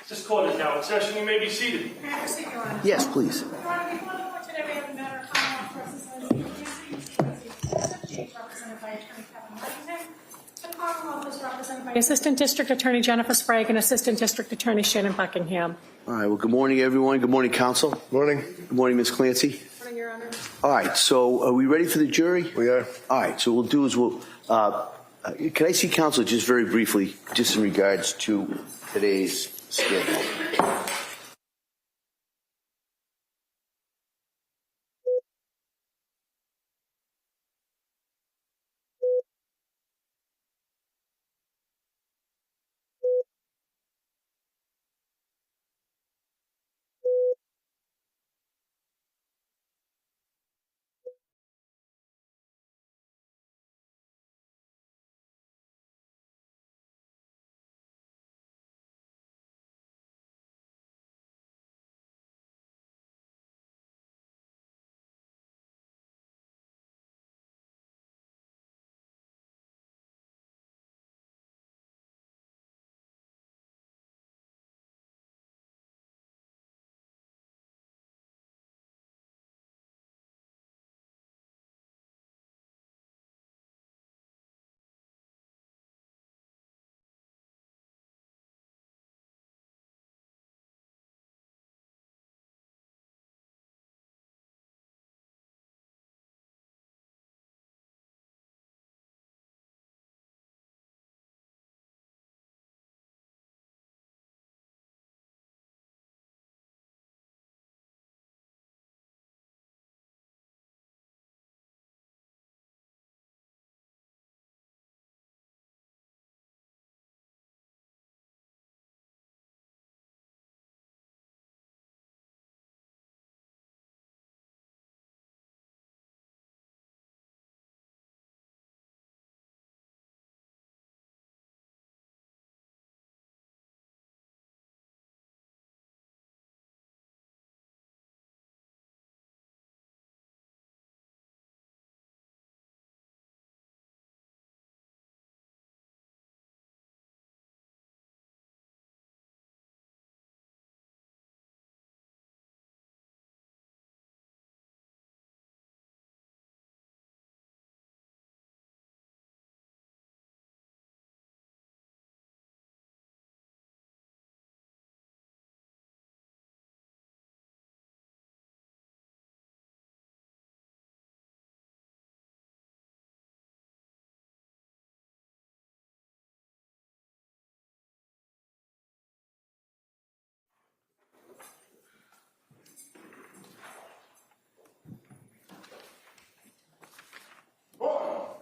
This court is now in session. You may be seated. May I proceed, Your Honor? Yes, please. Your Honor, before the court today, we have the matter of Commonwealth versus Lindsay. She is represented by Attorney Callan. The Commonwealth is represented by Assistant District Attorney Jennifer Sprague and Assistant District Attorney Shannon Buckingham. All right. Well, good morning, everyone. Good morning, counsel. Morning. Good morning, Ms. Clancy. Good morning, Your Honor. All right. So, are we ready for the jury? We are. All right. So, what we'll do is can I see counsel just very briefly, just in regards to today's schedule?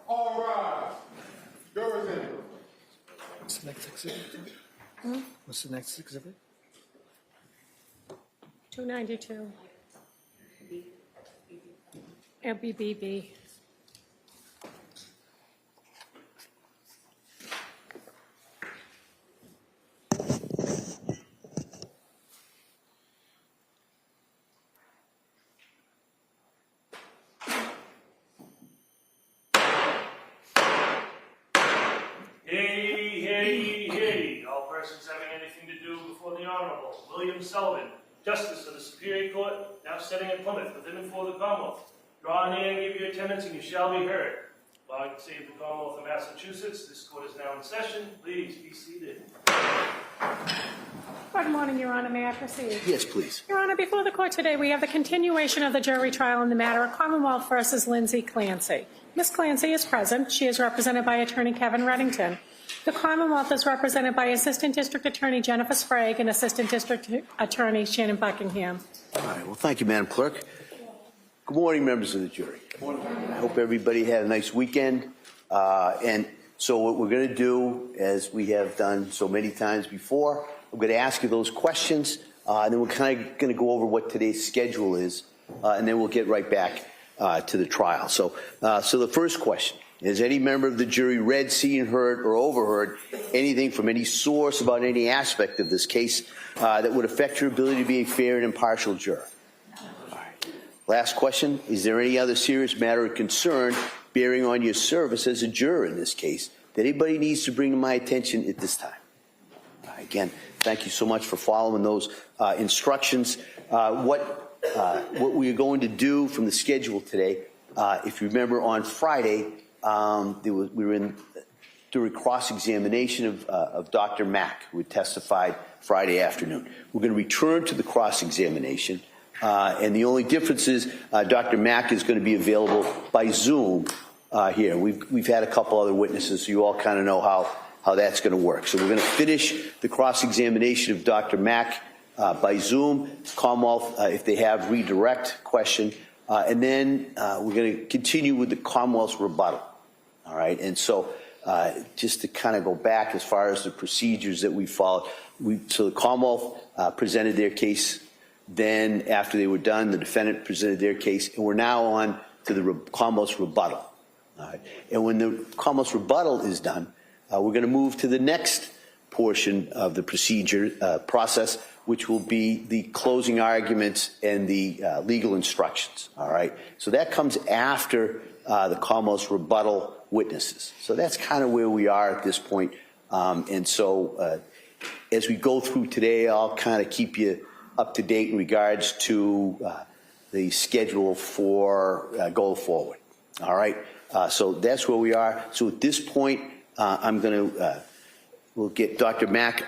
All rise. Jurors in. What's the next exhibit? What's the next exhibit? 292. LBBB. Hey. All persons having anything to do before the Honorable William Sullivan, Justice of the Superior Court, now sitting at Plymouth, within and for the Commonwealth. Draw near and give your attendance, and you shall be heard. By the state of the Commonwealth of Massachusetts, this court is now in session. Please be seated. Good morning, Your Honor. May I proceed? Yes, please. Your Honor, before the court today, we have the continuation of the jury trial in the matter of Commonwealth versus Lindsay Clancy. Ms. Clancy is present. She is represented by Attorney Kevin Reddington. The Commonwealth is represented by Assistant District Attorney Jennifer Sprague and Assistant District Attorney Shannon Buckingham. All right. Well, thank you, Madam Clerk. Good morning, members of the jury. Good morning. I hope everybody had a nice weekend. And so what we're going to do, as we have done so many times before, I'm going to ask you those questions, and then we're kind of going to go over what today's schedule is, and then we'll get right back to the trial. So the first question: has any member of the jury read, seen, heard, or overheard anything from any source about any aspect of this case that would affect your ability to be a fair and impartial juror? All right. Last question: is there any other serious matter of concern bearing on your service as a juror in this case that anybody needs to bring to my attention at this time? Again, Thank you so much for following those instructions. What we are going to do from the schedule today, if you remember on Friday, we were in during cross-examination of Dr. Mack, who had testified Friday afternoon. We're going to return to the cross-examination, and the only difference is Dr. Mack is going to be available by Zoom here. We've had a couple other witnesses, so you all kind of know how that's going to work. So we're going to finish the cross-examination of Dr. Mack by Zoom. Commonwealth, if they have redirect question, and then we're going to continue with the Commonwealth's rebuttal. All right, and so just to kind of go back as far as the procedures that we followed, so the Commonwealth presented their case. Then after they were done, the defendant presented their case, and we're now on to the Commonwealth's rebuttal. All right, and when the Commonwealth's rebuttal is done, we're going to move to the next portion of the procedure process, which will be the closing arguments and the legal instructions. All right, so that comes after the Commonwealth's rebuttal witnesses. So that's kind of where we are at this point. And so as we go through today, I'll kind of keep you up to date in regards to the schedule for going forward. All right, so that's where we are. So at this point, I'm going to, we'll get Dr. Mack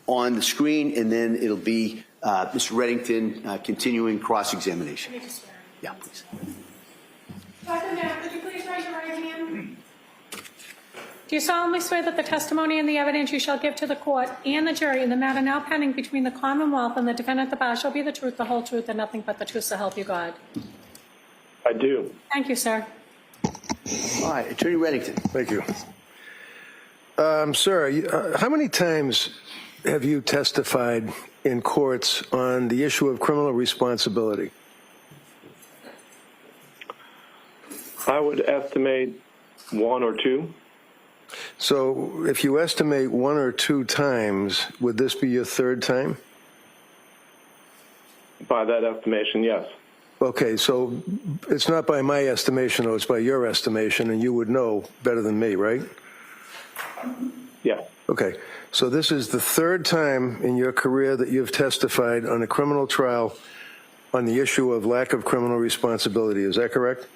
on the screen, and then it'll be Mr. Reddington continuing cross-examination. Yeah, please. Dr. Mack, would you please raise your right hand? Do you solemnly swear that the testimony and the evidence you shall give to the court and the jury in the matter now pending between the Commonwealth and the defendant at the bar shall be the truth, the whole truth, and nothing but the truth, so help you God? I do. Thank you, sir. All right, Attorney Reddington. Thank you. Sir, how many times have you testified in courts on the issue of criminal responsibility? I would estimate 1 or 2. So if you estimate 1 or 2 times, would this be your 3rd time? By that estimation, yes. Okay, so it's not by my estimation, though, it's by your estimation, and you would know better than me, right? Yeah. Okay, so this is the 3rd time in your career that you've testified on a criminal trial on the issue of lack of criminal responsibility. Is that correct?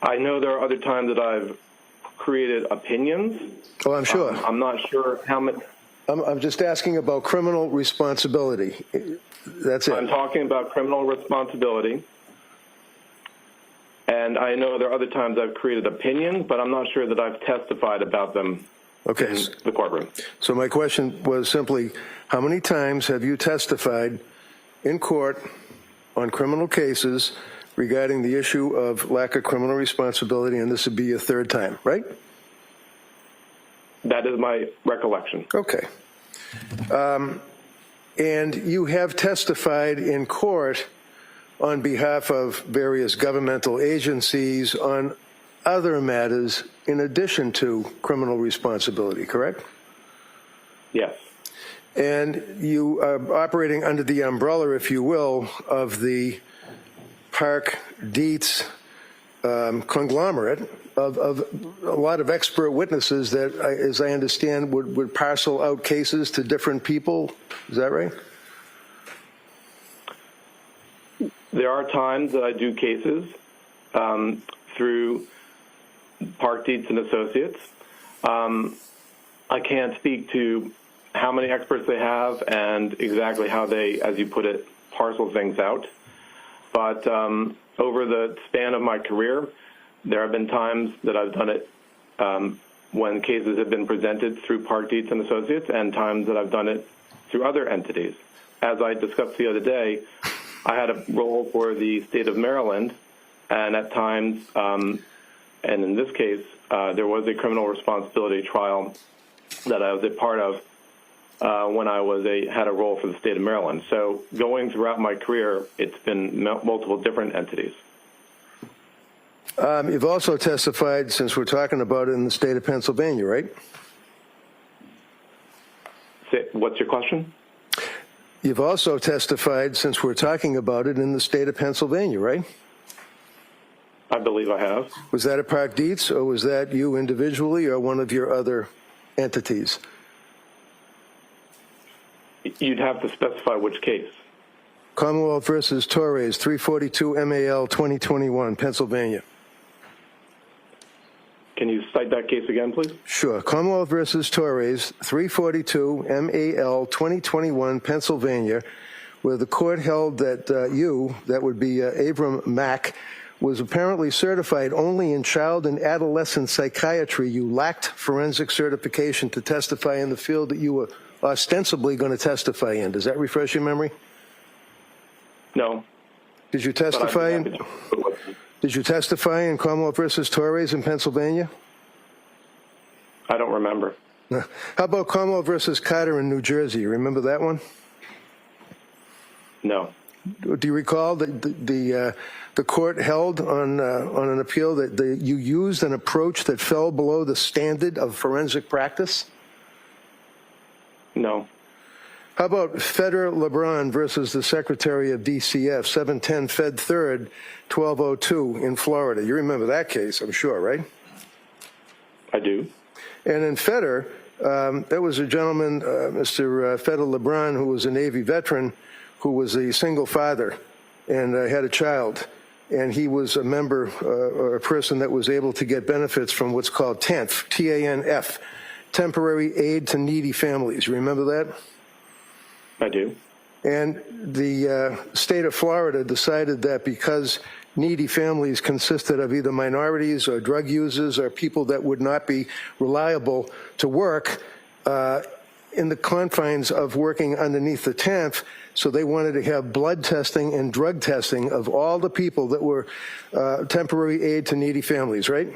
I know there are other times that I've created opinions. Oh, I'm sure. I'm not sure how many. I'm just asking about criminal responsibility. That's it. I'm talking about criminal responsibility. And I know there are other times I've created opinions, but I'm not sure that I've testified about them in the courtroom. So my question was simply, how many times have you testified in court on criminal cases regarding the issue of lack of criminal responsibility, and this would be your 3rd time, right? That is my recollection. Okay. And you have testified in court on behalf of various governmental agencies on other matters in addition to criminal responsibility, correct? Yes. And you are operating under the umbrella, if you will, of the Park Dietz conglomerate of a lot of expert witnesses that, as I understand, would parcel out cases to different people. Is that right? There are times that I do cases through Park Dietz and Associates. I can't speak to how many experts they have and exactly how they, as you put it, parcel things out. But over the span of my career, there have been times that I've done it when cases have been presented through Park Dietz and Associates, and times that I've done it through other entities. As I discussed the other day, I had a role for the state of Maryland, and at times, and in this case, there was a criminal responsibility trial that I was a part of when I had a role for the state of Maryland. So going throughout my career, it's been multiple different entities. You've also testified, since we're talking about it, in the state of Pennsylvania, right? What's your question? You've also testified, since we're talking about it, in the state of Pennsylvania, right? I believe I have. Was that at Park Dietz, or was that you individually, or one of your other entities? You'd have to specify which case. Commonwealth versus Torres, 342 MAL 2021, Pennsylvania. Can you cite that case again, please? Sure. Commonwealth versus Torres, 342 MAL 2021, Pennsylvania, where the court held that that would be Abram Mack, was apparently certified only in child and adolescent psychiatry. You lacked forensic certification to testify in the field that you were ostensibly going to testify in. Does that refresh your memory? No. Did you testify in? Did you testify in Commonwealth versus Torres in Pennsylvania? I don't remember. How about Commonwealth versus Carter in New Jersey? You remember that one? No. Do you recall that the court held on an appeal that you used an approach that fell below the standard of forensic practice? No. How about Feder LeBron versus the Secretary of DCF, 710 Fed 3rd, 1202 in Florida? You remember that case, I'm sure, right? I do. And in Feder, there was a gentleman, Mr. Feder LeBron, who was a Navy veteran, who was a single father and had a child. And he was a member or a person that was able to get benefits from what's called TANF, T-A-N-F, Temporary Aid to Needy Families. You remember that? I do. And the state of Florida decided that because needy families consisted of either minorities or drug users or people that would not be reliable to work in the confines of working underneath the TANF, so they wanted to have blood testing and drug testing of all the people that were temporary aid to needy families, right?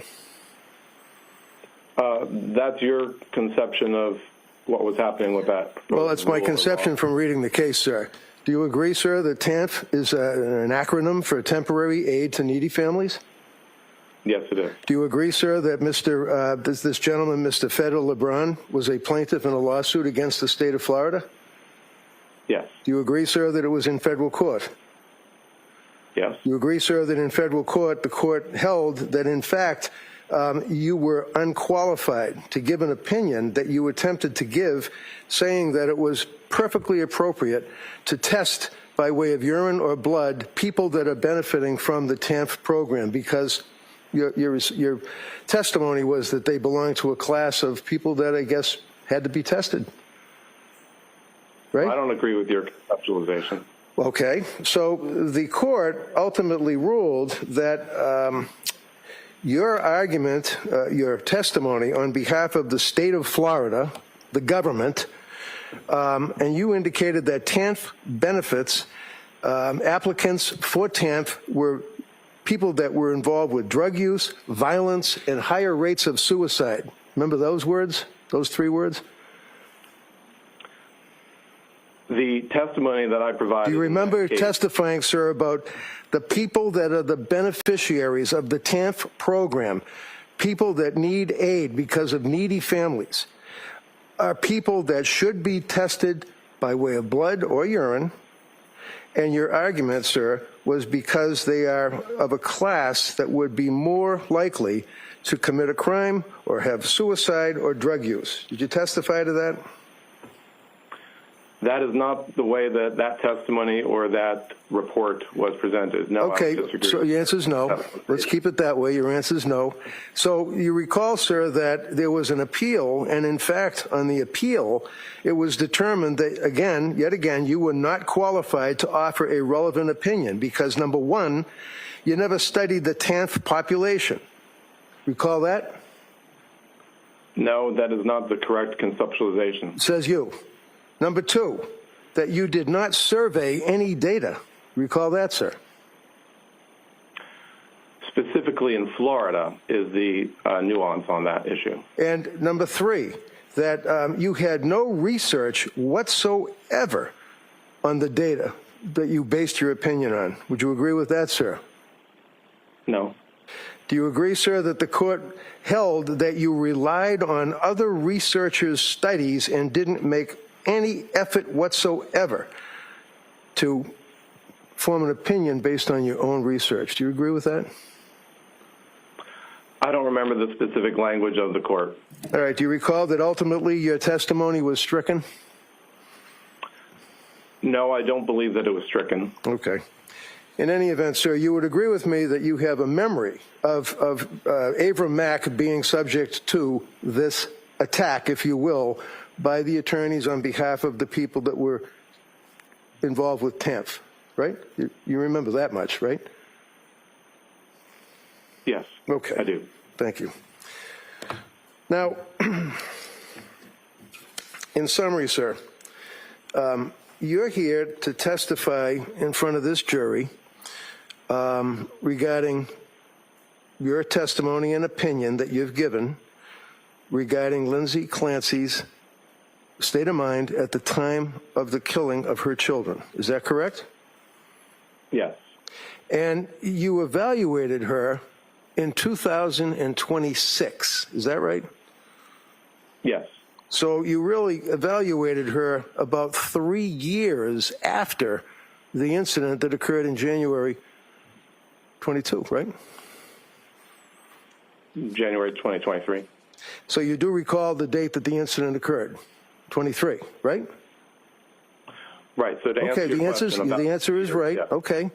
That's your conception of what was happening with that. Well, that's my conception from reading the case, sir. Do you agree, sir, that TANF is an acronym for temporary aid to needy families? Yes, it is. Do you agree, sir, that this gentleman, Mr. Feder LeBron, was a plaintiff in a lawsuit against the state of Florida? Yes. Do you agree, sir, that it was in federal court? Yes. You agree, sir, that in federal court, the court held that, in fact, you were unqualified to give an opinion that you attempted to give, saying that it was perfectly appropriate to test by way of urine or blood people that are benefiting from the TANF program, because your testimony was that they belong to a class of people that, I guess, had to be tested. Right? I don't agree with your conceptualization. Okay. So the court ultimately ruled that your argument, your testimony on behalf of the state of Florida, the government, and you indicated that TANF benefits, applicants for TANF were people that were involved with drug use, violence, and higher rates of suicide. Remember those words, those three words? The testimony that I provided. Do you remember testifying, sir, about the people that are the beneficiaries of the TANF program, people that need aid because of needy families, are people that should be tested by way of blood or urine? And your argument, sir, was because they are of a class that would be more likely to commit a crime or have suicide or drug use. Did you testify to that? That is not the way that that testimony or that report was presented. No, okay, I disagree. So your answer is no. Let's keep it that way. Your answer is no. So you recall, sir, that there was an appeal, and in fact, on the appeal, it was determined that, again, yet again, you were not qualified to offer a relevant opinion because, number one, you never studied the TANF population. Recall that? No, that is not the correct conceptualization. Says you. Number two, that you did not survey any data. Recall that, sir? Specifically in Florida is the nuance on that issue. And number three, that you had no research whatsoever on the data that you based your opinion on. Would you agree with that, sir? No. Do you agree, sir, that the court held that you relied on other researchers' studies and didn't make any effort whatsoever to form an opinion based on your own research? Do you agree with that? I don't remember the specific language of the court. All right. Do you recall that ultimately your testimony was stricken? No, I don't believe that it was stricken. Okay. In any event, sir, you would agree with me that you have a memory of Avram Mack being subject to this attack, if you will, by the attorneys on behalf of the people that were involved with TAMF, right? You remember that much, right? Yes, Okay. I do. Thank you. Now, in summary, sir, you're here to testify in front of this jury regarding your testimony and opinion that you've given regarding Lindsay Clancy's state of mind at the time of the killing of her children. Is that correct? Yes. And you evaluated her in 2026. Is that right? Yes. So you really evaluated her about 3 years after the incident that occurred in January 22, right? January 2023. So you do recall the date that the incident occurred, 23, right? Right. So to answer Okay, your the question about answer is right. yeah. Okay.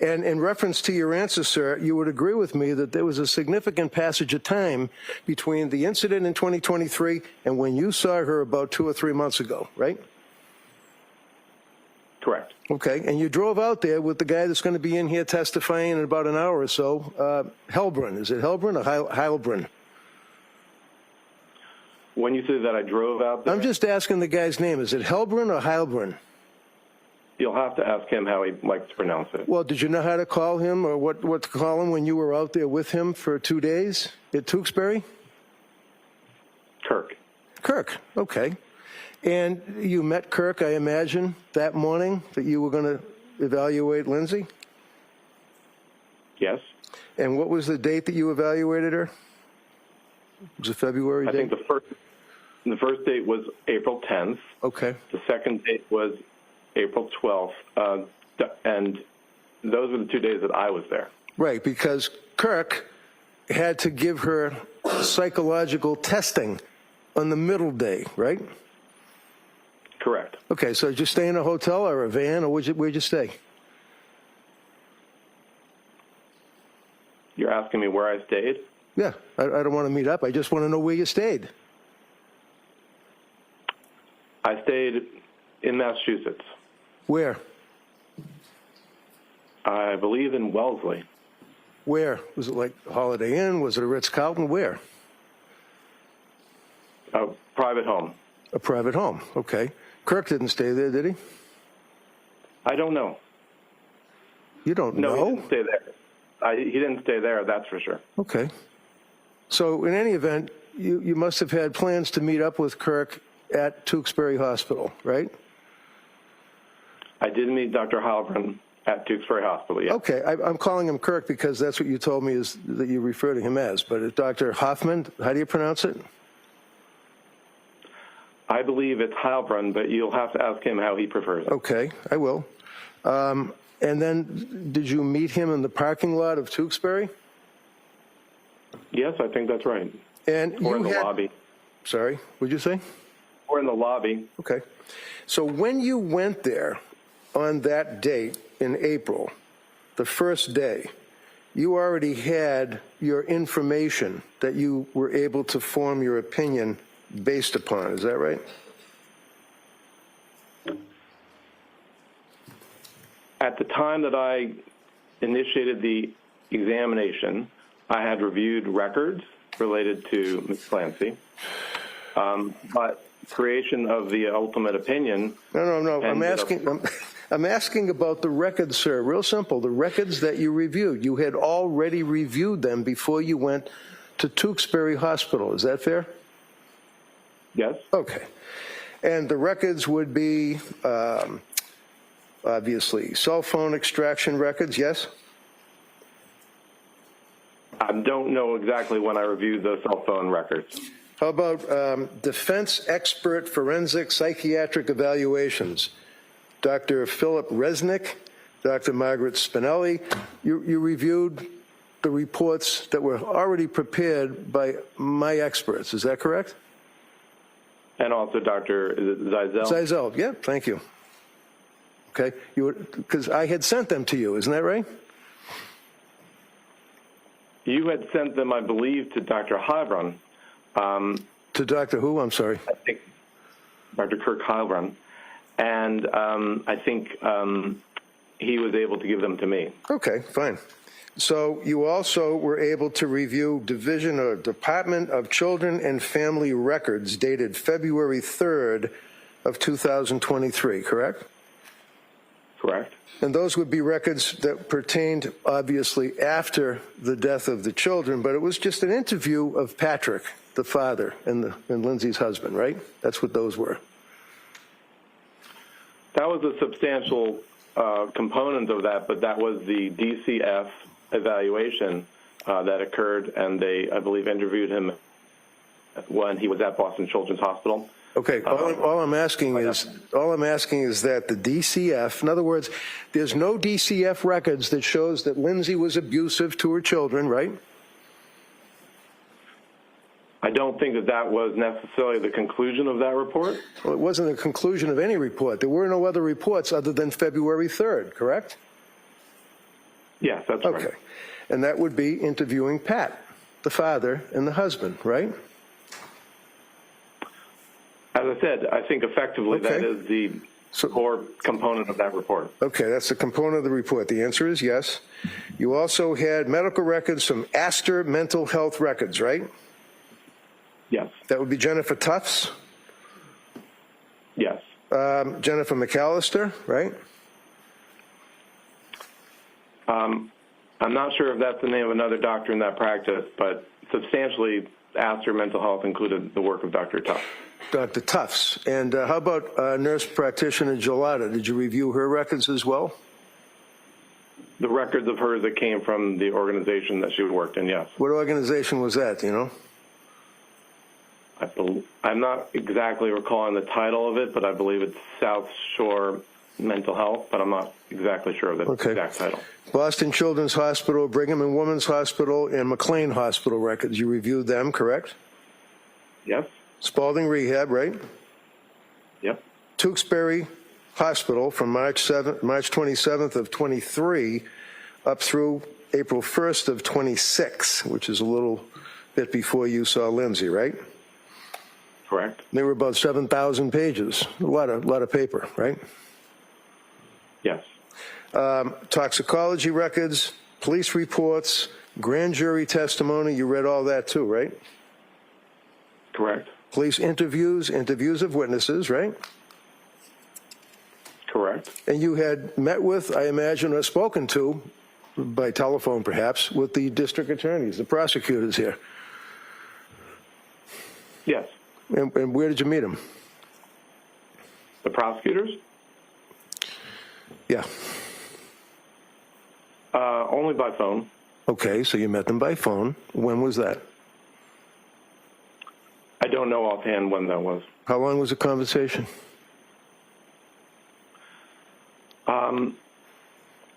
And in reference to your answer, sir, you would agree with me that there was a significant passage of time between the incident in 2023 and when you saw her about 2 or 3 months ago, right? Correct. Okay, and you drove out there with the guy that's going to be in here testifying in about an hour or so, Helbrun. Is it Helbrun or Heilbrun? When you say that I drove out there, I'm just asking the guy's name. Is it Helbrun or Heilbrun? you'll have to ask him how he likes to pronounce it. Well, did you know how to call him or what to call him when you were out there with him for 2 days at Duxbury? Kirk. Kirk, okay. And you met Kirk, I imagine, that morning that you were going to evaluate Lindsay? Yes. And what was the date that you evaluated her? Was it February I date? think the first date was April 10th. Okay. The second date was April 12th. And those were the 2 days that I was there. Right, because Kirk had to give her psychological testing on the middle day, right? Correct. Okay, so did you stay in a hotel or a van, or where'd you stay? You're asking me where I stayed? Yeah, I don't want to meet up. I just want to know where you stayed. I stayed in Massachusetts. Where? I believe in Wellesley. Where? Was it like Holiday Inn? Was it a Ritz-Carlton? Where? A private home. A private home, okay. Kirk didn't stay there, did he? I don't know. You don't No, know? he didn't stay there. He didn't stay there, that's for sure. Okay. So in any event, you must have had plans to meet up with Kirk at Duxbury Hospital, right? I did meet Dr. Halbrun at Duxbury Hospital, yes. Okay, I'm calling him Kirk because that's what you told me is that you refer to him as. But Dr. Hoffman, how do you pronounce it? I believe it's Heilbrun, but you'll have to ask him how he prefers it. Okay, I will. And then did you meet him in the parking lot of Duxbury? Yes, I think that's right. And Or in you the had, lobby. Sorry, what'd you say? Or in the lobby. Okay. So when you went there on that date in April, the first day, you already had your information that you were able to form your opinion based upon. Is that right? At the time that I initiated the examination, I had reviewed records related to Ms. Clancy, but creation of the ultimate opinion. No. I'm asking about the records, sir. Real simple. The records that you reviewed. You had already reviewed them before you went to Duxbury Hospital. Is that fair? Yes. Okay. And the records would be, obviously, cell phone extraction records, yes? I don't know exactly when I reviewed those cell phone records. How about defense expert forensic psychiatric evaluations? Dr. Philip Resnick, Dr. Margaret Spinelli, you reviewed the reports that were already prepared by my experts. Is that correct? And also Dr. Zeisel. Zeisel, yeah, thank you. Okay, because I had sent them to you, isn't that right? You had sent them, I believe, to Dr. Heilbronn. To Dr. Who? I'm sorry. I think Dr. Kirk Heilbronn. And I think he was able to give them to me. Okay, fine. So you also were able to review Department of Children and Family Records dated February 3rd of 2023, correct? Correct. And those would be records that pertained, obviously, after the death of the children, but it was just an interview of Patrick, the father, and Lindsay's husband, right? That's what those were. That was a substantial component of that, but that was the DCF evaluation that occurred, and they, I believe, interviewed him when he was at Boston Children's Hospital. Okay, all I'm asking is that the DCF, in other words, there's no DCF records that shows that Lindsay was abusive to her children, right? I don't think that that was necessarily the conclusion of that report. Well, it wasn't the conclusion of any report. There were no other reports other than February 3rd, correct? Yes, that's right. Okay, and that would be interviewing Pat, the father and the husband, right? As I said, I think effectively that is the core component of that report. Okay, that's the component of the report. The answer is yes. You also had medical records from Astor Mental Health Records, right? Yes. That would be Jennifer Tufts? Yes. Jennifer McAllister, right? I'm not sure if that's the name of another doctor in that practice, but substantially Astor Mental Health included the work of Dr. Tufts. Dr. Tufts. And how about nurse practitioner Gelada? Did you review her records as well? The records of hers that came from the organization that she worked in, yes. What organization was that, do you know? I'm not exactly recalling the title of it, but I believe it's South Shore Mental Health, but I'm not exactly sure of the exact title. Boston Children's Hospital, Brigham and Women's Hospital, and McLean Hospital records. You reviewed them, correct? Yes. Spalding Rehab, right? Yep. Duxbury Hospital from March 27th of 23 up through April 1st of 26, which is a little bit before you saw Lindsay, right? Correct. They were about 7,000 pages, a lot of paper, right? Yes. Toxicology records, police reports, grand jury testimony, you read all that too, right? Correct. Police interviews of witnesses, right? Correct. And you had met with, I imagine, or spoken to, by telephone perhaps, with the district attorneys, the prosecutors here. Yes. And where did you meet them? The prosecutors? Yeah. Only by phone. Okay, so you met them by phone. When was that? I don't know offhand when that was. How long was the conversation?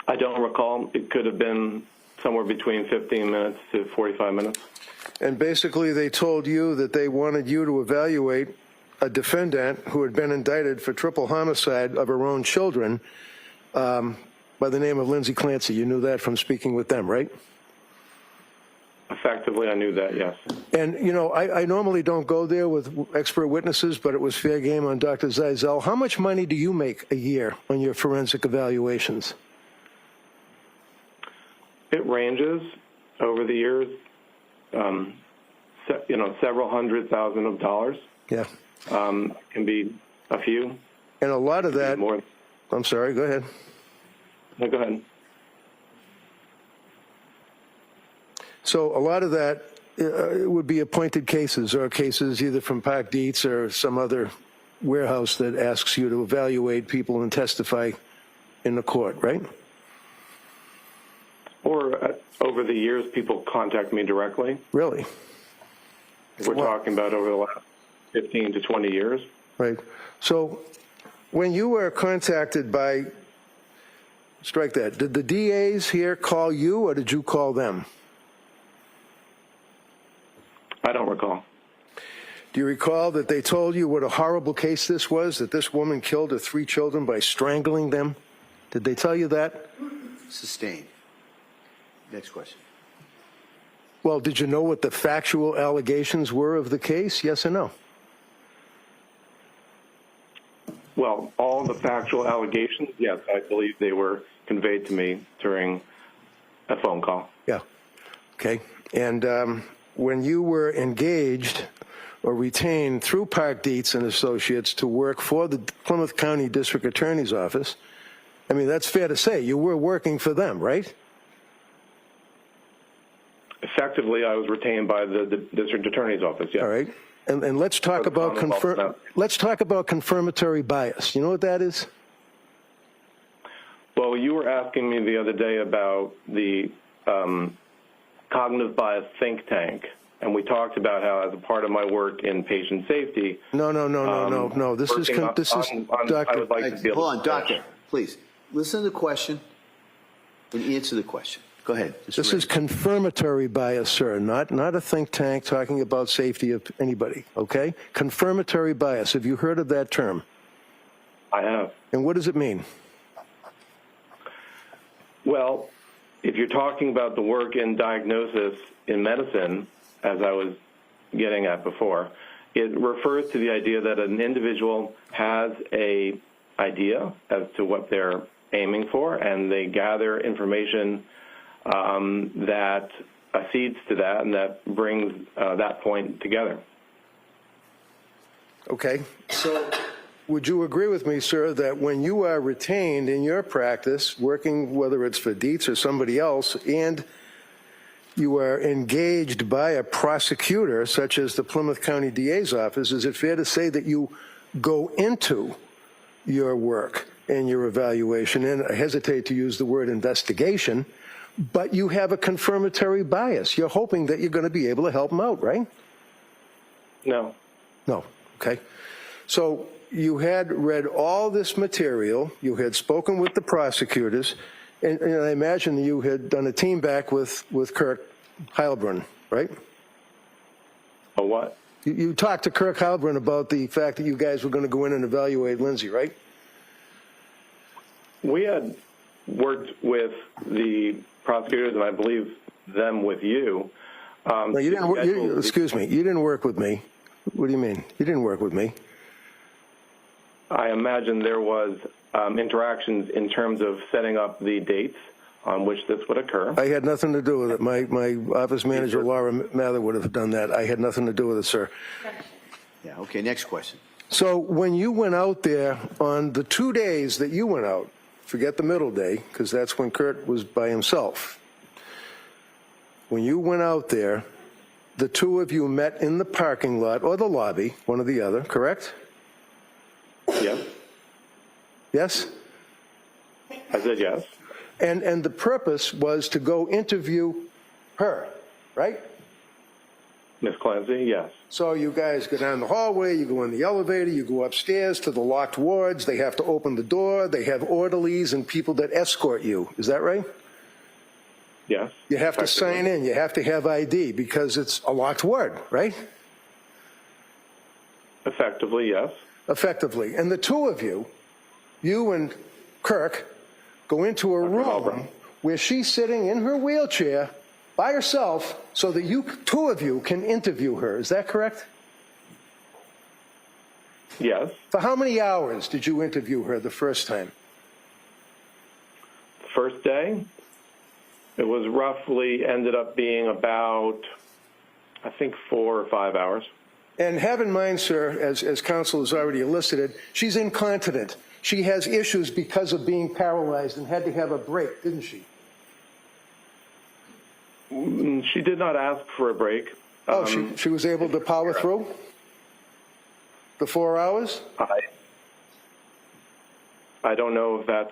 I don't recall. It could have been somewhere between 15 minutes to 45 minutes. And basically they told you that they wanted you to evaluate a defendant who had been indicted for triple homicide of her own children by the name of Lindsay Clancy. You knew that from speaking with them, right? Effectively, I knew that, yes. And, you know, I normally don't go there with expert witnesses, but it was fair game on Dr. Zeisel. How much money do you make a year on your forensic evaluations? It ranges over the years, several $100,000. Yeah. Can be a few. And a lot of that, more. I'm sorry, go ahead. No, go ahead. So a lot of that would be appointed cases or cases either from Park Dietz or some other warehouse that asks you to evaluate people and testify in the court, right? Or over the years, people contact me directly. Really? We're talking about over the last 15 to 20 years. Right. So when you were contacted by, strike that, did the DAs here call you or did you call them? I don't recall. Do you recall that they told you what a horrible case this was, that this woman killed her 3 children by strangling them? Did they tell you that? Sustained. Next question. Well, did you know what the factual allegations were of the case? Yes or no? Well, all the factual allegations, yes, I believe they were conveyed to me during a phone call. Yeah. Okay. And when you were engaged or retained through Park Dietz and Associates to work for the Plymouth County District Attorney's Office, I mean, that's fair to say. You were working for them, right? Effectively, I was retained by the District Attorney's Office, yes. All right. And let's talk about confirmatory bias. You know what that is? Well, you were asking me the other day about the cognitive bias think tank, and we talked about how, as a part of my work in patient safety. No. This is I Doctor. would like to be able Hold on, to Doctor, please. Listen to the question and answer the question. Go ahead. This is confirmatory bias, sir, not a think tank talking about safety of anybody, okay? Confirmatory bias. Have you heard of that term? I have. And what does it mean? Well, if you're talking about the work in diagnosis in medicine, as I was getting at before, it refers to the idea that an individual has a idea as to what they're aiming for, and they gather information that accedes to that, and that brings that point together. Okay. So would you agree with me, sir, that when you are retained in your practice, working whether it's for Dietz or somebody else, and you are engaged by a prosecutor, such as the Plymouth County DA's office, is it fair to say that you go into your work and your evaluation, and I hesitate to use the word investigation, but you have a confirmatory bias? You're hoping that you're going to be able to help them out, right? No. No. Okay. So you had read all this material, you had spoken with the prosecutors, and I imagine you had done a team back with Kirk Heilbrunn, right? A what? You talked to Kirk Heilbrunn about the fact that you guys were going to go in and evaluate Lindsay, right? We had worked with the prosecutors, and I believe them with you. No, you didn't. Excuse me. You didn't work with me. What do you mean? You didn't work with me. I imagine there was interactions in terms of setting up the dates on which this would occur. I had nothing to do with it. My office manager, Laura Mather, would have done that. I had nothing to do with it, sir. Yeah, okay, next question. So when you went out there on the 2 days that you went out, forget the middle day, because that's when Kurt was by himself. When you went out there, the two of you met in the parking lot or the lobby, one or the other, correct? Yes. Yes? I said yes. And the purpose was to go interview her, right? Miss Clancy, yes. So you guys go down the hallway, you go in the elevator, you go upstairs to the locked wards, they have to open the door, they have orderlies and people that escort you. Is that right? Yes. You have to sign in, you have to have ID because it's a locked ward, right? Effectively, yes. Effectively. And the two of you, you and Kirk, go into a room where she's sitting in her wheelchair by herself so that you two of you can interview her. Is that correct? Yes. For how many hours did you interview her the first time? First day, it was roughly ended up being about, I think, 4 or 5 hours. And have in mind, sir, as counsel has already elicited, she's incontinent. She has issues because of being paralyzed and had to have a break, didn't she? She did not ask for a break. Oh, she was able to power through the 4 hours? I don't know if that's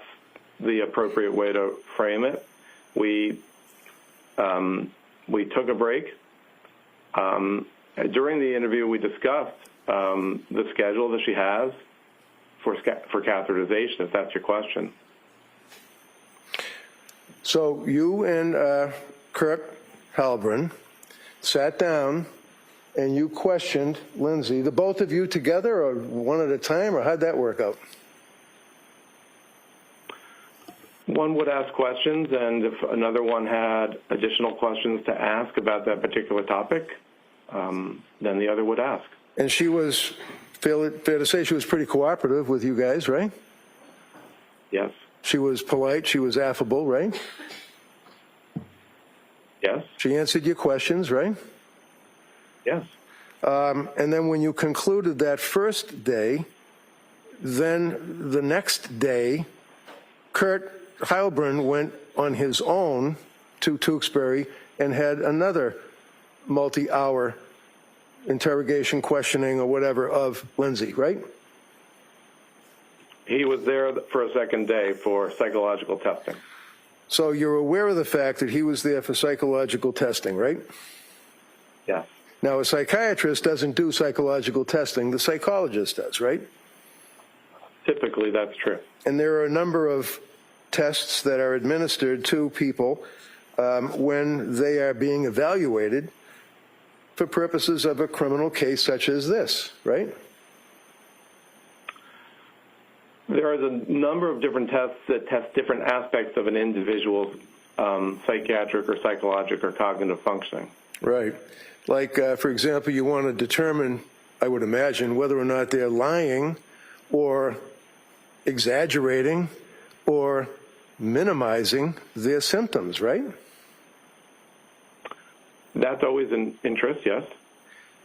the appropriate way to frame it. We took a break. During the interview, we discussed the schedule that she has for catheterization, if that's your question. So you and Kirk Heilbrunn sat down and you questioned Lindsay, the both of you together or one at a time, or how'd that work out? One would ask questions, and if another one had additional questions to ask about that particular topic, then the other would ask. And she was, fair to say, she was pretty cooperative with you guys, right? Yes. She was polite, she was affable, right? Yes. She answered your questions, right? Yes. And then when you concluded that first day, then the next day, Kurt Heilbrunn went on his own to Duxbury and had another multi-hour interrogation, questioning, or whatever of Lindsay, right? He was there for a second day for psychological testing. So you're aware of the fact that he was there for psychological testing, right? Yes. Now, a psychiatrist doesn't do psychological testing. The psychologist does, right? Typically, that's true. And there are a number of tests that are administered to people when they are being evaluated for purposes of a criminal case such as this, right? There is a number of different tests that test different aspects of an individual's psychiatric or psychologic or cognitive functioning. Right. Like, for example, you want to determine, I would imagine, whether or not they're lying or exaggerating or minimizing their symptoms, right? That's always an interest, yes.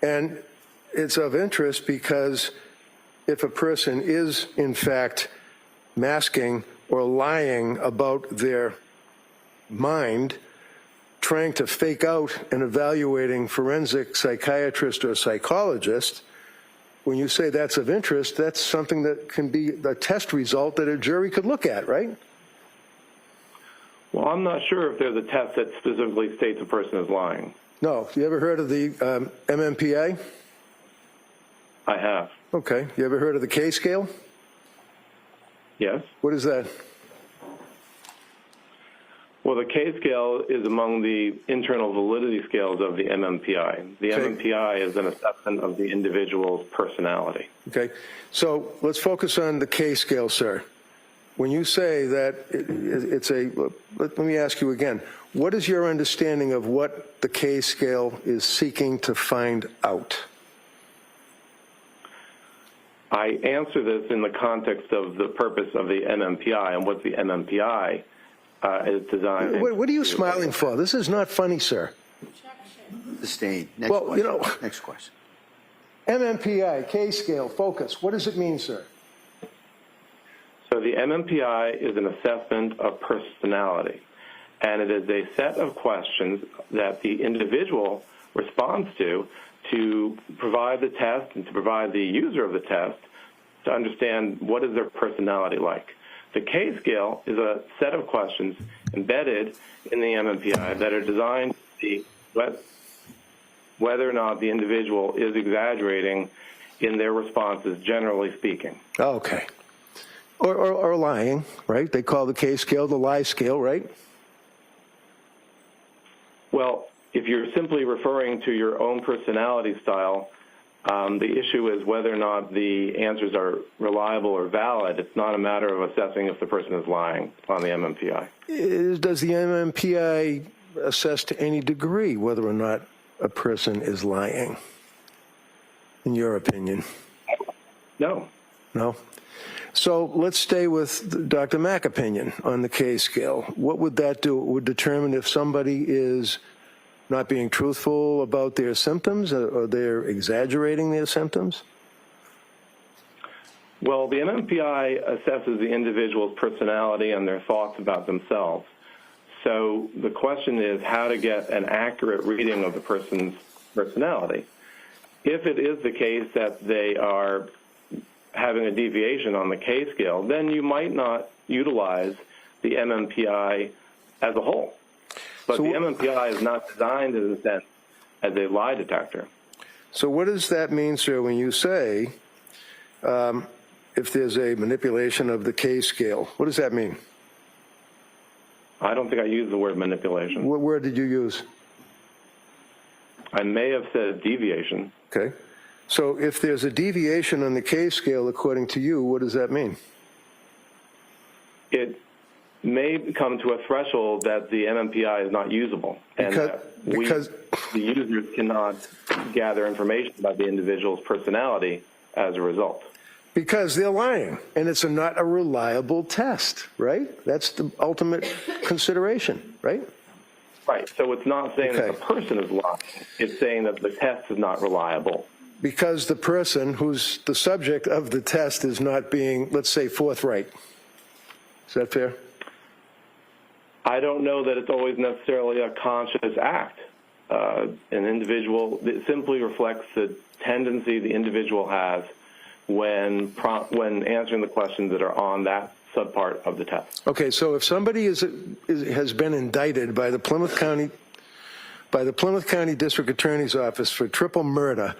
And it's of interest because if a person is, in fact, masking or lying about their mind, trying to fake out an evaluating forensic psychiatrist or psychologist, when you say that's of interest, that's something that can be a test result that a jury could look at, right? Well, I'm not sure if there's a test that specifically states a person is lying. No. You ever heard of the MMPI? I have. Okay. You ever heard of the K scale? Yes. What is that? Well, the K scale is among the internal validity scales of the MMPI. The MMPI is an assessment of the individual's personality. Okay. So let's focus on the K scale, sir. When you say that it's a, let me ask you again, what is your understanding of what the K scale is seeking to find out? I answer this in the context of the purpose of the MMPI and what the MMPI is designed. What are you smiling for? This is not funny, sir. Sustained. Next Well, question. you know, Next question. MMPI, K scale, focus. What does it mean, sir? So the MMPI is an assessment of personality, and it is a set of questions that the individual responds to provide the test and to provide the user of the test to understand what is their personality like. The K scale is a set of questions embedded in the MMPI that are designed to see whether or not the individual is exaggerating in their responses, generally speaking. Okay. Or lying, right? They call the K scale the lie scale, right? Well, if you're simply referring to your own personality style, the issue is whether or not the answers are reliable or valid. It's not a matter of assessing if the person is lying on the MMPI. Does the MMPI assess to any degree whether or not a person is lying, in your opinion? No. No? So let's stay with Dr. Mack's opinion on the K scale. What would that do? It would determine if somebody is not being truthful about their symptoms or they're exaggerating their symptoms? Well, the MMPI assesses the individual's personality and their thoughts about themselves. So the question is how to get an accurate reading of the person's personality. If it is the case that they are having a deviation on the K scale, then you might not utilize the MMPI as a whole. But the MMPI is not designed, in a sense, as a lie detector. So what does that mean, sir, when you say if there's a manipulation of the K scale? What does that mean? I don't think I used the word manipulation. What word did you use? I may have said deviation. Okay. So if there's a deviation on the K scale, according to you, what does that mean? It may come to a threshold that the MMPI is not usable, and Because the users cannot gather information about the individual's personality as a result. Because they're lying, and it's not a reliable test, right? That's the ultimate consideration, right? Right. So it's not saying that the person is lying. It's saying that the test is not reliable. Because the person who's the subject of the test is not being, let's say, forthright. Is that fair? I don't know that it's always necessarily a conscious act. An individual, it simply reflects the tendency the individual has when answering the questions that are on that subpart of the test. Okay, so if somebody has been indicted by the Plymouth County District Attorney's Office for triple murder,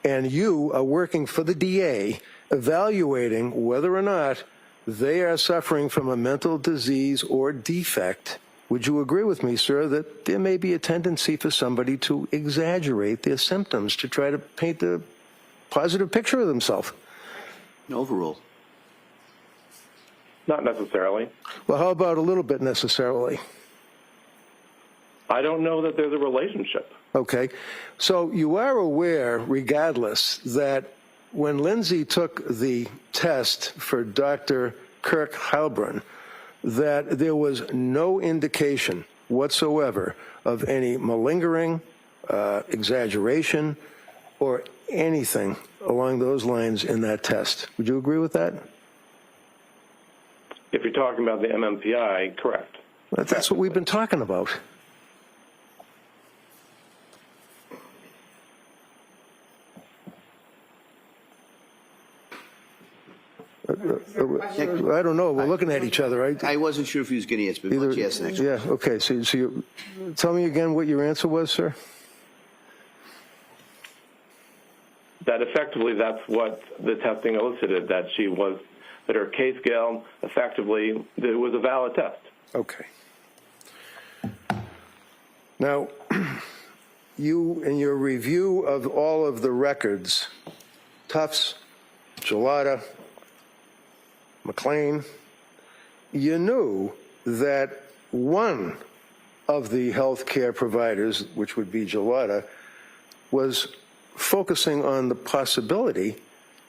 and you are working for the DA, evaluating whether or not they are suffering from a mental disease or defect, would you agree with me, sir, that there may be a tendency for somebody to exaggerate their symptoms to try to paint a positive picture of themselves? Overrule. Not necessarily. Well, how about a little bit necessarily? I don't know that there's a relationship. Okay. So you are aware, regardless, that when Lindsay took the test for Dr. Kirk Halbrun, that there was no indication whatsoever of any malingering, exaggeration, or anything along those lines in that test. Would you agree with that? If you're talking about the MMPI, correct. That's what we've been talking about. I don't know. We're looking at each other. I wasn't sure if he was going to answer, but why don't you ask the next one? Yeah, okay. So you, tell me again what your answer was, sir? That effectively that's what the testing elicited, that her K scale effectively, that it was a valid test. Okay. Now, you, in your review of all of the records, Tufts, Gelada, McLean, you knew that one of the health care providers, which would be Gelada, was focusing on the possibility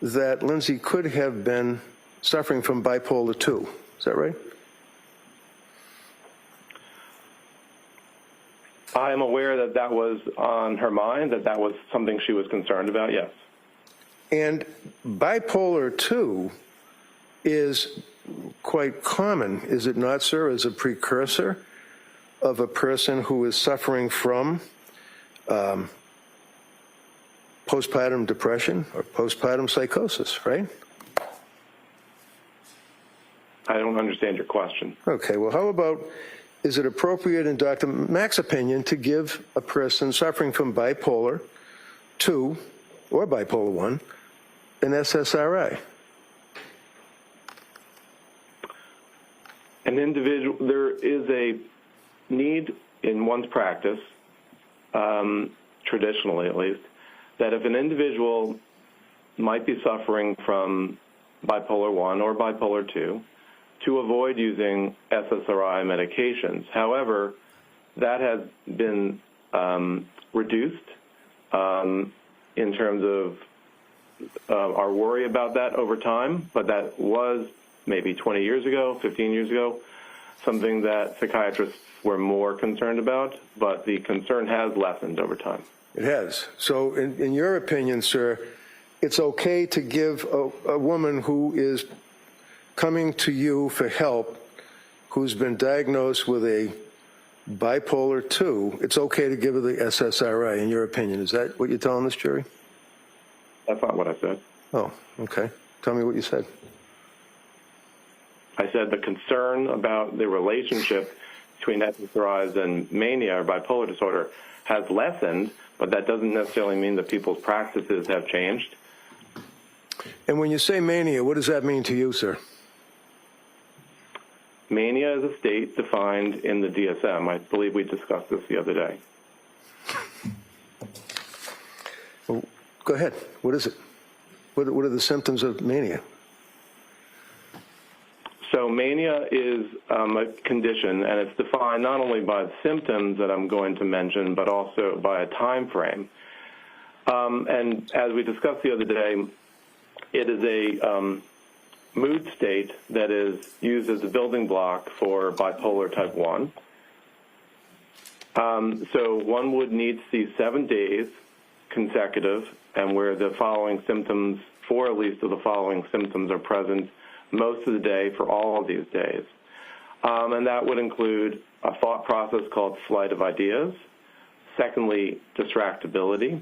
that Lindsay could have been suffering from bipolar 2. Is that right? I am aware that that was on her mind, that was something she was concerned about, yes. And bipolar 2 is quite common, is it not, sir, as a precursor of a person who is suffering from postpartum depression or postpartum psychosis, right? I don't understand your question. Okay, well, how about, is it appropriate in Dr. Mack's opinion to give a person suffering from bipolar 2 or bipolar 1 an SSRI? An individual, there is a need in one's practice, traditionally at least, that if an individual might be suffering from bipolar 1 or bipolar 2, to avoid using SSRI medications. However, that has been reduced in terms of our worry about that over time, but that was maybe 20 years ago, 15 years ago, something that psychiatrists were more concerned about, but the concern has lessened over time. It has. So in your opinion, sir, it's okay to give a woman who is coming to you for help, who's been diagnosed with a bipolar 2, it's okay to give her the SSRI, in your opinion. Is that what you're telling this jury? That's not what I said. Oh, okay. Tell me what you said. I said the concern about the relationship between SSRIs and mania or bipolar disorder has lessened, but that doesn't necessarily mean that people's practices have changed. And when you say mania, what does that mean to you, sir? Mania is a state defined in the DSM. I believe we discussed this the other day. Go ahead. What is it? What are the symptoms of mania? So mania is a condition, and it's defined not only by the symptoms that I'm going to mention, but also by a time frame. And as we discussed the other day, it is a mood state that is used as a building block for bipolar type 1. So one would need to see 7 days consecutive, and where the following symptoms, 4 at least of the following symptoms are present most of the day for all of these days. And that would include a thought process called flight of ideas. Secondly, distractibility.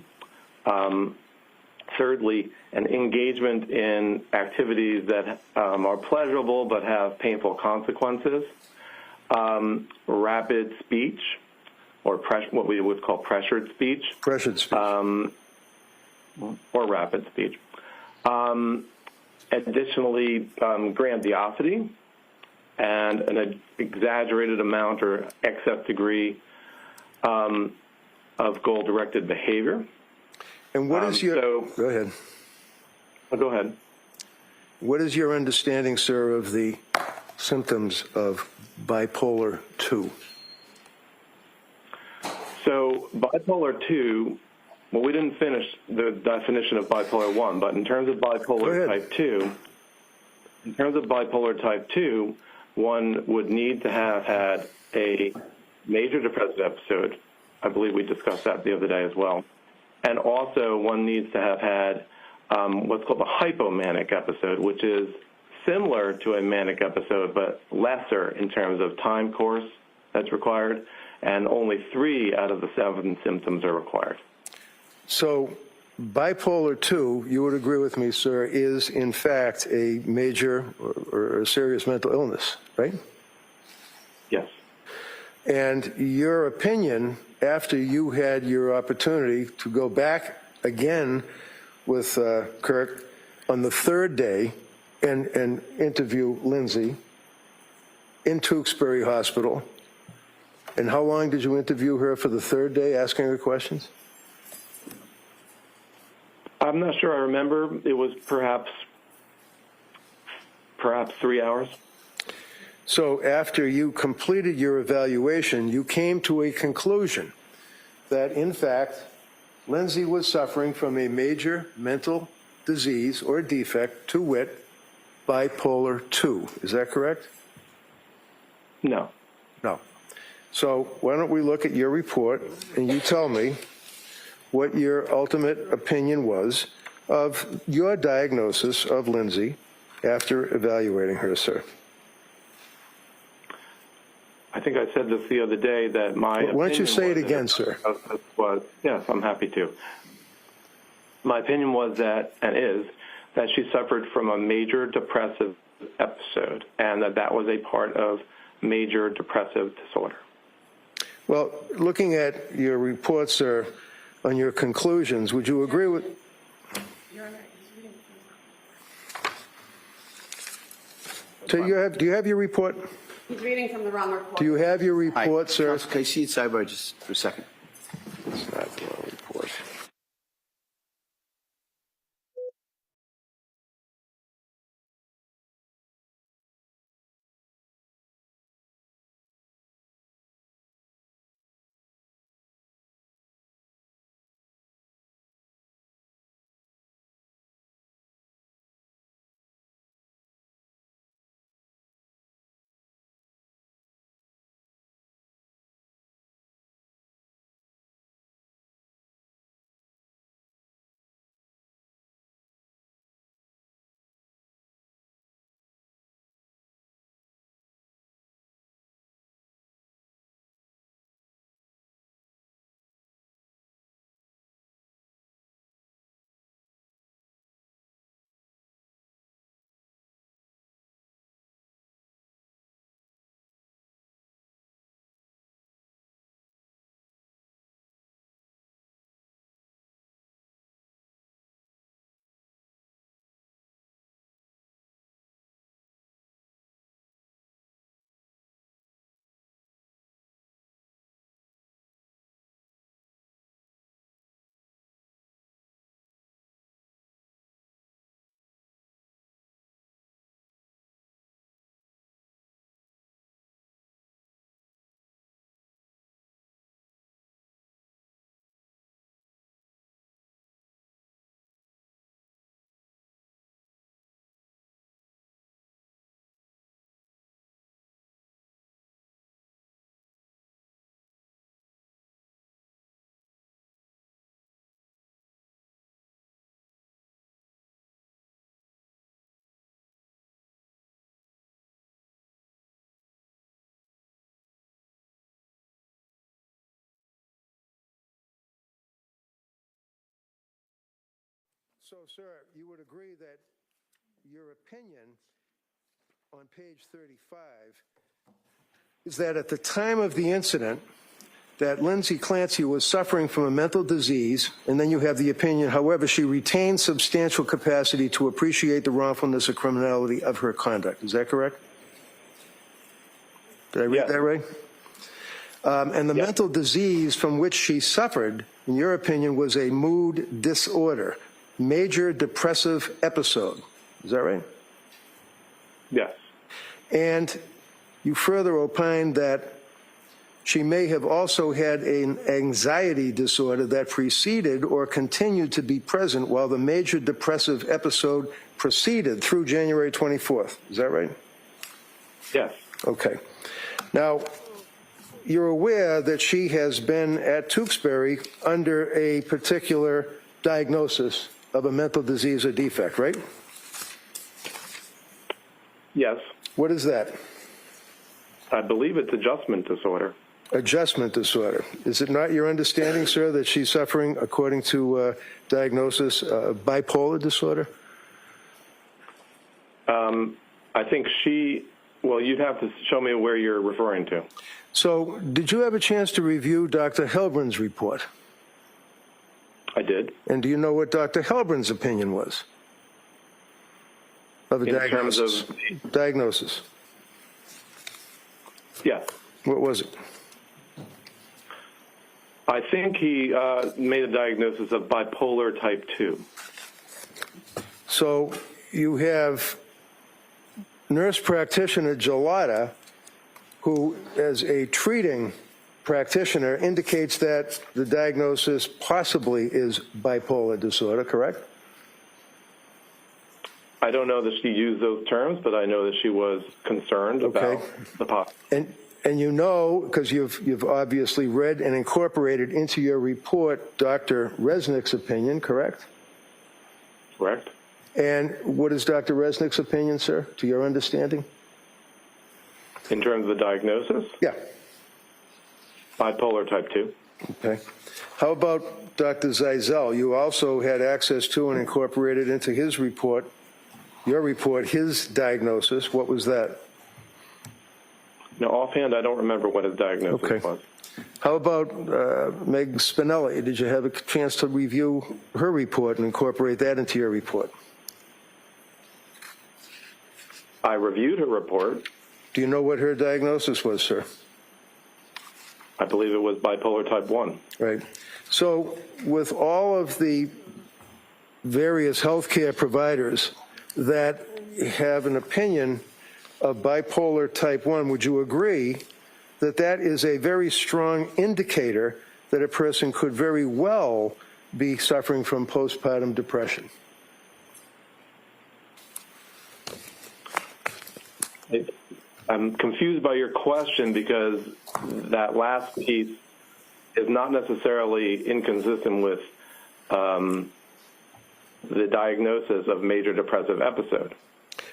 Thirdly, an engagement in activities that are pleasurable but have painful consequences. Rapid speech, or what we would call pressured speech. Pressured speech. Or rapid speech. Additionally, grandiosity and an exaggerated amount or excess degree of goal-directed behavior. And what is your... go ahead. Go ahead. What is your understanding, sir, of the symptoms of bipolar 2? So bipolar 2, well, we didn't finish the definition of bipolar 1, but in terms of bipolar type 2, one would need to have had a major depressive episode. I believe we discussed that the other day as well. And also one needs to have had what's called a hypomanic episode, which is similar to a manic episode, but lesser in terms of time course that's required, and only 3 out of the 7 symptoms are required. So bipolar 2, you would agree with me, sir, is in fact a major or a serious mental illness, right? Yes. And your opinion, after you had your opportunity to go back again with Kirk on the 3rd day and interview Lindsay in Duxbury Hospital, and how long did you interview her for the 3rd day, asking her questions? I'm not sure I remember. It was perhaps 3 hours. So after you completed your evaluation, you came to a conclusion that, in fact, Lindsay was suffering from a major mental disease or defect, to wit, bipolar 2. Is that correct? No. No. So why don't we look at your report and you tell me what your ultimate opinion was of your diagnosis of Lindsay after evaluating her, sir. I think I said this the other day that my opinion... Why don't you say it again, sir? Yes, I'm happy to. My opinion was that, and is, that she suffered from a major depressive episode, and that was a part of major depressive disorder. Well, looking at your report, sir, on your conclusions, would you agree with... So do you have your report? He's reading from the wrong report. Do you have your report, sir? Can I see it sidebar just for a second? It's not the wrong report. So, sir, you would agree that your opinion on page 35 is that at the time of the incident, that Lindsay Clancy was suffering from a mental disease, and then you have the opinion, however, she retained substantial capacity to appreciate the wrongfulness or criminality of her conduct. Is that correct? Did I read that right? And the mental disease from which she suffered, in your opinion, was a mood disorder, major depressive episode. Is that right? Yes. And you further opined that she may have also had an anxiety disorder that preceded or continued to be present while the major depressive episode proceeded through January 24th. Is that right? Yes. Okay. Now, you're aware that she has been at Duxbury under a particular diagnosis of a mental disease or defect, right? Yes. What is that? I believe it's adjustment disorder. Adjustment disorder. Is it not your understanding, sir, that she's suffering, according to diagnosis, bipolar disorder? I think well, you'd have to show me where you're referring to. So, did you have a chance to review Dr. Helbrin's report? I did. And do you know what Dr. Helbrin's opinion was of a diagnosis? In terms of diagnosis. Yes. What was it? I think he made a diagnosis of bipolar type 2. So you have nurse practitioner Gelada, who, as a treating practitioner, indicates that the diagnosis possibly is bipolar disorder, correct? I don't know that she used those terms, but I know that she was concerned about the possibility. And you know, because you've obviously read and incorporated into your report Dr. Resnick's opinion, correct? Correct. And what is Dr. Resnick's opinion, sir, to your understanding? In terms of the diagnosis? Yeah. Bipolar type 2. Okay. How about Dr. Zeisel? You also had access to and incorporated into his report, your report, his diagnosis. What was that? No, offhand, I don't remember what his diagnosis was. How about Meg Spinelli? Did you have a chance to review her report and incorporate that into your report? I reviewed her report. Do you know what her diagnosis was, sir? I believe it was bipolar type 1. Right. So with all of the various healthcare providers that have an opinion of bipolar type 1, would you agree that that is a very strong indicator that a person could very well be suffering from postpartum depression? I'm confused by your question because that last piece is not necessarily inconsistent with the diagnosis of major depressive episode.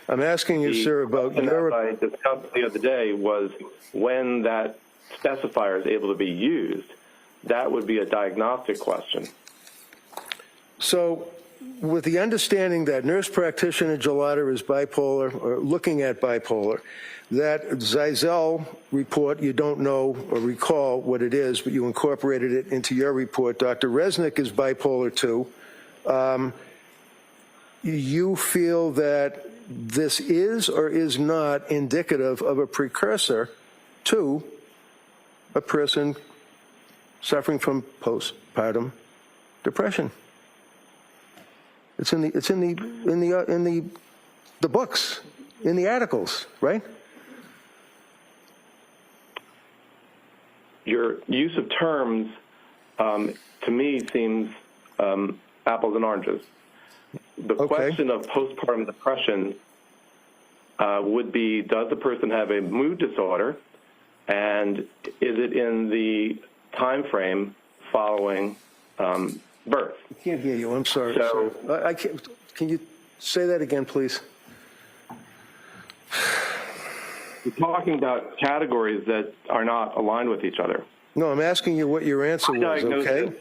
I'm asking you, sir, about what I discussed the other day was when that specifier is able to be used, that would be a diagnostic question. So with the understanding that nurse practitioner Gelada is bipolar, or looking at bipolar, that Zeisel report, you don't know or recall what it is, but you incorporated it into your report. Dr. Resnick is bipolar too. You feel that this is or is not indicative of a precursor to a person suffering from postpartum depression? It's in the books, in the articles, right? Your use of terms, to me, seems apples and oranges. The question of postpartum depression would be, does the person have a mood disorder, and is it in the time frame following birth? I can't hear you. I'm sorry. So, I can't, can you say that again, please? we're talking about categories that are not aligned with each other. No, I'm asking you what your answer was, okay?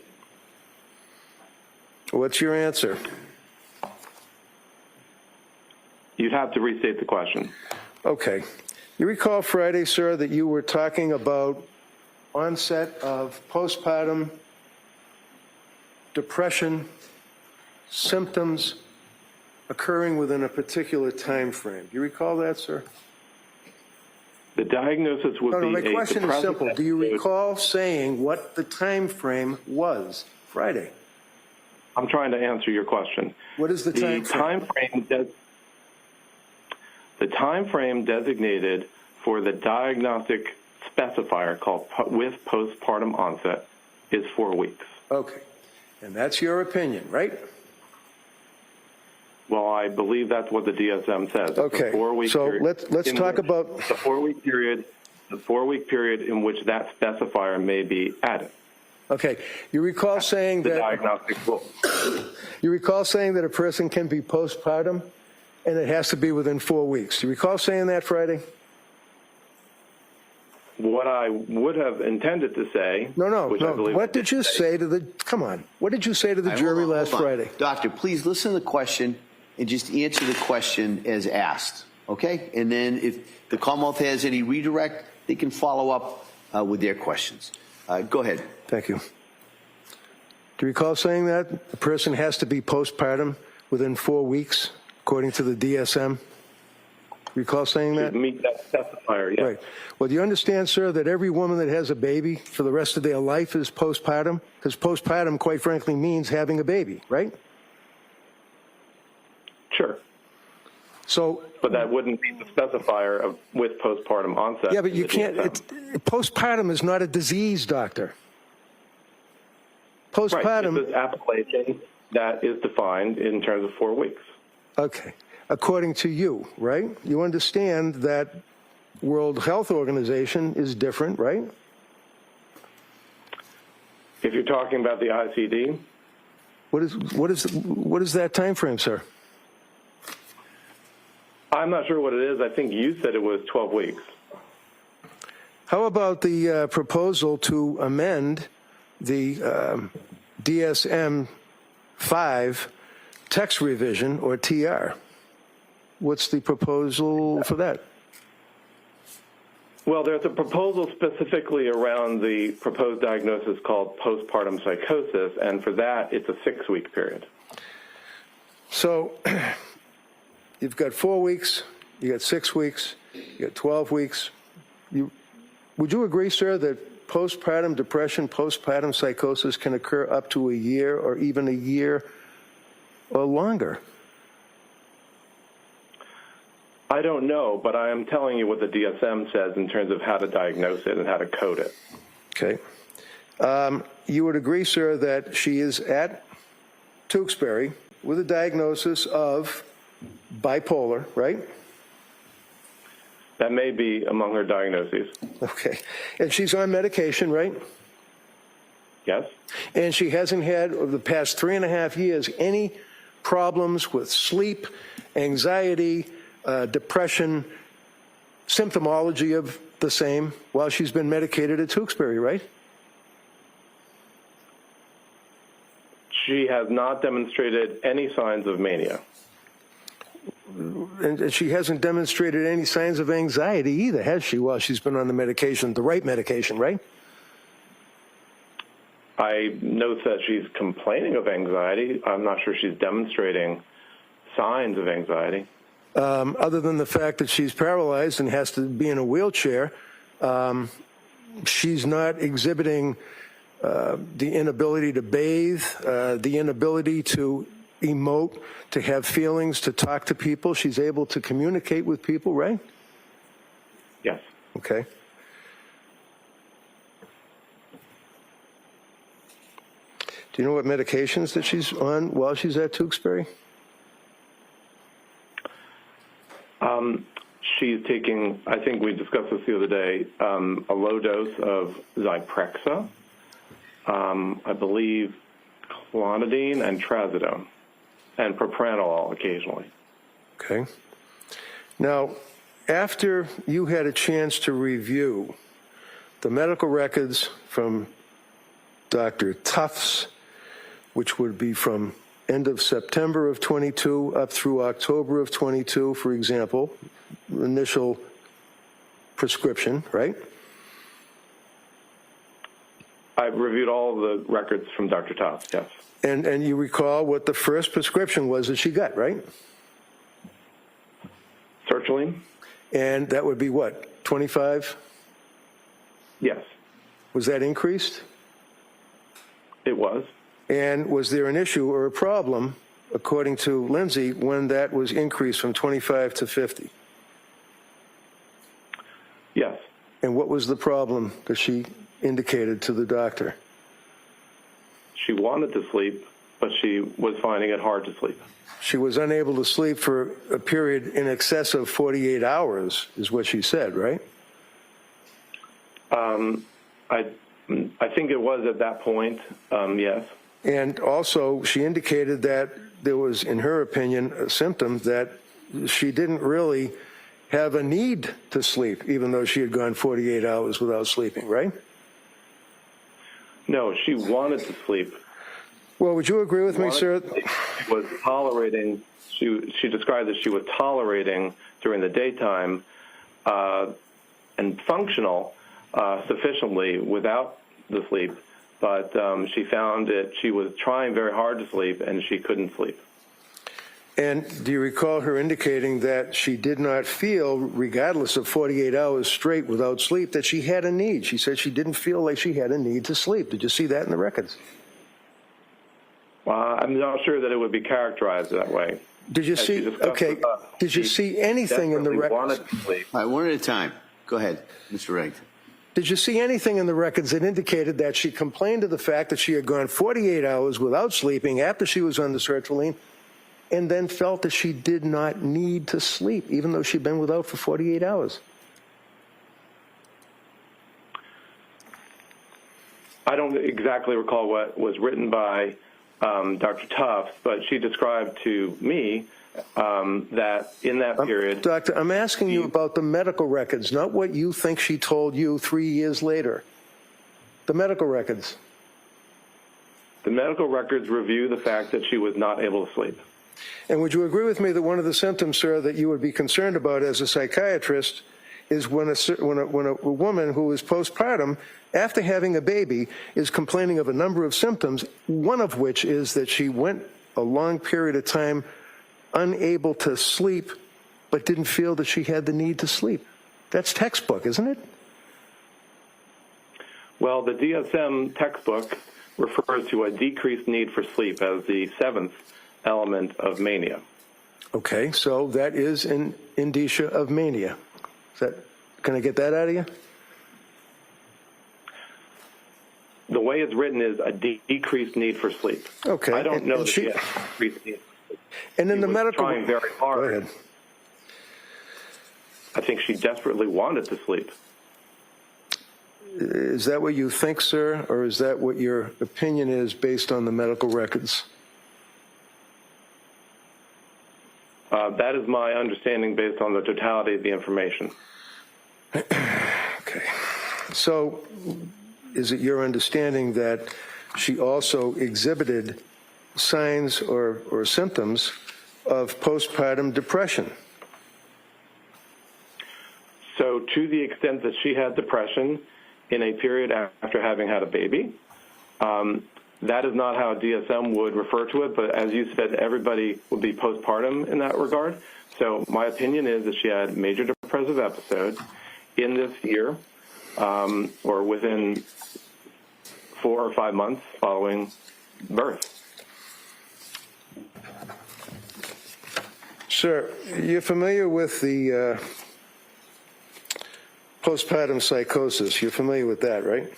What's your answer? You'd have to restate the question. Okay. You recall Friday, sir, that you were talking about onset of postpartum depression symptoms occurring within a particular time frame. Do you recall that, sir? The diagnosis would be My a question is depressive simple. Do you episode. recall saying what the time frame was Friday? I'm trying to answer your question. What is the time frame? The time frame designated for the diagnostic specifier called with postpartum onset is 4 weeks. Okay. And that's your opinion, right? Well, I believe that's what the DSM says. Okay. The 4 week So period let's talk about the 4 week period. The 4 week period in which that specifier may be added. Okay. You recall saying The that diagnostic rule. you recall saying that a person can be postpartum and it has to be within 4 weeks. You recall saying that Friday? What I would have intended to say. No. Which I believe What did you say to the? Come on. What did you say to the jury last Friday? Doctor, please listen to the question and just answer the question as asked, okay? And then if the Commonwealth has any redirect, they can follow up with their questions. Go ahead. Thank you. Do you recall saying that the person has to be postpartum within 4 weeks, according to the DSM? Recall saying that? To meet that specifier, yes. Right. Well, do you understand, sir, that every woman that has a baby for the rest of their life is postpartum? Because postpartum, quite frankly, means having a baby, right? Sure. So, But that wouldn't be the specifier of with postpartum onset. yeah, but you in the can't. DSM. Postpartum is not a disease, doctor. Right. Postpartum. It's an appellation that is defined in terms of 4 weeks. Okay. According to you, right? You understand that World Health Organization is different, right? If you're talking about the ICD, What is that time frame, sir? I'm not sure what it is. I think you said it was 12 weeks. How about the proposal to amend the DSM-5 text revision, or TR? What's the proposal for that? Well, there's a proposal specifically around the proposed diagnosis called postpartum psychosis, and for that, it's a 6-week period. So you've got 4 weeks, you got 6 weeks, you got 12 weeks. Would you agree, sir, that postpartum depression, postpartum psychosis can occur up to a year or even a year or longer? I don't know, but I am telling you what the DSM says in terms of how to diagnose it and how to code it. Okay. You would agree, sir, that she is at Duxbury with a diagnosis of bipolar, right? That may be among her diagnoses. Okay. And she's on medication, right? Yes? And she hasn't had, over the past 3.5 years, any problems with sleep, anxiety, depression, symptomology of the same while she's been medicated at Duxbury, right? She has not demonstrated any signs of mania. And she hasn't demonstrated any signs of anxiety either, has she, while she's been on the medication, the right medication, right? I note that she's complaining of anxiety. I'm not sure she's demonstrating signs of anxiety. Other than the fact that she's paralyzed and has to be in a wheelchair, she's not exhibiting the inability to bathe, the inability to emote, to have feelings, to talk to people. She's able to communicate with people, right? Yes. Okay. Do you know what medications that she's on while she's at Duxbury? She's taking, I think we discussed this the other day, a low dose of Zyprexa, I believe clonidine and trazodone, and propranolol occasionally. Okay. Now, after you had a chance to review the medical records from Dr. Tufts, which would be from end of September of 22 up through October of 22, for example, initial prescription, right? I've reviewed all the records from Dr. Tufts, yes. And you recall what the first prescription was that she got, right? Sertraline? And that would be what, 25? Yes, Was that increased? it was. And was there an issue or a problem, according to Lindsay, when that was increased from 25 to 50? Yes. And what was the problem that she indicated to the doctor? She wanted to sleep, but she was finding it hard to sleep. She was unable to sleep for a period in excess of 48 hours, is what she said, right? I think it was at that point, yes. And also, she indicated that there was, in her opinion, a symptom that she didn't really have a need to sleep, even though she had gone 48 hours without sleeping, right? No, she wanted to sleep. Well, would you agree with me, sir? She was tolerating, she described that she was tolerating during the daytime and functional sufficiently without the sleep, but she found that she was trying very hard to sleep and she couldn't sleep. And do you recall her indicating that she did not feel, regardless of 48 hours straight without sleep, that she had a need? She said she didn't feel like she had a need to sleep. Did you see that in the records? I'm not sure that it would be characterized that way. Did you see? Okay. Did you see anything in the records? Wanted to sleep. All right, one at a time. Go ahead, Mr. Reddington. Did you see anything in the records that indicated that she complained of the fact that she had gone 48 hours without sleeping after she was on the sertraline, and then felt that she did not need to sleep, even though she'd been without for 48 hours? I don't exactly recall what was written by Dr. Tufts, but she described to me that in that period... Doctor, I'm asking you about the medical records, not what you think she told you 3 years later. The medical records. The medical records review the fact that she was not able to sleep. And would you agree with me that one of the symptoms, sir, that you would be concerned about as a psychiatrist is when a woman who is postpartum, after having a baby, is complaining of a number of symptoms, one of which is that she went a long period of time unable to sleep, but didn't feel that she had the need to sleep? That's textbook, isn't it? Well, the DSM textbook refers to a decreased need for sleep as the seventh element of mania. Okay, so that is an indicia of mania. Can I get that out of you? The way it's written is a decreased need for sleep. Okay. I don't know that she had a decreased need. And in the medical... trying very hard. Go ahead. I think she desperately wanted to sleep. Is that what you think, sir, or is that what your opinion is based on the medical records? That is my understanding based on the totality of the information. Okay. So is it your understanding that she also exhibited signs or symptoms of postpartum depression? So to the extent that she had depression in a period after having had a baby, that is not how DSM would refer to it, but as you said, everybody would be postpartum in that regard. So my opinion is that she had major depressive episodes in this year or within 4 or 5 months following birth. Sir, you're familiar with the postpartum psychosis. You're familiar with that, right?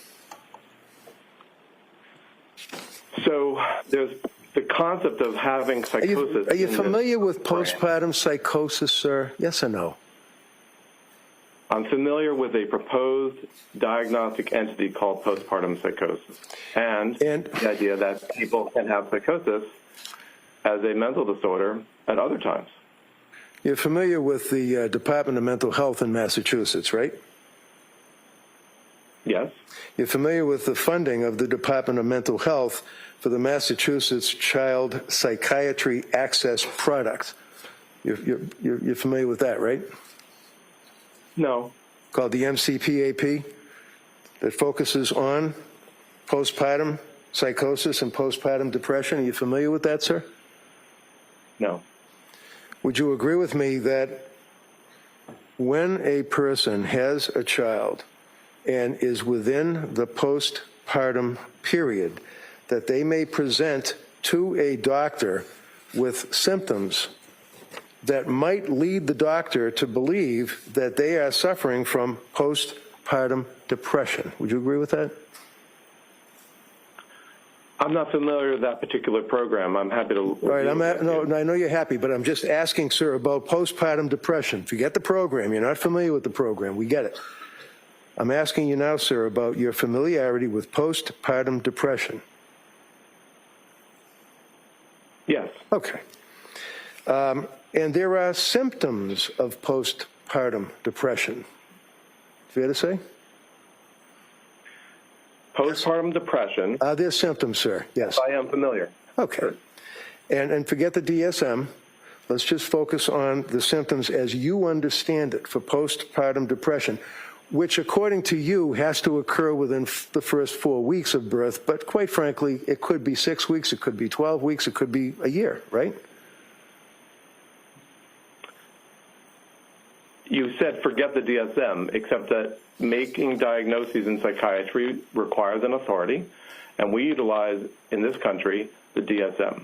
So there's the concept of having psychosis. Are you familiar with postpartum psychosis, sir? Yes or no? I'm familiar with a proposed diagnostic entity called postpartum psychosis, and the idea that people can have psychosis as a mental disorder at other times. You're familiar with the Department of Mental Health in Massachusetts, right? Yes. You're familiar with the funding of the Department of Mental Health for the Massachusetts Child Psychiatry Access Product. You're familiar with that, right? No. Called the MCPAP, that focuses on postpartum psychosis and postpartum depression. Are you familiar with that, sir? No. Would you agree with me that when a person has a child and is within the postpartum period, that they may present to a doctor with symptoms that might lead the doctor to believe that they are suffering from postpartum depression? Would you agree with that? I'm not familiar with that particular program. I'm happy to. All right, I know you're happy, but I'm just asking, sir, about postpartum depression. Forget the program. You're not familiar with the program. We get it. I'm asking you now, sir, about your familiarity with postpartum depression. Yes. Okay. And there are symptoms of postpartum depression. Fair to say? Postpartum depression. Are there symptoms, sir? Yes. I am familiar. Okay. And forget the DSM. Let's just focus on the symptoms as you understand it for postpartum depression, which, according to you, has to occur within the first 4 weeks of birth. But quite frankly, it could be 6 weeks, it could be 12 weeks, it could be a year, right? You said forget the DSM, except that making diagnoses in psychiatry requires an authority, and we utilize, in this country, the DSM.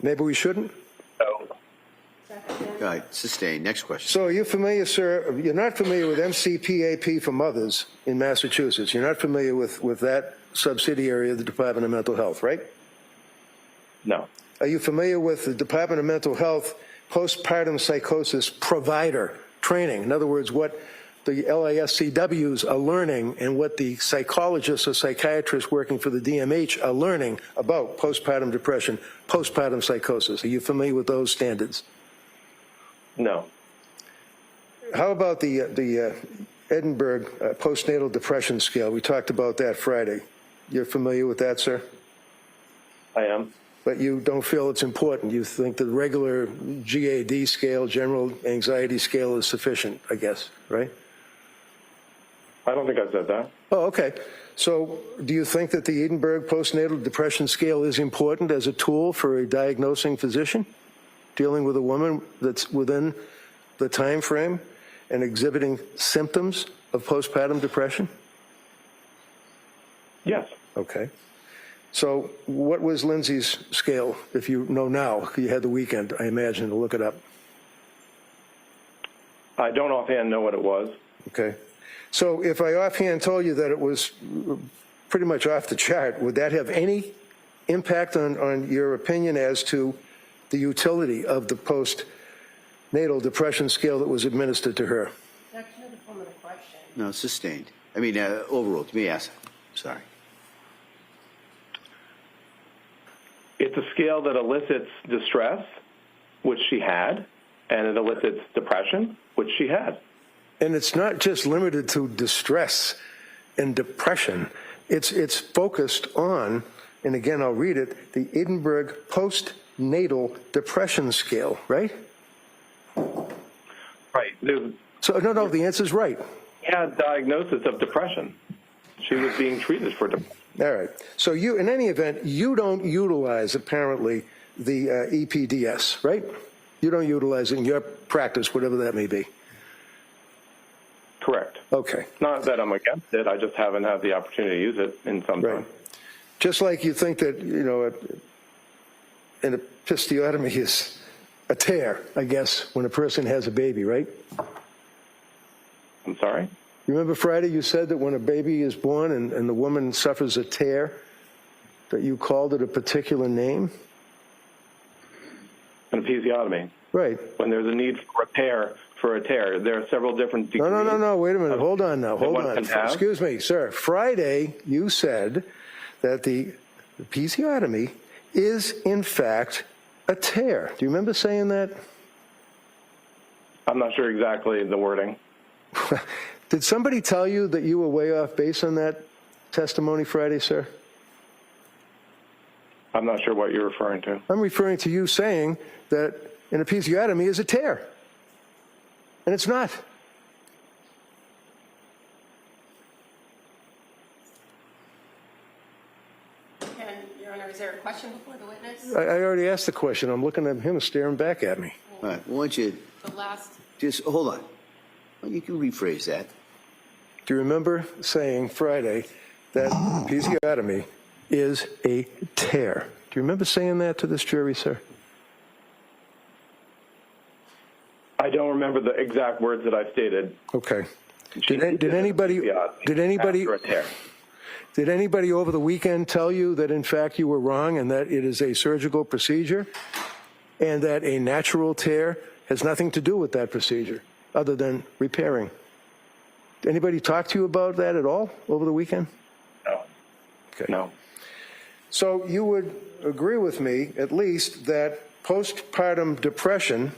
Maybe we shouldn't? So, All right, sustained. Next question. So are you familiar, sir? You're not familiar with MCPAP for mothers in Massachusetts. You're not familiar with that subsidiary of the Department of Mental Health, right? no. Are you familiar with the Department of Mental Health postpartum psychosis provider training? In other words, what the LISCWs are learning and what the psychologists or psychiatrists working for the DMH are learning about postpartum depression, postpartum psychosis. Are you familiar with those standards? No. How about the Edinburgh postnatal depression scale? We talked about that Friday. You're familiar with that, sir? I am. But you don't feel it's important. You think the regular GAD scale, general anxiety scale, is sufficient, I guess, right? I don't think I said that. Oh, okay. So do you think that the Edinburgh postnatal depression scale is important as a tool for a diagnosing physician dealing with a woman that's within the time frame and exhibiting symptoms of postpartum depression? Yes. Okay. So what was Lindsay's scale, if you know now? You had the weekend, I imagine, to look it up. I don't offhand know what it was. Okay. So if I offhand told you that it was pretty much off the chart, would that have any impact on your opinion as to the utility of the postnatal depression scale that was administered to her? That's not the form of the question. No, sustained. I mean, overruled. Let me ask. Sorry. It's a scale that elicits distress, which she had, and it elicits depression, which she had. And it's not just limited to distress and depression. It's focused on, and again, I'll read it, the Edinburgh postnatal depression scale, right? Right. So, no, the answer's right. She had diagnosis of depression. She was being treated for depression. All right. So you, in any event, you don't utilize, apparently, the EPDS, right? You don't utilize it in your practice, whatever that may be. Correct. Okay. Not that I'm against it. I just haven't had the opportunity to use it in some time. Right. Just like you think that, an episiotomy is a tear, I guess, when a person has a baby, right? I'm sorry? You remember Friday you said that when a baby is born and the woman suffers a tear, that you called it a particular name? An episiotomy. Right. When there's a need for a tear, there are several different degrees. No, wait a minute. Hold on now. Hold one on. can have. Excuse me, sir. Friday you said that the episiotomy is, in fact, a tear. Do you remember saying that? I'm not sure exactly the wording. Did somebody tell you that you were way off base on that testimony Friday, sir? I'm not sure what you're referring to. I'm referring to you saying that an episiotomy is a tear. And it's not. And, Your Honor, is there a question before the witness? I already asked the question. I'm looking at him staring back at me. All right, why don't you The last, just, hold on. Well, you can rephrase that. Do you remember saying Friday that episiotomy is a tear? Do you remember saying that to this jury, sir? I don't remember the exact words that I stated. Okay. Did anybody over the weekend tell you that in fact you were wrong and that it is a surgical procedure and that a natural tear has nothing to do with that procedure other than repairing? Did anybody talk to you about that at all over the weekend? No. Okay. No. So you would agree with me, at least, that postpartum depression,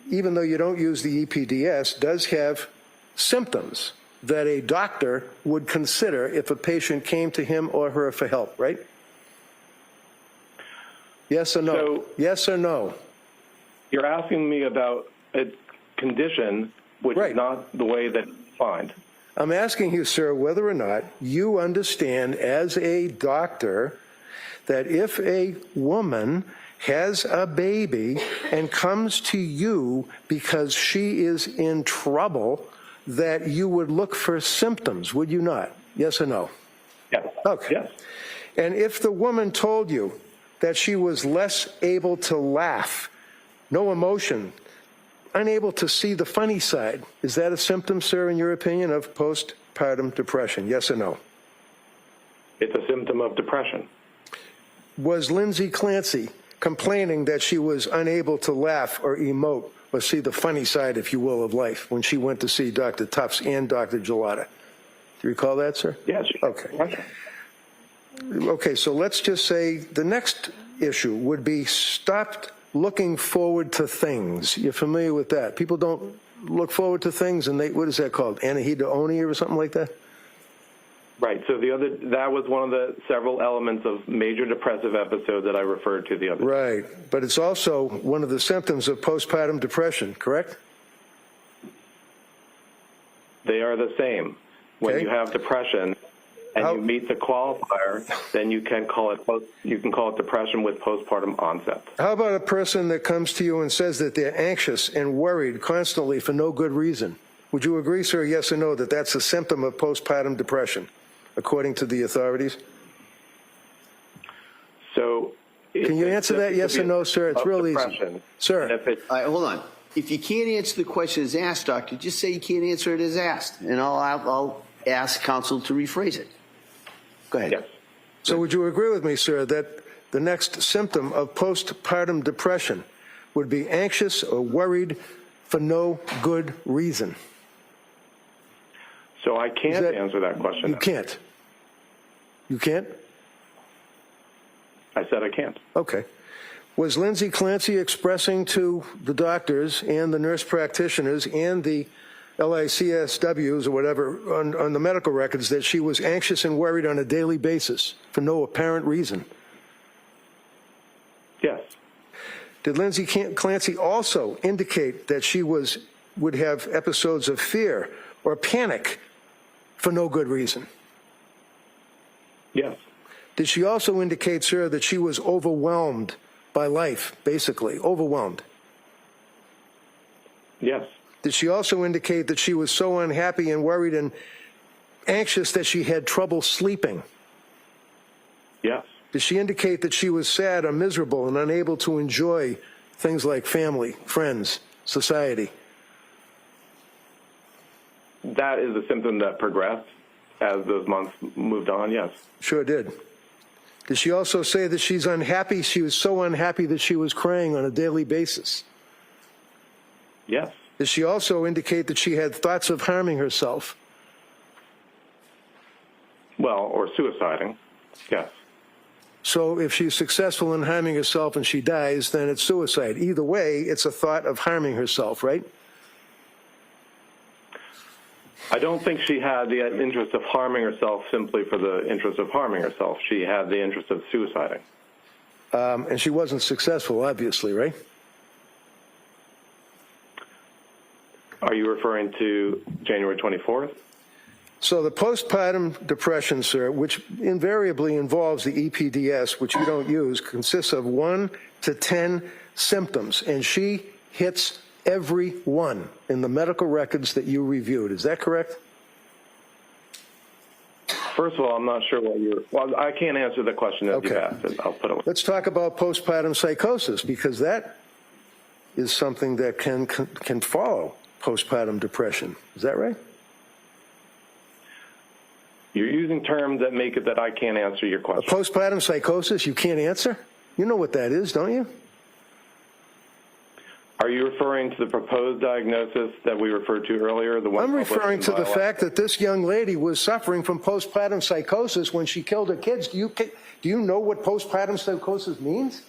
even though you don't use the EPDS, does have symptoms that a doctor would consider if a patient came to him or her for help, right? Yes or no? So, yes or no? You're asking me about a condition which Right. is not the way that it's defined. I'm asking you, sir, whether or not you understand as a doctor that if a woman has a baby and comes to you because she is in trouble, that you would look for symptoms, would you not? Yes or no? Yes. Okay. Yes. And if the woman told you that she was less able to laugh, no emotion, unable to see the funny side, is that a symptom, sir, in your opinion, of postpartum depression? Yes or no? It's a symptom of depression. Was Lindsay Clancy complaining that she was unable to laugh or emote or see the funny side, if you will, of life when she went to see Dr. Tufts and Dr. Gelada? Do you recall that, sir? Yes. Okay. Okay, so let's just say the next issue would be stopped looking forward to things. You're familiar with that? People don't look forward to things, and they, what is that called? Anhedonia or something like that? Right. So that was one of the several elements of major depressive episode that I referred to the other day. Right. But it's also one of the symptoms of postpartum depression, correct? They are the same. When Okay. you have depression and you meet the qualifier, then you can call it depression with postpartum onset. How about a person that comes to you and says that they're anxious and worried constantly for no good reason? Would you agree, sir, yes or no, that that's a symptom of postpartum depression, according to the authorities? So, can you answer that yes or no, sir? It's real easy. Sir. All right, hold on. If you can't answer the question as asked, doctor, just say you can't answer it as asked, and I'll ask counsel to rephrase it. Go ahead. Yes. So would you agree with me, sir, that the next symptom of postpartum depression would be anxious or worried for no good reason? So I can't answer that question. You can't. You can't? I said I can't. Okay. Was Lindsay Clancy expressing to the doctors and the nurse practitioners and the LICSWs or whatever on the medical records that she was anxious and worried on a daily basis for no apparent reason? Yes. Did Lindsay Clancy also indicate that she would have episodes of fear or panic for no good reason? Yes. Did she also indicate, sir, that she was overwhelmed by life, basically, overwhelmed? Yes. Did she also indicate that she was so unhappy and worried and anxious that she had trouble sleeping? Yes. Did she indicate that she was sad or miserable and unable to enjoy things like family, friends, society? That is a symptom that progressed as those months moved on, yes. Sure did. Did she also say that she's unhappy? She was so unhappy that she was crying on a daily basis? Yes. Did she also indicate that she had thoughts of harming herself? Well, or suiciding, yes. So if she's successful in harming herself and she dies, then it's suicide. Either way, it's a thought of harming herself, right? I don't think she had the interest of harming herself simply for the interest of harming herself. She had the interest of suiciding. And she wasn't successful, obviously, right? Are you referring to January 24th? So the postpartum depression, sir, which invariably involves the EPDS, which you don't use, consists of 1 to 10 symptoms, and she hits every one in the medical records that you reviewed. Is that correct? First of all, I'm not sure what you're... Well, I can't answer the question that you've asked. I'll put it... Let's talk about postpartum psychosis, because that is something that can follow postpartum depression. Is that right? You're using terms that make it that I can't answer your question. Postpartum psychosis, you can't answer? You know what that is, don't you? Are you referring to the proposed diagnosis that we referred to earlier? The one I'm referring to the fact that this young lady was suffering from postpartum psychosis when she killed her kids. Do you know what postpartum psychosis means?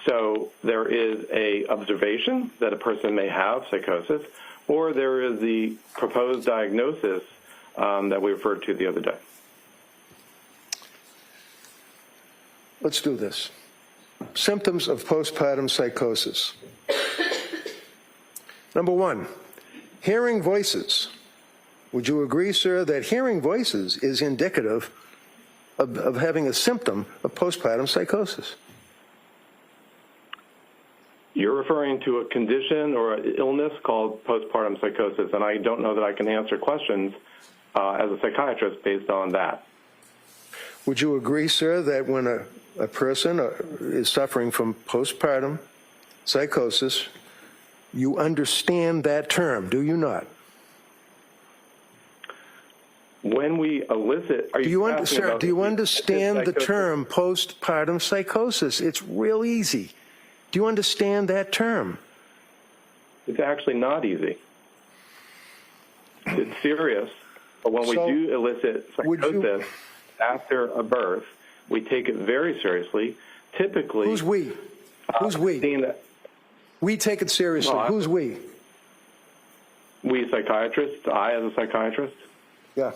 So there is a observation that a person may have psychosis, or there is the proposed diagnosis that we referred to the other day. Let's do this. Symptoms of postpartum psychosis. Number 1, hearing voices. Would you agree, sir, that hearing voices is indicative of having a symptom of postpartum psychosis? You're referring to a condition or an illness called postpartum psychosis, and I don't know that I can answer questions as a psychiatrist based on that. Would you agree, sir, that when a person is suffering from postpartum psychosis, you understand that term, do you not? When we elicit, do you understand the term postpartum psychosis? It's real easy. Do you understand that term? It's actually not easy. It's serious. But when we do elicit psychosis after a birth, we take it very seriously. Typically... Who's we? Who's we? We take it seriously. Well, who's we? We psychiatrists. I as a psychiatrist. Yeah.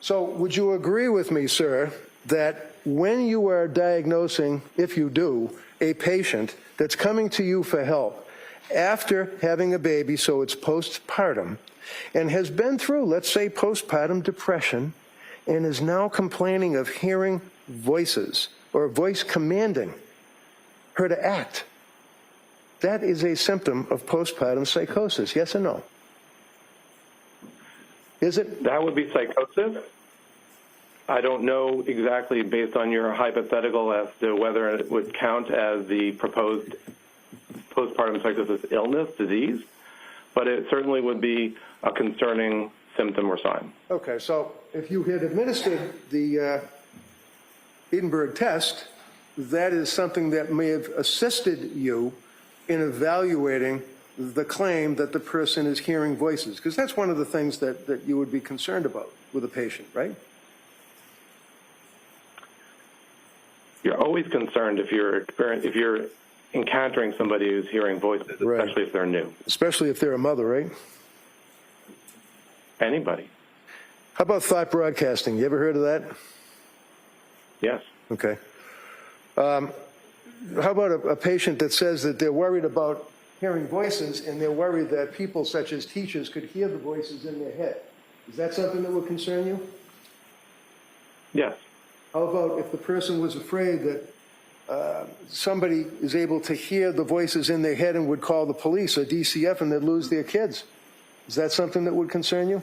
So would you agree with me, sir, that when you are diagnosing, if you do, a patient that's coming to you for help after having a baby, so it's postpartum, and has been through, let's say, postpartum depression, and is now complaining of hearing voices or a voice commanding her to act, that is a symptom of postpartum psychosis, yes or no? Is it? That would be psychosis. I don't know exactly, based on your hypothetical, as to whether it would count as the proposed postpartum psychosis illness, disease, but it certainly would be a concerning symptom or sign. Okay, so if you had administered the Edinburgh test, that is something that may have assisted you in evaluating the claim that the person is hearing voices, because that's one of the things that you would be concerned about with a patient, right? You're always concerned if you're encountering somebody who's hearing voices, especially if they're new. Especially if they're a mother, right? Anybody. How about thought broadcasting? You ever heard of that? Yes. Okay. How about a patient that says that they're worried about hearing voices, and they're worried that people such as teachers could hear the voices in their head? Is that something that would concern you? Yes. How about if the person was afraid that somebody is able to hear the voices in their head and would call the police or DCF and they'd lose their kids? Is that something that would concern you?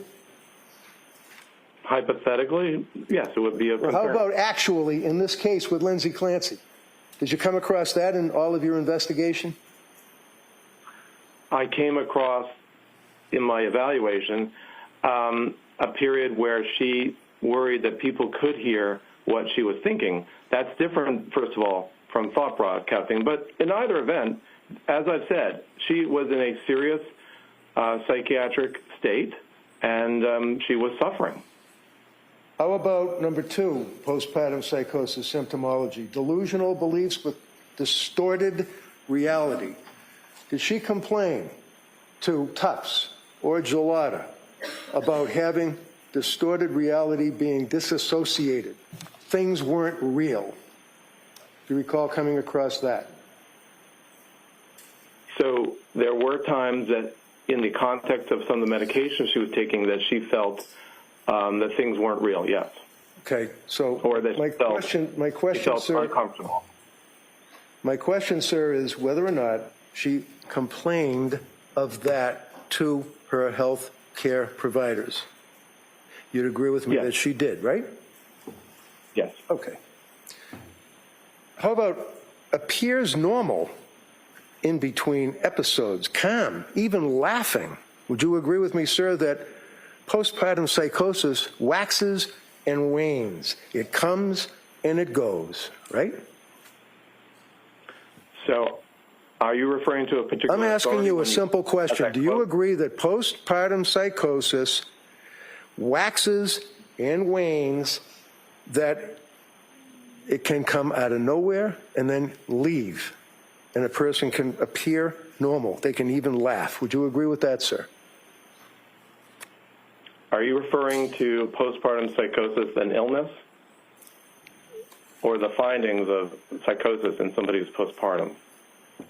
Hypothetically, yes, it would be a concern. How about actually, in this case with Lindsay Clancy? Did you come across that in all of your investigation? I came across, in my evaluation, a period where she worried that people could hear what she was thinking. That's different, first of all, from thought broadcasting. But in either event, as I've said, she was in a serious psychiatric state, and she was suffering. How about number 2, postpartum psychosis symptomology, delusional beliefs with distorted reality? Did she complain to Tufts or gelada about having distorted reality being disassociated. Things weren't real. Do you recall coming across that? So there were times that in the context of some of the medications she was taking that she felt that things weren't real, yes. Okay, so Or that my she felt, question, sir, uncomfortable. my question, sir, is whether or not she complained of that to her health care providers. You'd agree with me Yes. that she did, right? Yes. Okay. How about appears normal in between episodes, calm, even laughing? Would you agree with me, sir, that postpartum psychosis waxes and wanes? It comes and it goes, right? So are you referring to a particular... I'm asking you a simple question. Okay, Do you well- agree that postpartum psychosis waxes and wanes, that it can come out of nowhere and then leave, and a person can appear normal? They can even laugh. Would you agree with that, sir? Are you referring to postpartum psychosis and illness, or the findings of psychosis in somebody who's postpartum?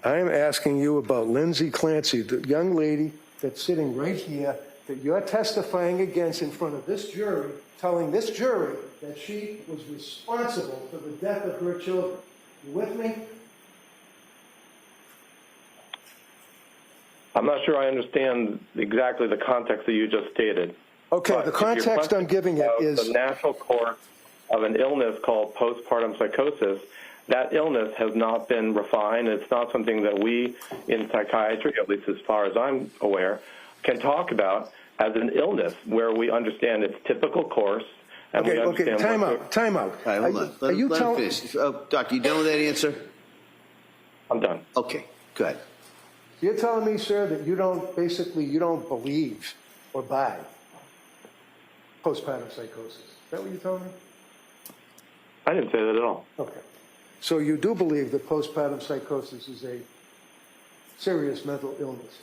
I am asking you about Lindsay Clancy, the young lady that's sitting right here that you're testifying against in front of this jury, telling this jury that she was responsible for the death of her children. You with me? I'm not sure I understand exactly the context that you just stated. Okay, But the if your context I'm question giving it about is... the natural course of an illness called postpartum psychosis. That illness has not been refined. It's not something that we in psychiatry, at least as far as I'm aware, can talk about as an illness where we understand its typical course and we understand... time out. All right, hold on. Let him finish. Doctor, you done with that answer? I'm done. Okay, go ahead. You're telling me, sir, that you don't believe or buy postpartum psychosis. Is that what you're telling me? I didn't say that at all. Okay. So you do believe that postpartum psychosis is a serious mental illness?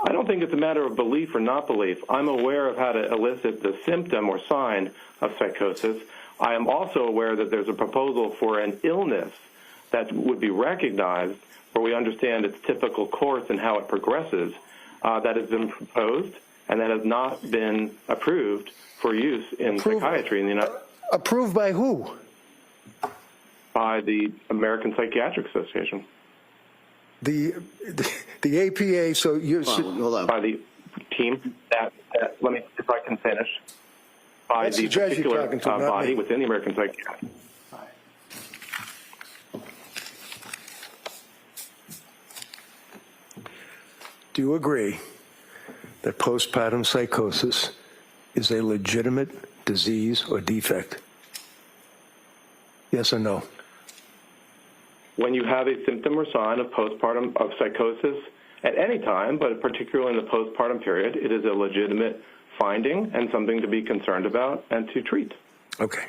I don't think it's a matter of belief or not belief. I'm aware of how to elicit the symptom or sign of psychosis. I am also aware that there's a proposal for an illness that would be recognized where we understand its typical course and how it progresses, that has been proposed and that has not been approved for use in psychiatry in the United States. Approved by who? By the American Psychiatric Association. The APA, so you... Hold on. By the team that let me, if I can finish, by That's the the judge you're particular talking to, not body me. within the American Psychiatric. Do you agree that postpartum psychosis is a legitimate disease or defect? Yes or no? When you have a symptom or sign of postpartum of psychosis at any time, but particularly in the postpartum period, it is a legitimate finding and something to be concerned about and to treat. Okay.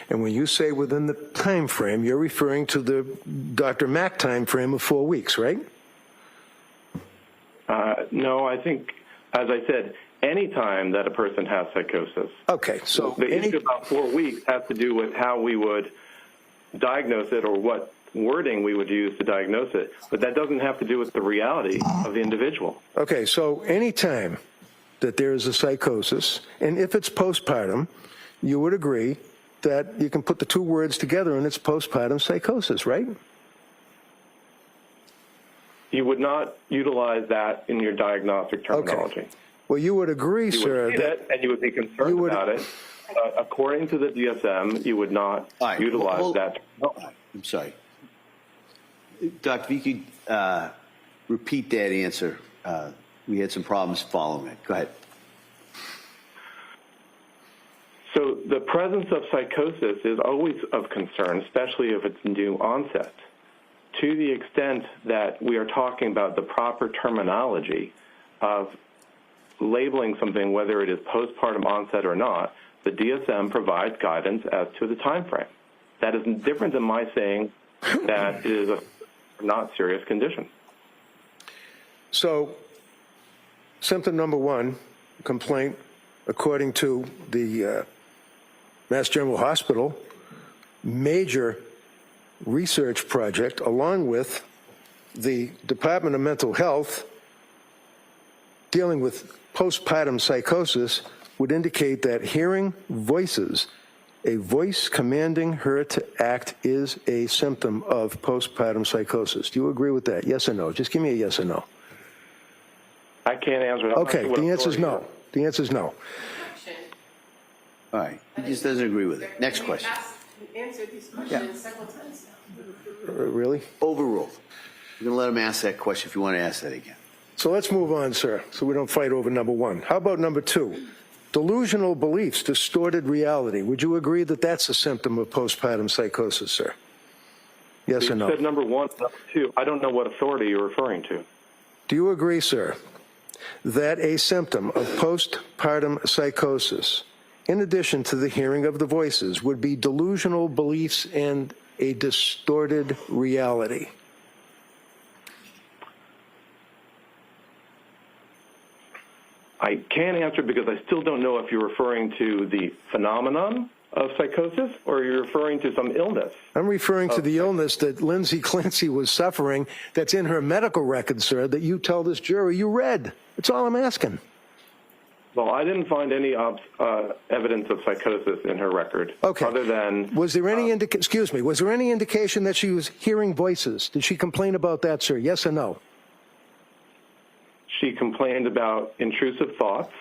And when you say within the time frame, you're referring to the Dr. Mack time frame of 4 weeks, right? No, I think, as I said, any time that a person has psychosis. Okay, so The issue about 4 weeks has to do with how we would diagnose it or what wording we would use to diagnose it, but that doesn't have to do with the reality of the individual. Okay, so any time that there is a psychosis, and if it's postpartum, you would agree that you can put the two words together and it's postpartum psychosis, right? You would not utilize that in your diagnostic terminology. Okay. Well, you would agree, You sir, would see that it and you would be concerned about it. According to the DSM, you would not All right, utilize that. I'm sorry. Doctor, if you could repeat that answer. We had some problems following it. Go ahead. So the presence of psychosis is always of concern, especially if it's new onset. To the extent that we are talking about the proper terminology of labeling something, whether it is postpartum onset or not, the DSM provides guidance as to the time frame. That is different than my saying that it is a not serious condition. so symptom number one, complaint, according to the Mass General Hospital, major research project, along with the Department of Mental Health, dealing with postpartum psychosis, would indicate that hearing voices, a voice commanding her to act, is a symptom of postpartum psychosis. Do you agree with that? Yes or no? Just give me a yes or no. I can't answer that. Okay, the answer is no. The answer is no. All right, he just doesn't agree with it. Next question. You answered these questions several times now. Really? Overruled. You're going to let him ask that question if you want to ask that again. So let's move on, sir, so we don't fight over number one. How about number two? Delusional beliefs, distorted reality. Would you agree that that's a symptom of postpartum psychosis, sir? Yes or no? You said number one, number two. I don't know what authority you're referring to. Do you agree, sir, that a symptom of postpartum psychosis, in addition to the hearing of the voices, would be delusional beliefs and a distorted reality? I can't answer because I still don't know if you're referring to the phenomenon of psychosis or you're referring to some illness. I'm referring to the illness that Lindsay Clancy was suffering that's in her medical record, sir, that you tell this jury you read. That's all I'm asking. Well, I didn't find any evidence of psychosis in her record. Okay. Other than... Was there any was there any indication that she was hearing voices? Did she complain about that, sir? Yes or no? She complained about intrusive thoughts.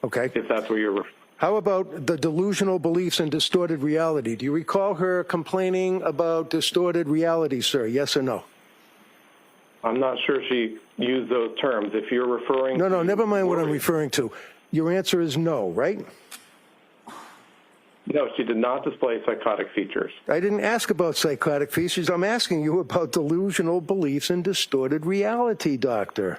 Okay. If that's where you're... How about the delusional beliefs and distorted reality? Do you recall her complaining about distorted reality, sir? Yes or no? I'm not sure she used those terms. If you're referring No, to... never mind what I'm referring to. Your answer is no, right? No, she did not display psychotic features. I didn't ask about psychotic features. I'm asking you about delusional beliefs and distorted reality, doctor.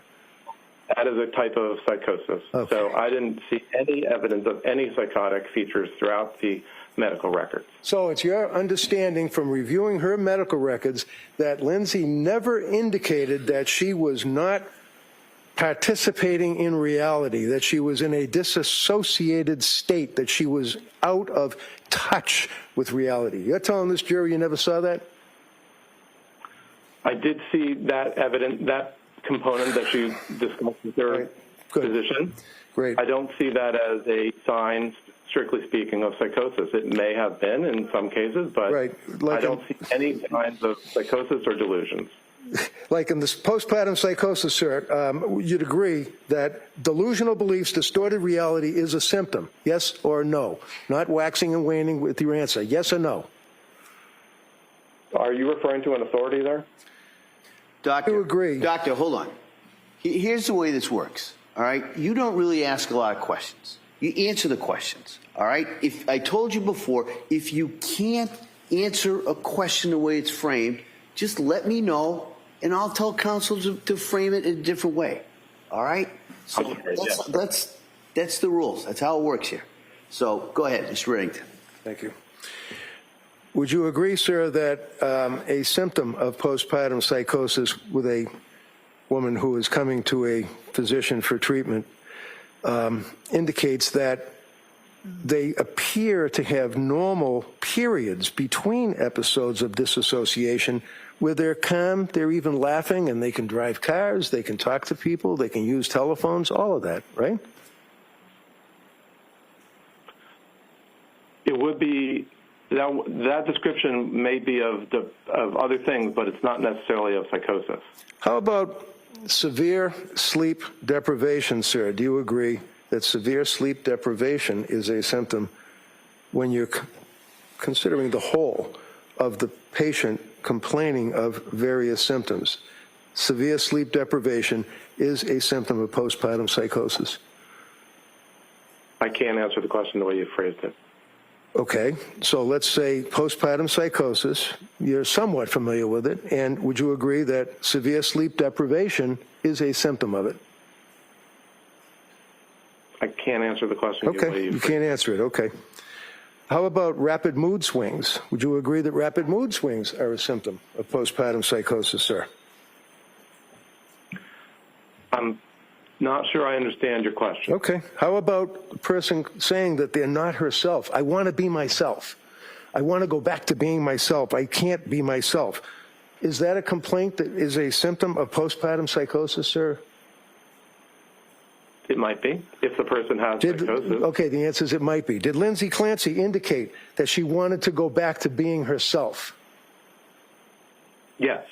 That is a type of psychosis. Okay. So I didn't see any evidence of any psychotic features throughout the medical records. So it's your understanding from reviewing her medical records that Lindsay never indicated that she was not participating in reality, that she was in a disassociated state, that she was out of touch with reality. You're telling this jury you never saw that? I did see that evidence, that component that you discussed with your physician. Great. I don't see that as a sign, strictly speaking, of psychosis. It may have been in some cases, but I don't see any signs of psychosis or delusions. Like in this postpartum psychosis, sir, you'd agree that delusional beliefs, distorted reality is a symptom, yes or no? Not waxing and waning with your answer, yes or no? Are you referring to an authority there? Doctor, I agree. Doctor, hold on. Here's the way this works, all right? You don't really ask a lot of questions. You answer the questions, all right? If I told you before, if you can't answer a question the way it's framed, just let me know, and I'll tell counsel to frame it in a different way, all right? So that's the rules. That's how it works here. So go ahead, Mr. Reddington. Thank you. Would you agree, sir, that a symptom of postpartum psychosis with a woman who is coming to a physician for treatment indicates that they appear to have normal periods between episodes of disassociation where they're calm, they're even laughing, and they can drive cars, they can talk to people, they can use telephones, all of that, right? It would be... That description may be of other things, but it's not necessarily of psychosis. How about severe sleep deprivation, sir? Do you agree that severe sleep deprivation is a symptom when you're considering the whole of the patient complaining of various symptoms? Severe sleep deprivation is a symptom of postpartum psychosis. I can't answer the question the way you phrased it. Okay, so let's say postpartum psychosis, you're somewhat familiar with it, and would you agree that severe sleep deprivation is a symptom of it? I can't answer the question the way Okay, you you can't answer it, okay. How about rapid mood swings? Would you agree that rapid mood swings are a symptom of postpartum psychosis, sir? I'm not sure I understand your question. Okay. How about a person saying that they're not herself? I want to be myself. I want to go back to being myself. I can't be myself. Is that a complaint that is a symptom of postpartum psychosis, sir? It might be, if the person has psychosis. Okay, the answer is it might be. Did Lindsay Clancy indicate that she wanted to go back to being herself? Yes.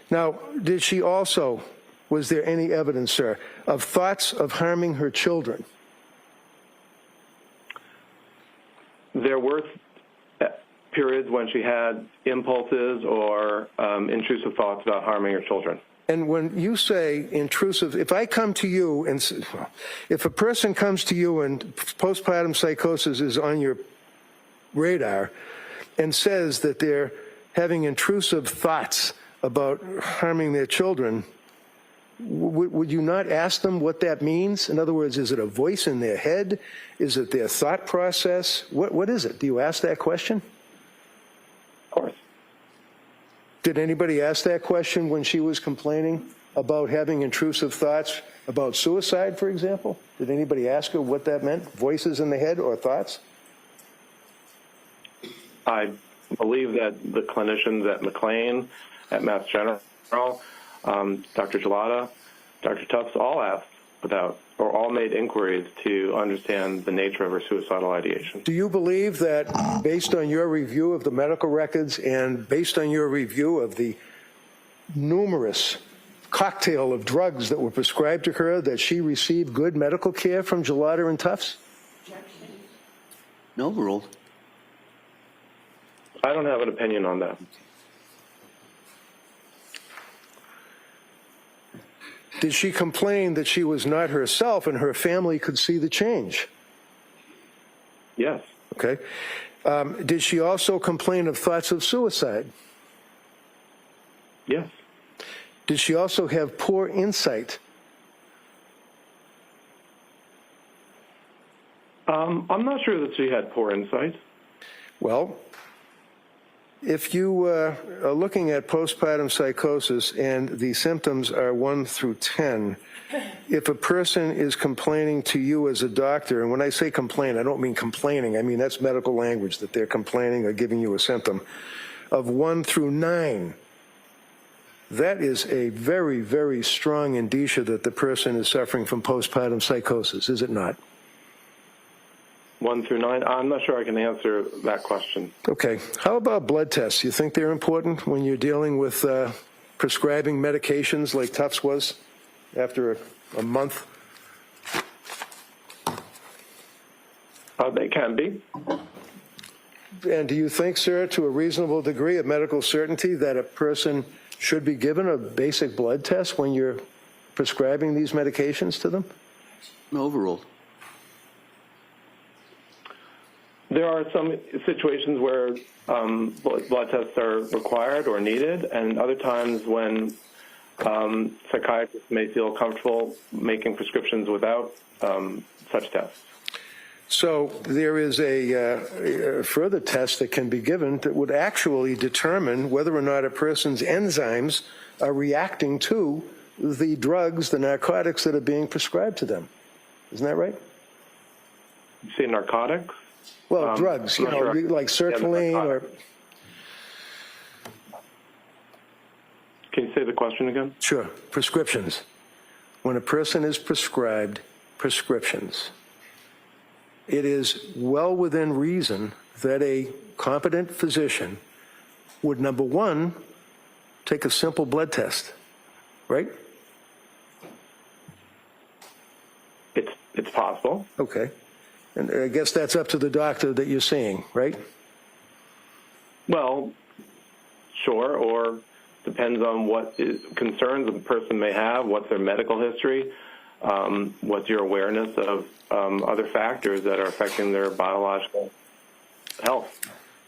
Now, did she also, was there any evidence, sir, of thoughts of harming her children? There were periods when she had impulses or intrusive thoughts about harming her children. And when you say intrusive, if I come to you and if a person comes to you and postpartum psychosis is on your radar and says that they're having intrusive thoughts about harming their children, would you not ask them what that means? In other words, is it a voice in their head? Is it their thought process? What is it? Do you ask that question? Of course. Did anybody ask that question when she was complaining about having intrusive thoughts about suicide, for example? Did anybody ask her what that meant? Voices in the head or thoughts? I believe that the clinicians at McLean, at Mass General, Dr. Gelada, Dr. Tufts all asked about or all made inquiries to understand the nature of her suicidal ideation. Do you believe that based on your review of the medical records and based on your review of the numerous cocktail of drugs that were prescribed to her that she received good medical care from Gelada and Tufts? No, ruled. I don't have an opinion on that. Did she complain that she was not herself and her family could see the change? Yes. Okay. Did she also complain of thoughts of suicide? Yes. Did she also have poor insight? I'm not sure that she had poor insight. Well, if you are looking at postpartum psychosis and the symptoms are 1 through 10, if a person is complaining to you as a doctor, and when I say complain, I don't mean complaining, I mean that's medical language, that they're complaining or giving you a symptom, of 1 through 9, that is a very, very strong indicia that the person is suffering from postpartum psychosis, is it not? 1 through 9. I'm not sure I can answer that question. Okay. How about blood tests? You think they're important when you're dealing with prescribing medications like Tufts was after a month? They can be. And do you think, sir, to a reasonable degree of medical certainty that a person should be given a basic blood test when you're prescribing these medications to them? No, overruled. There are some situations where blood tests are required or needed, and other times when psychiatrists may feel comfortable making prescriptions without such tests. So there is a further test that can be given that would actually determine whether or not a person's enzymes are reacting to the drugs, the narcotics that are being prescribed to them. Isn't that right? You say narcotics? Well, drugs, you know, sure. like sertraline or... Can you say the question again? Sure. Prescriptions. When a person is prescribed prescriptions, it is well within reason that a competent physician would, number one, take a simple blood test, right? It's possible. Okay. And I guess that's up to the doctor that you're seeing, right? Well, sure, or depends on what concerns the person may have, what's their medical history, what's your awareness of other factors that are affecting their biological health.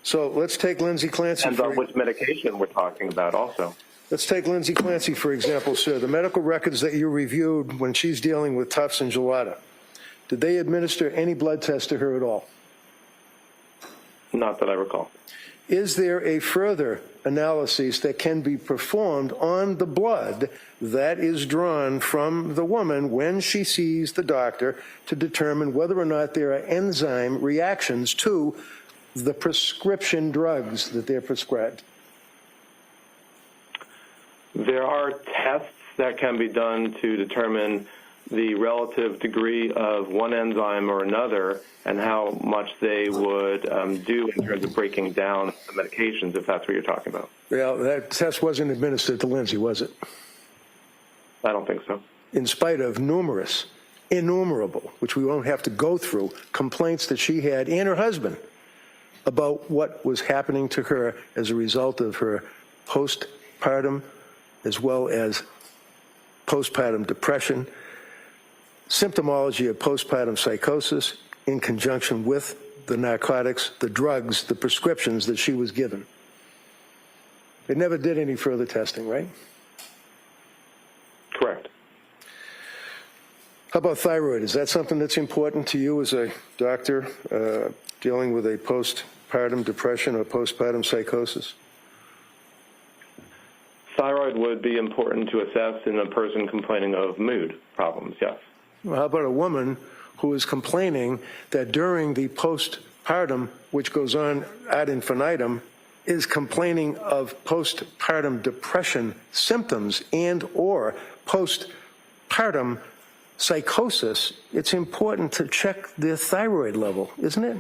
So let's take Lindsay Clancy. Depends on which medication we're talking about also. Let's take Lindsay Clancy, for example, sir. The medical records that you reviewed when she's dealing with Tufts and Gelada, did they administer any blood test to her at all? Not that I recall. is there a further analysis that can be performed on the blood that is drawn from the woman when she sees the doctor to determine whether or not there are enzyme reactions to the prescription drugs that they're prescribed? There are tests that can be done to determine the relative degree of one enzyme or another and how much they would do in terms of breaking down the medications, if that's what you're talking about. Well, that test wasn't administered to Lindsay, was it? I don't think so. In spite of innumerable, which we won't have to go through, complaints that she had and her husband about what was happening to her as a result of her postpartum as well as postpartum depression, symptomology of postpartum psychosis in conjunction with the narcotics, the drugs, the prescriptions that she was given. They never did any further testing, right? Correct. How about thyroid? Is that something that's important to you as a doctor dealing with a postpartum depression or postpartum psychosis? Thyroid would be important to assess in a person complaining of mood problems, yes. Well, how about a woman who is complaining that during the postpartum, which goes on ad infinitum, is complaining of postpartum depression symptoms and or postpartum psychosis? It's important to check their thyroid level, isn't it?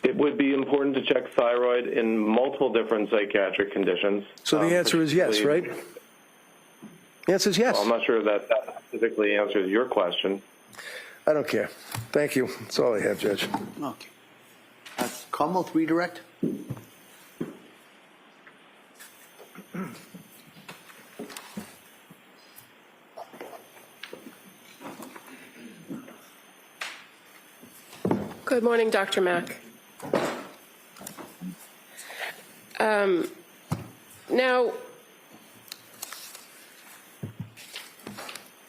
It would be important to check thyroid in multiple different psychiatric conditions. So the answer is yes, right? The answer is yes. Well, I'm not sure that specifically answers your question. I don't care. Thank you. That's all I have, Judge. Okay. Commonwealth redirect? Good morning, Dr. Mack. Now,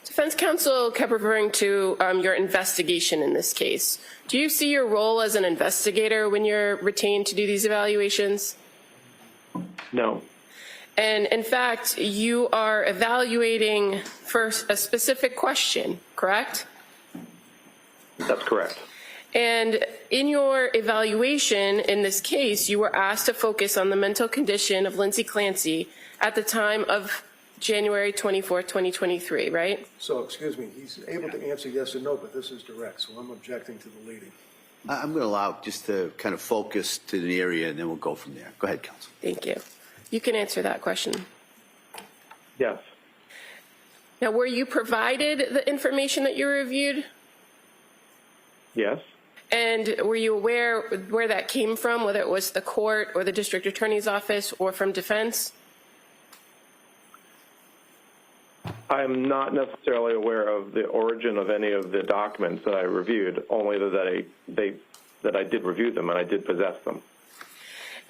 defense counsel kept referring to your investigation in this case. Do you see your role as an investigator when you're retained to do these evaluations? No. And in fact, you are evaluating for a specific question, correct? That's correct. And in your evaluation in this case, you were asked to focus on the mental condition of Lindsay Clancy at the time of January 24, 2023, right? So, excuse me, he's able to answer yes or no, but this is direct, so I'm objecting to the leading. I'm going to allow just to kind of focus to the area, and then we'll go from there. Go ahead, counsel. Thank you. You can answer that question. Yes. Now, were you provided the information that you reviewed? Yes. And were you aware where that came from, whether it was the court or the district attorney's office or from defense? I am not necessarily aware of the origin of any of the documents that I reviewed, only that I did review them and I did possess them.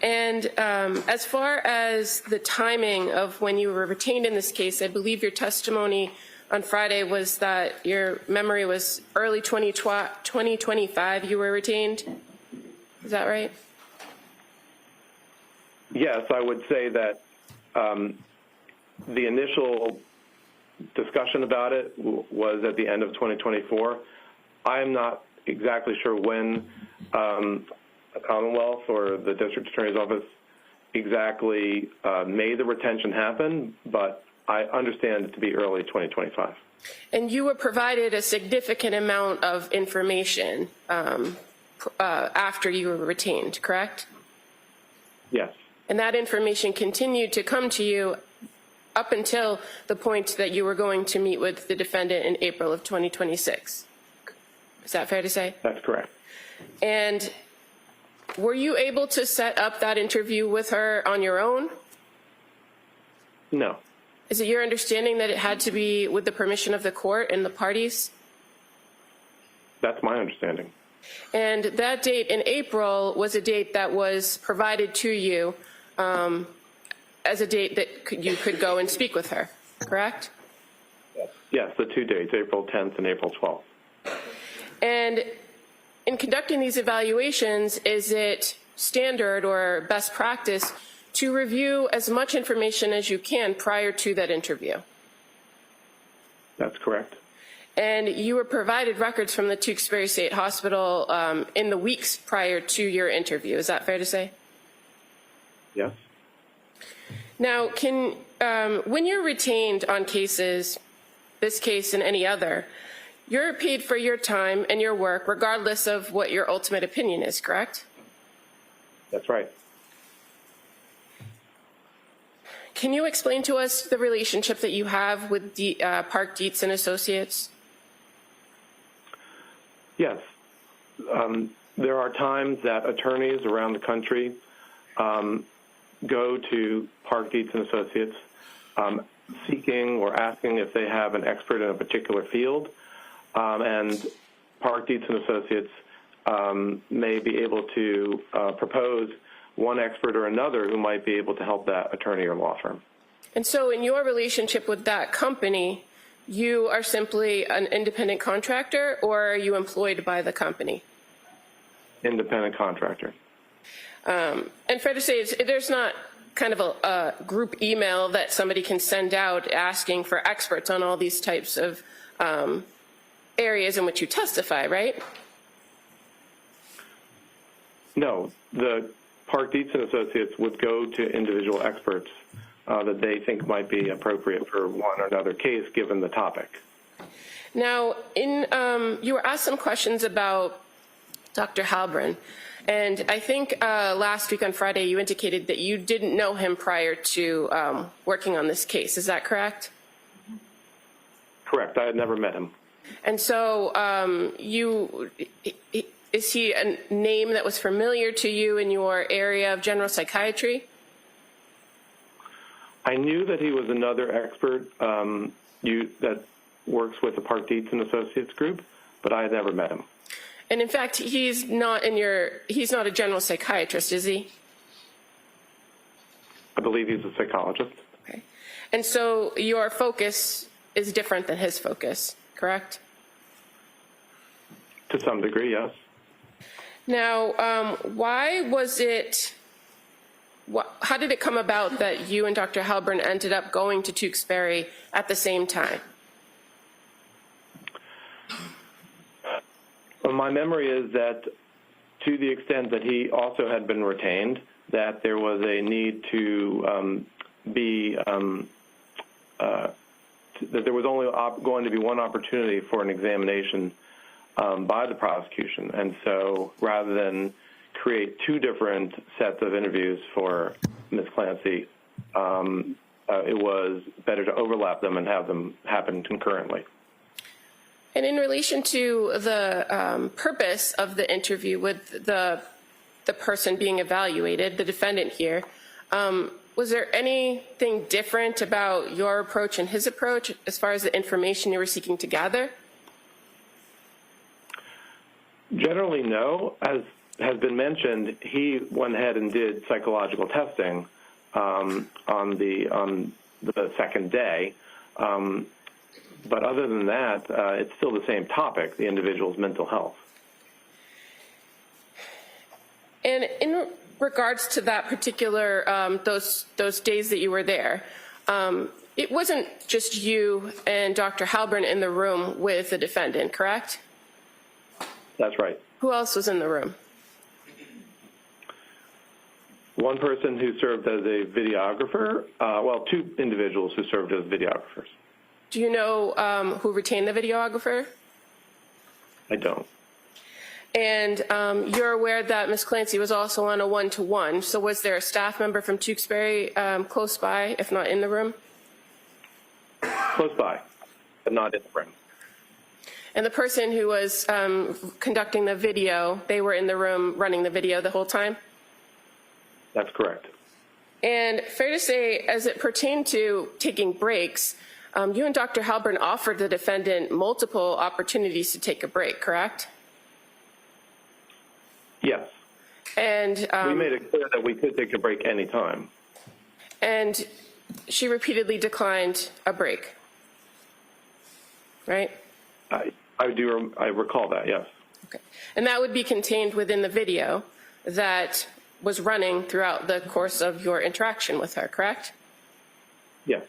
And as far as the timing of when you were retained in this case, I believe your testimony on Friday was that your memory was early 2025 you were retained. Is that right? Yes, I would say that the initial discussion about it was at the end of 2024. I am not exactly sure when the Commonwealth or the district attorney's office exactly made the retention happen, but I understand it to be early 2025. And you were provided a significant amount of information after you were retained, correct? Yes. And that information continued to come to you up until the point that you were going to meet with the defendant in April of 2026. Is that fair to say? That's correct. And were you able to set up that interview with her on your own? No. Is it your understanding that it had to be with the permission of the court and the parties? That's my understanding. And that date in April was a date that was provided to you as a date that you could go and speak with her, correct? Yes, the 2 dates, April 10th and April 12th. And in conducting these evaluations, is it standard or best practice to review as much information as you can prior to that interview? That's correct. And you were provided records from the Duxbury State Hospital in the weeks prior to your interview. Is that fair to say? Yes. Now, when you're retained on cases, this case and any other, you're paid for your time and your work regardless of what your ultimate opinion is, correct? That's right. Can you explain to us the relationship that you have with Park Dietz and Associates? Yes. There are times that attorneys around the country go to Park Dietz and Associates seeking or asking if they have an expert in a particular field, and Park Dietz and Associates may be able to propose one expert or another who might be able to help that attorney or law firm. And so in your relationship with that company, you are simply an independent contractor, or are you employed by the company? Independent contractor. And fair to say, there's not kind of a group email that somebody can send out asking for experts on all these types of areas in which you testify, right? No, the Park Dietz and Associates would go to individual experts that they think might be appropriate for one or another case given the topic. Now, you were asked some questions about Dr. Halbrin, and I think last week on Friday you indicated that you didn't know him prior to working on this case. Is that correct? Correct. I had never met him. And so is he a name that was familiar to you in your area of general psychiatry? I knew that he was another expert that works with the Park Dietz and Associates group, but I had never met him. And in fact, he's not a general psychiatrist, is he? I believe he's a psychologist. Okay. And so your focus is different than his focus, correct? To some degree, yes. Now, how did it come about that you and Dr. Halbrin ended up going to Duxbury at the same time? Well, my memory is that to the extent that he also had been retained, that there was a need to that there was only going to be one opportunity for an examination by the prosecution. And so rather than create two different sets of interviews for Ms. Clancy, it was better to overlap them and have them happen concurrently. And in relation to the purpose of the interview with the person being evaluated, the defendant here, was there anything different about your approach and his approach as far as the information you were seeking to gather? Generally, no. As has been mentioned, he went ahead and did psychological testing on the second day. But other than that, it's still the same topic, the individual's mental health. And in regards to that particular, those days that you were there, it wasn't just you and Dr. Halbrin in the room with the defendant, correct? That's right. Who else was in the room? One person who served as a videographer, well, two individuals who served as videographers. Do you know who retained the videographer? I don't. And you're aware that Ms. Clancy was also on a one-to-one, so was there a staff member from Duxbury close by, if not in the room? Close by, but not in the room. And the person who was conducting the video, they were in the room running the video the whole time? That's correct. And fair to say, as it pertained to taking breaks, you and Dr. Halbrin offered the defendant multiple opportunities to take a break, correct? Yes. And we made it clear that we could take a break any time. And she repeatedly declined a break, right? I recall that, yes. Okay. And that would be contained within the video that was running throughout the course of your interaction with her, correct? Yes.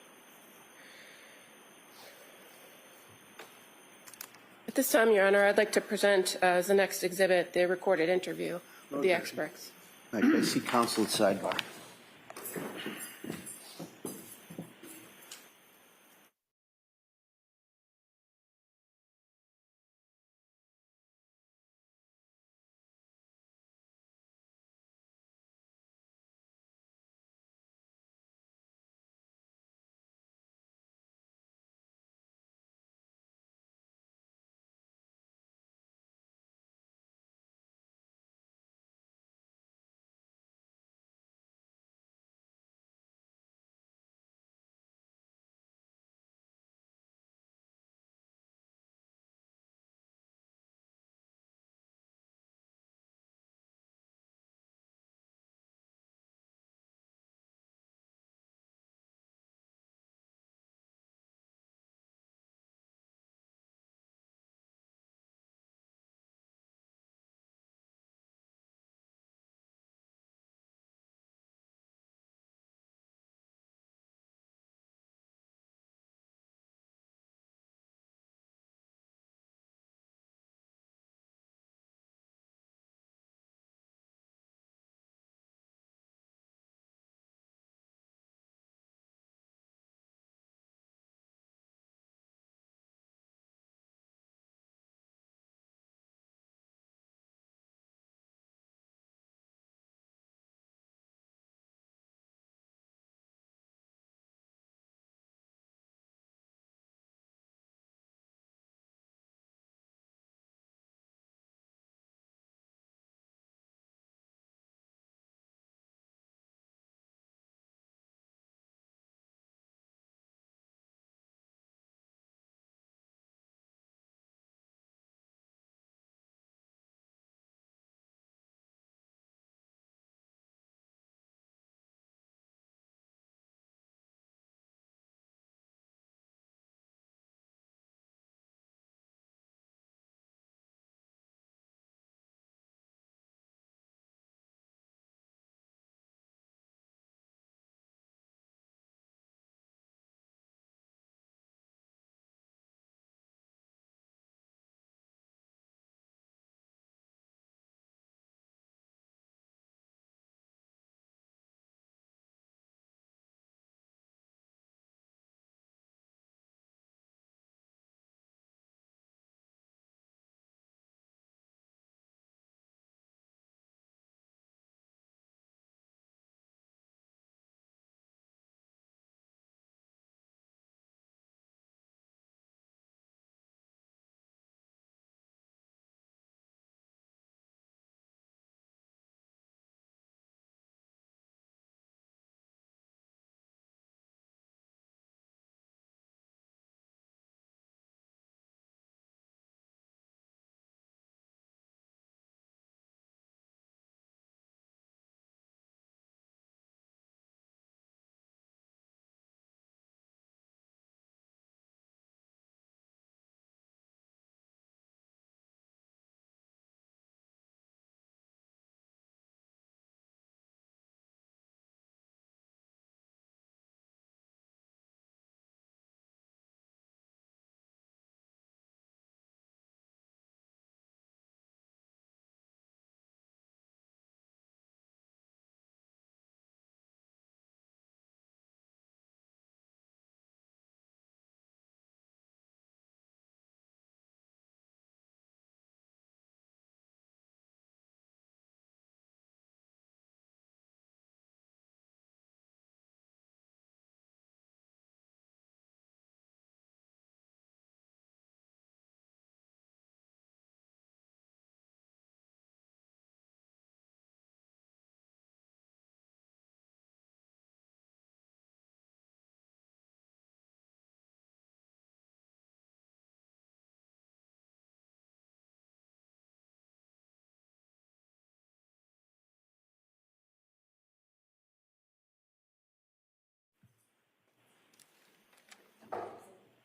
At this time, Your Honor, I'd like to present as the next exhibit the recorded interview of the experts. All right, I see counsel at sidebar.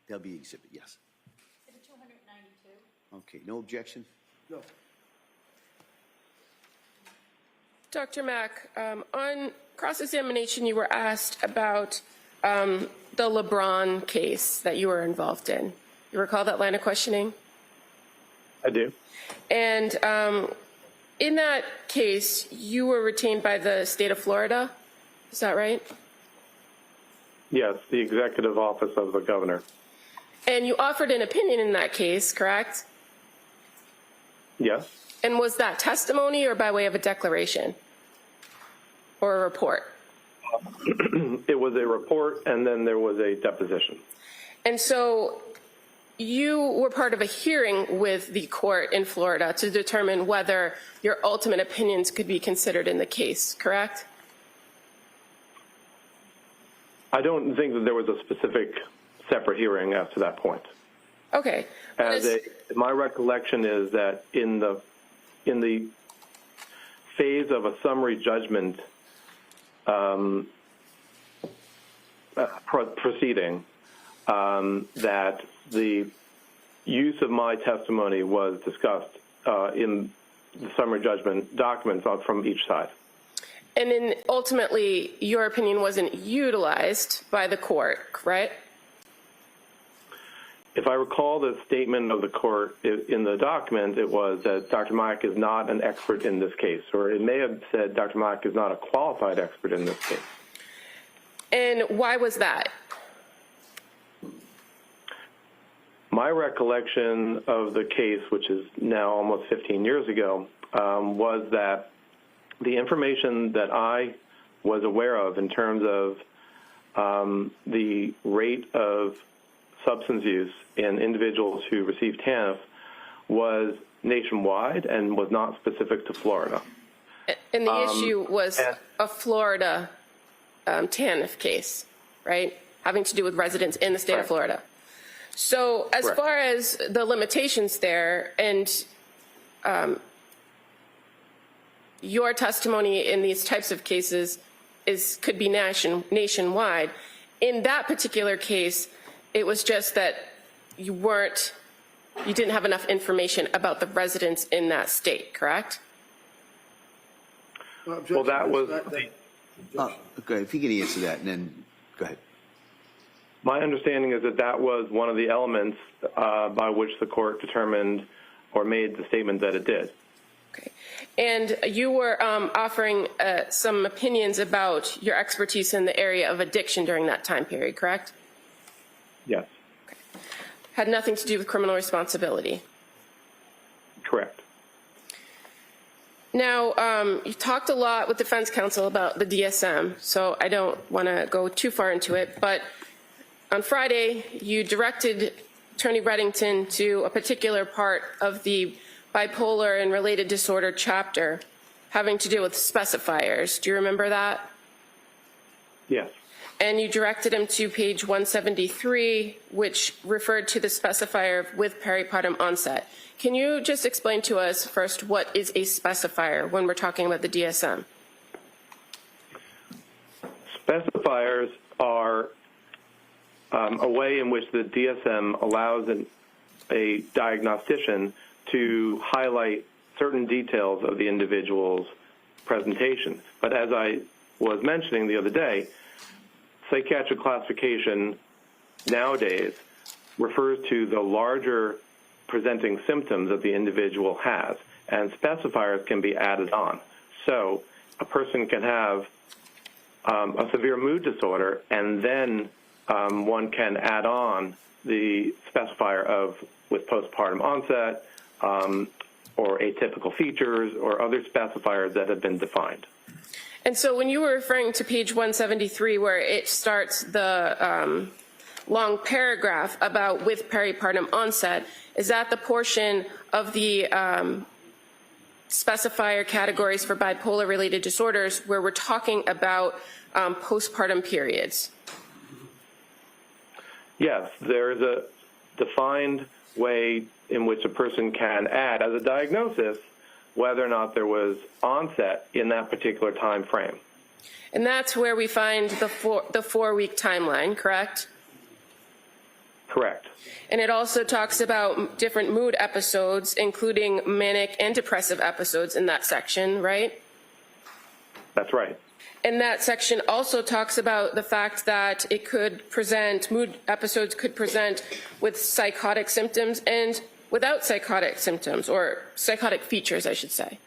There'll be exhibit, yes. Okay, no objection? No. Dr. Mack, on cross-examination, you were asked about the LeBron case that you were involved in. You recall that line of questioning? I do. And in that case, you were retained by the state of Florida. Is that right? Yes, the executive office of the governor. And you offered an opinion in that case, correct? Yes. And was that testimony or by way of a declaration or a report? It was a report, and then there was a deposition. And so you were part of a hearing with the court in Florida to determine whether your ultimate opinions could be considered in the case, correct? I don't think that there was a specific separate hearing as to that point. Okay. My recollection is that in the phase of a summary judgment proceeding, that the use of my testimony was discussed in the summary judgment documents from each side. And then ultimately, your opinion wasn't utilized by the court, right? If I recall the statement of the court in the document, it was that Dr. Mack is not an expert in this case, or it may have said Dr. Mack is not a qualified expert in this case. And why was that? My recollection of the case, which is now almost 15 years ago, was that the information that I was aware of in terms of the rate of substance use in individuals who received TANF was nationwide and was not specific to Florida. And the issue was a Florida TANF case, right? Having to do with residents in the state of Florida. So as far as the limitations there and your testimony in these types of cases could be nationwide. In that particular case, it was just that you didn't have enough information about the residents in that state, correct? Well, that was Okay, if you can answer that, and then go ahead. my understanding is that that was one of the elements by which the court determined or made the statement that it did. Okay. And you were offering some opinions about your expertise in the area of addiction during that time period, correct? Yes. Okay. Had nothing to do with criminal responsibility. Correct. Now, you talked a lot with defense counsel about the DSM, so I don't want to go too far into it, but on Friday, you directed Attorney Reddington to a particular part of the bipolar and related disorder chapter having to do with specifiers. Do you remember that? Yes. And you directed him to page 173, which referred to the specifier with peripartum onset. Can you just explain to us first what is a specifier when we're talking about the DSM? Specifiers are a way in which the DSM allows a diagnostician to highlight certain details of the individual's presentation. But as I was mentioning the other day, psychiatric classification nowadays refers to the larger presenting symptoms that the individual has, and specifiers can be added on. So a person can have a severe mood disorder, and then one can add on the specifier of with postpartum onset, or atypical features, or other specifiers that have been defined. And so when you were referring to page 173, where it starts the long paragraph about with peripartum onset, is that the portion of the specifier categories for bipolar-related disorders where we're talking about postpartum periods? Yes, there is a defined way in which a person can add as a diagnosis whether or not there was onset in that particular time frame. And that's where we find the 4-week timeline, correct? Correct. And it also talks about different mood episodes, including manic and depressive episodes in that section, right? That's right. And that section also talks about the fact that it could present, mood episodes could present with psychotic symptoms and without psychotic symptoms, or psychotic features, I should say.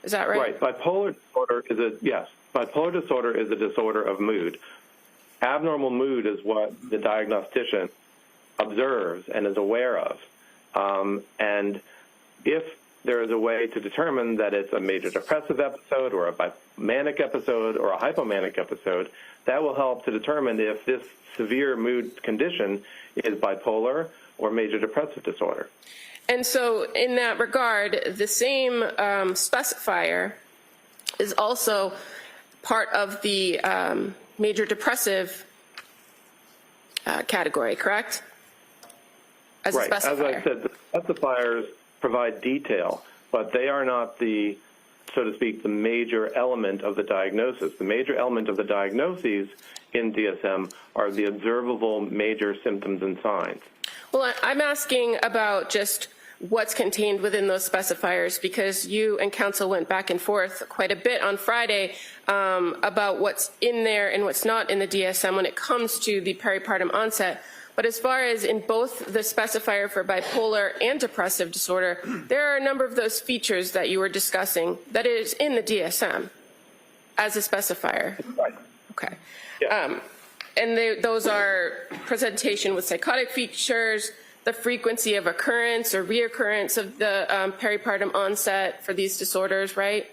Is that right? Right. Bipolar disorder is a disorder of mood. Abnormal mood is what the diagnostician observes and is aware of. And if there is a way to determine that it's a major depressive episode or a manic episode or a hypomanic episode, that will help to determine if this severe mood condition is bipolar or major depressive disorder. And so in that regard, the same specifier is also part of the major depressive category, correct? As right. a specifier. As I said, the specifiers provide detail, but they are not the, so to speak, the major element of the diagnosis. The major element of the diagnoses in DSM are the observable major symptoms and signs. Well, I'm asking about just what's contained within those specifiers, because you and counsel went back and forth quite a bit on Friday about what's in there and what's not in the DSM when it comes to the peripartum onset. But as far as in both the specifier for bipolar and depressive disorder, there are a number of those features that you were discussing that is in the DSM as a specifier. Right. Okay. Yeah. And those are presentation with psychotic features, the frequency of occurrence or reoccurrence of the peripartum onset for these disorders, right?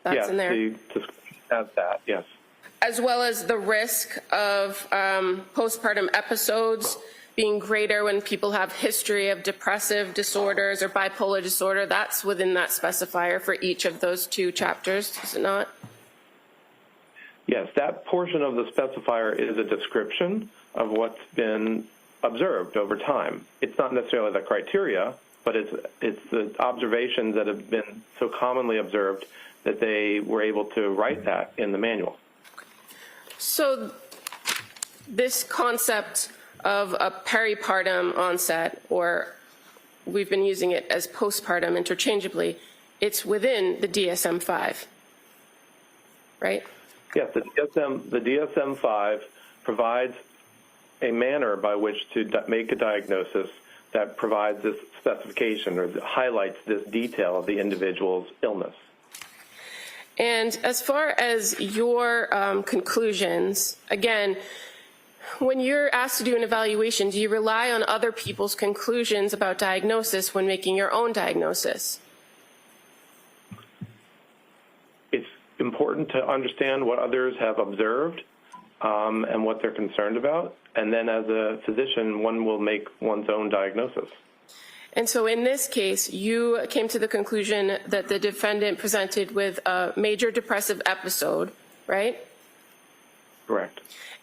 That's in there. Yes, the description has that, yes. As well as the risk of postpartum episodes being greater when people have history of depressive disorders or bipolar disorder. That's within that specifier for each of those two chapters, is it not? Yes, that portion of the specifier is a description of what's been observed over time. It's not necessarily the criteria, but it's the observations that have been so commonly observed that they were able to write that in the manual. So this concept of a peripartum onset, or we've been using it as postpartum interchangeably, it's within the DSM-5, right? Yes, the DSM-5 provides a manner by which to make a diagnosis that provides this specification or highlights this detail of the individual's illness. And as far as your conclusions, again, when you're asked to do an evaluation, do you rely on other people's conclusions about diagnosis when making your own diagnosis? It's important to understand what others have observed and what they're concerned about. And then as a physician, one will make one's own diagnosis. And so in this case, you came to the conclusion that the defendant presented with a major depressive episode, right? Correct.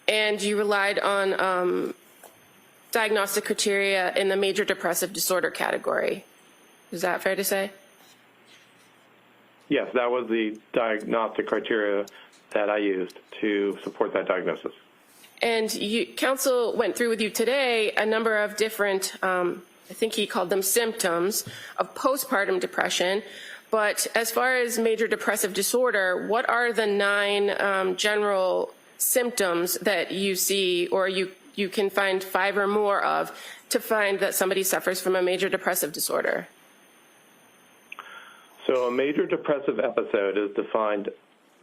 And you relied on diagnostic criteria in the major depressive disorder category. Is that fair to say? Yes, that was the diagnostic criteria that I used to support that diagnosis. And counsel went through with you today a number of different, I think he called them symptoms of postpartum depression. But as far as major depressive disorder, what are the 9 general symptoms that you see, or you can find 5 or more of, to find that somebody suffers from a major depressive disorder? So a major depressive episode is defined,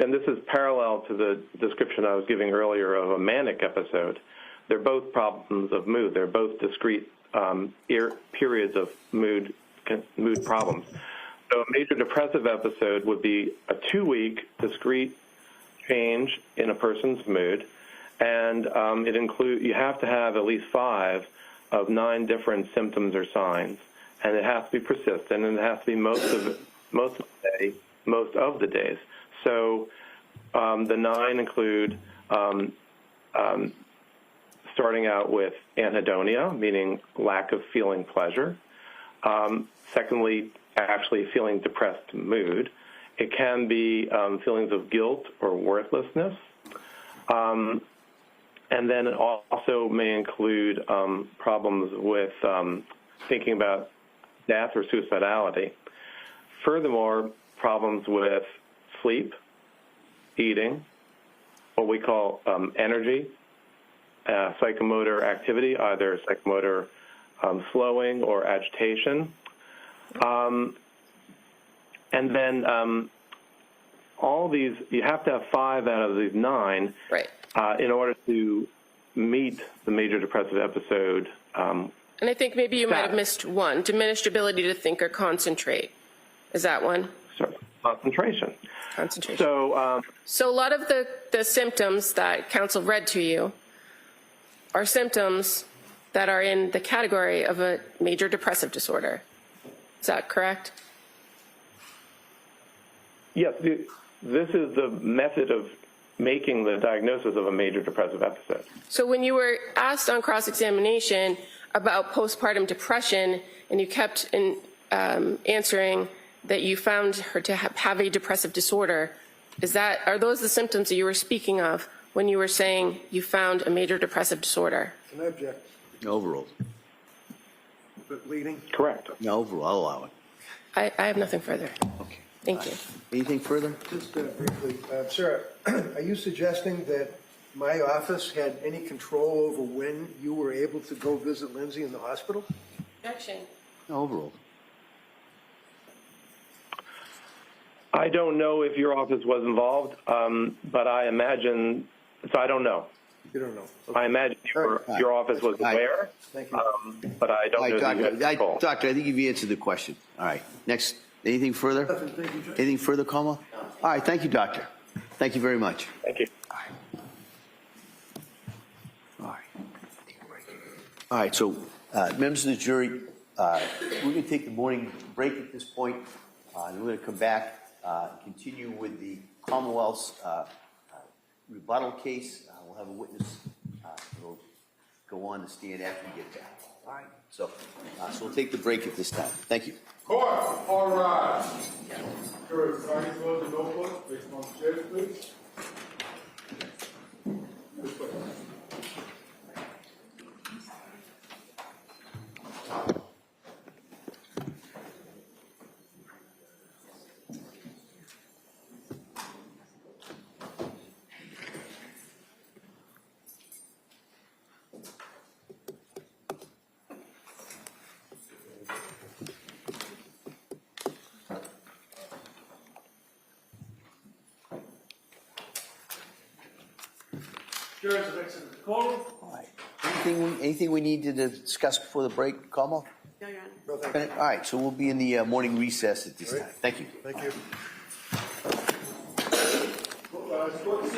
and this is parallel to the description I was giving earlier of a manic episode. They're both problems of mood. They're both discrete periods of mood problems. So a major depressive episode would be a 2-week discrete change in a person's mood, and you have to have at least 5 of 9 different symptoms or signs, and it has to be persistent, and it has to be most of the days. So the 9 include starting out with anhedonia, meaning lack of feeling pleasure. Secondly, actually feeling depressed mood. It can be feelings of guilt or worthlessness. And then it also may include problems with thinking about death or suicidality. Furthermore, problems with sleep, eating, what we call energy, psychomotor activity, either psychomotor slowing or agitation. And then all these, you have to have 5 out of these 9 Right. In order to meet the major depressive episode. And I think maybe you might have missed one, diminished ability to think or concentrate. Is that one? Concentration. Concentration. So a lot of the symptoms that counsel read to you are symptoms that are in the category of a major depressive disorder. Is that correct? yes, this is the method of making the diagnosis of a major depressive episode. So when you were asked on cross-examination about postpartum depression, and you kept answering that you found her to have a depressive disorder, are those the symptoms that you were speaking of when you were saying you found a major depressive disorder? Can I object? No overruled. But leading? Correct. No overruled. I'll allow it. I have nothing further. Okay. Thank you. Anything further? Just briefly, sir, are you suggesting that my office had any control over when you were able to go visit Lindsay in the hospital? Objection. No overruled. I don't know if your office was involved, but I imagine, so I don't know. You don't know. I imagine your office was aware, Thank you. but I don't know that you had control. Doctor, I think you've answered the question. All right. Next. Anything further? Nothing. Thank you, Judge. Anything further, Como? All right. Thank you, Doctor. Thank you very much. Thank you. All right. All right. So, members of the jury, we're going to take the morning break at this point. And we're going to come back, continue with the Commonwealth's rebuttal case. We'll have a witness who'll go on the stand after we get back. All right. So we'll take the break at this time. Thank you. Court, all rise. Jurors, sign close the notebook. Place them on the chairs, please. This way. Jurors have exited the courtroom. All right. Anything we need to discuss before the break, Como? No, Your Honor. No, thank you. All right. So we'll be in the morning recess at this time. Thank you. Thank you. Court is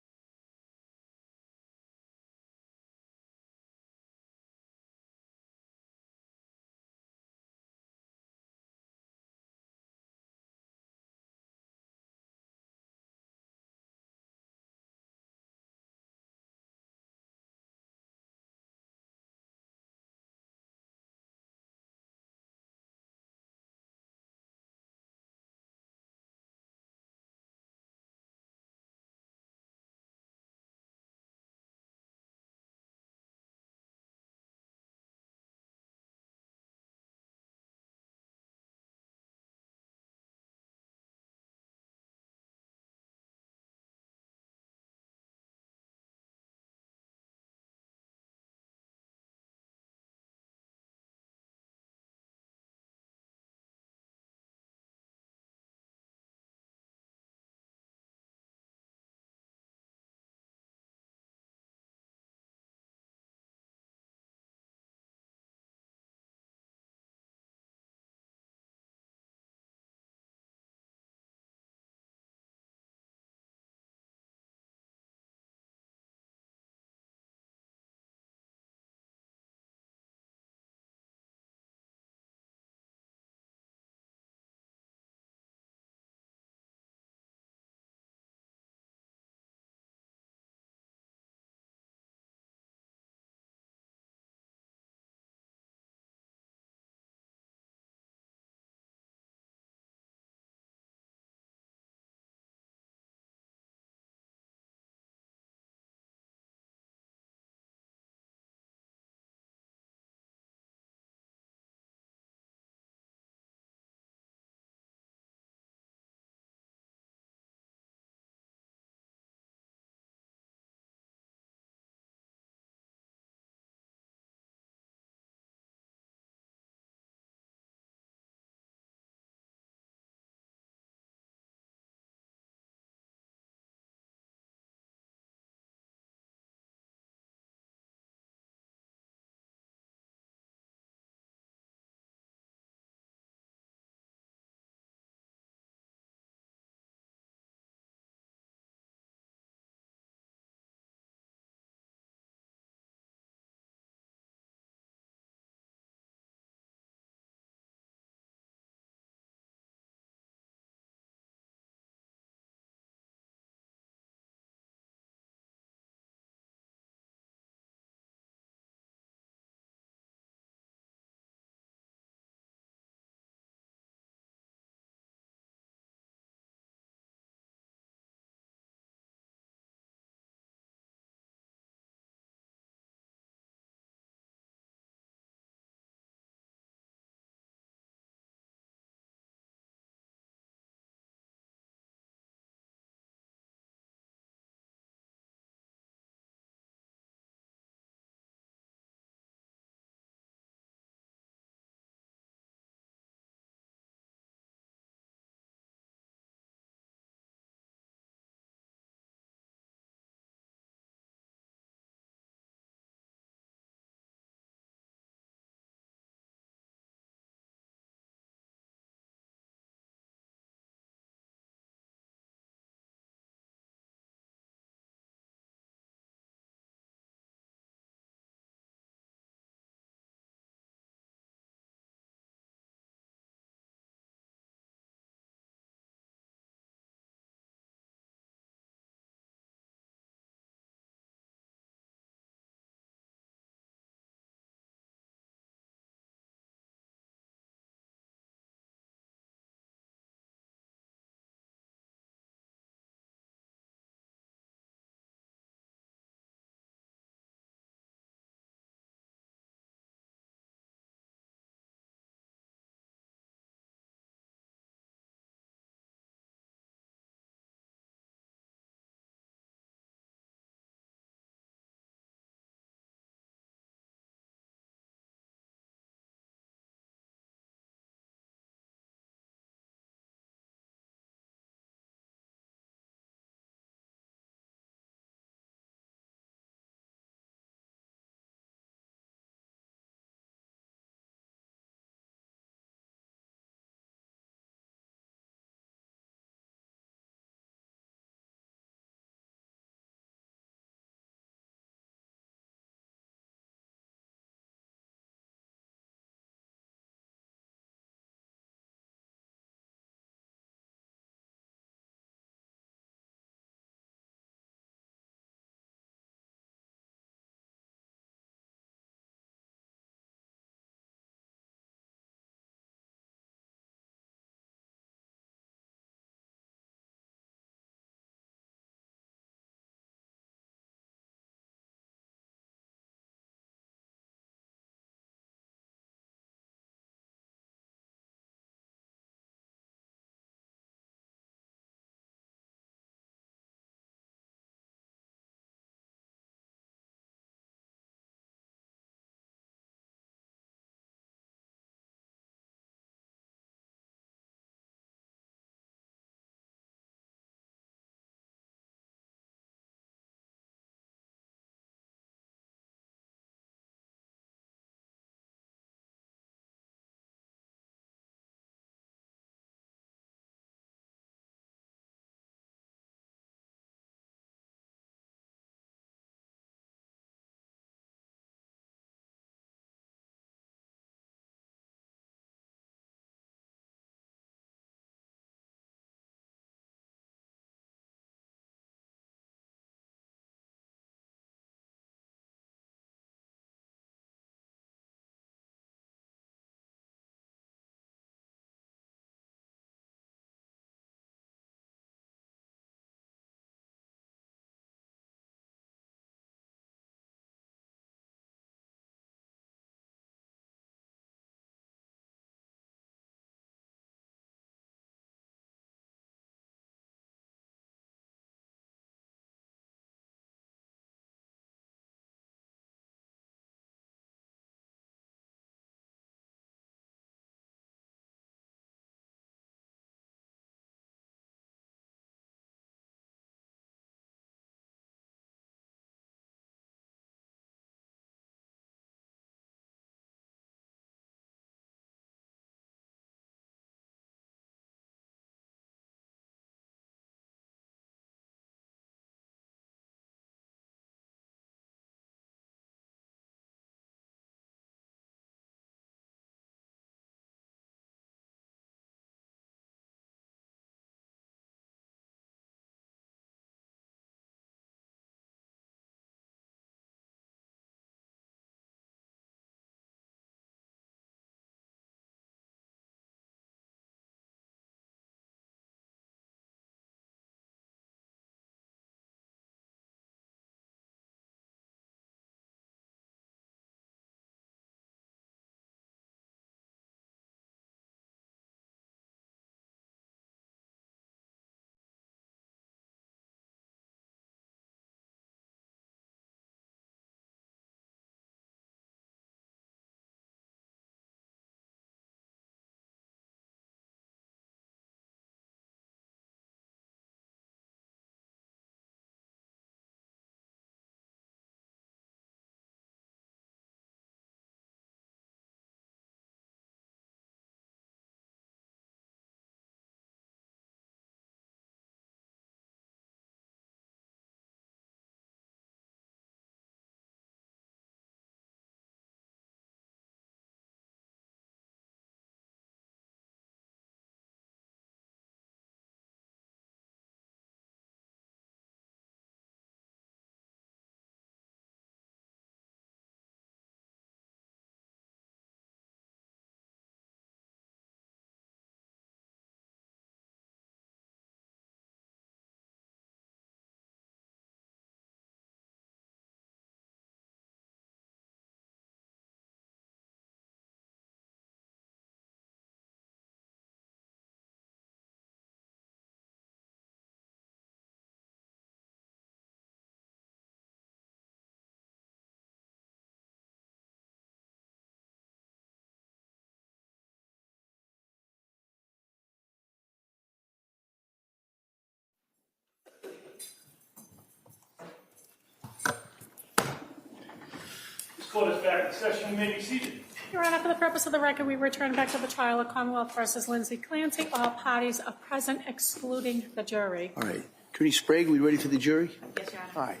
Court is back in session. You may be seated. Your Honor, for the purpose of the record, we return back to the trial of Commonwealth versus Lindsay Clancy. All parties are present, excluding the jury. All right. Attorney Sprague, we ready for the jury? Yes, Your Honor. All right.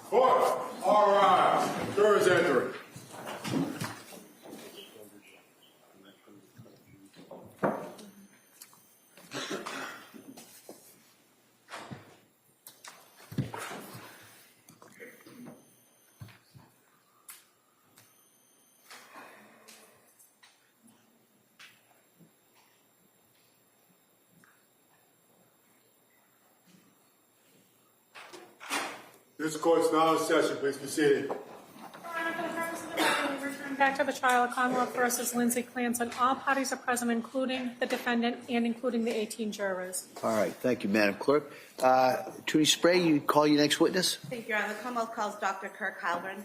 Court, all rise. Jurors entering. This court's now in session. Please be seated. Your Honor, for the purpose of the record, we return back to the trial of Commonwealth versus Lindsay Clancy. All parties are present, including the defendant and including the 18 jurors. All right. Thank you, Madam Clerk. Attorney Sprague, you call your next witness? Thank you, Your Honor. The Commonwealth calls Dr. Kirk Halbern.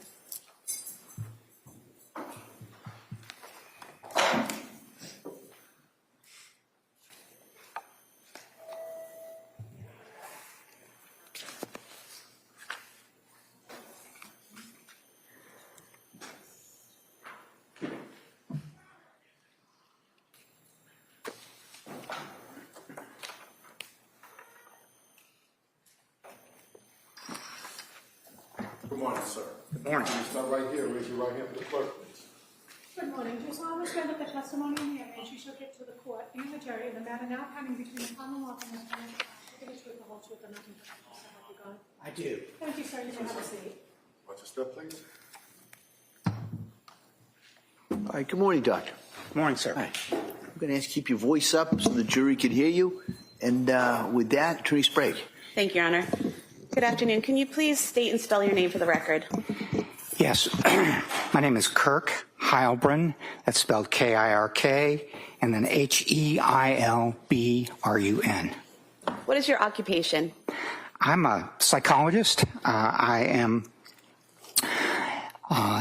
Good morning, sir. Good morning. You start right here. Raise your right hand for the clerk, please. Good morning. Do you solemnly swear that the testimony in the evidence you shall give to the court and the jury in the matter now pending between the Commonwealth and the defendant will be the truth, the whole truth, and nothing but the truth? So help you God. I do. Thank you, sir. You may have a seat. Watch your step, please. All right. Good morning, Doctor. Good morning, sir. All right. I'm going to ask you to keep your voice up so the jury can hear you. And with that, Attorney Sprague. Thank you, Your Honor. Good afternoon. Can you please state and spell your name for the record? Yes. My name is Kirk Heilbrun. That's spelled K-I-R-K, and then H-E-I-L-B-R-U-N. What is your occupation? I'm a psychologist. I am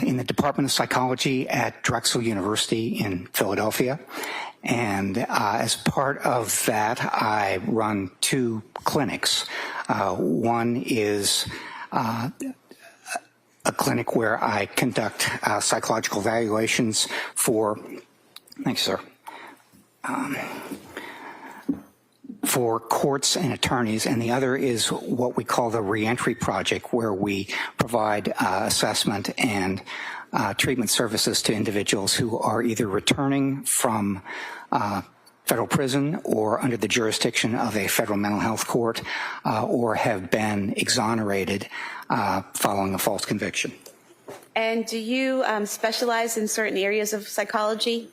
in the Department of Psychology at Drexel University in Philadelphia. And as part of that, I run two clinics. One is a clinic where I conduct psychological evaluations for, thanks, sir, for courts and attorneys, and the other is what we call the Reentry Project, where we provide assessment and treatment services to individuals who are either returning from federal prison or under the jurisdiction of a federal mental health court or have been exonerated following a false conviction. And do you specialize in certain areas of psychology?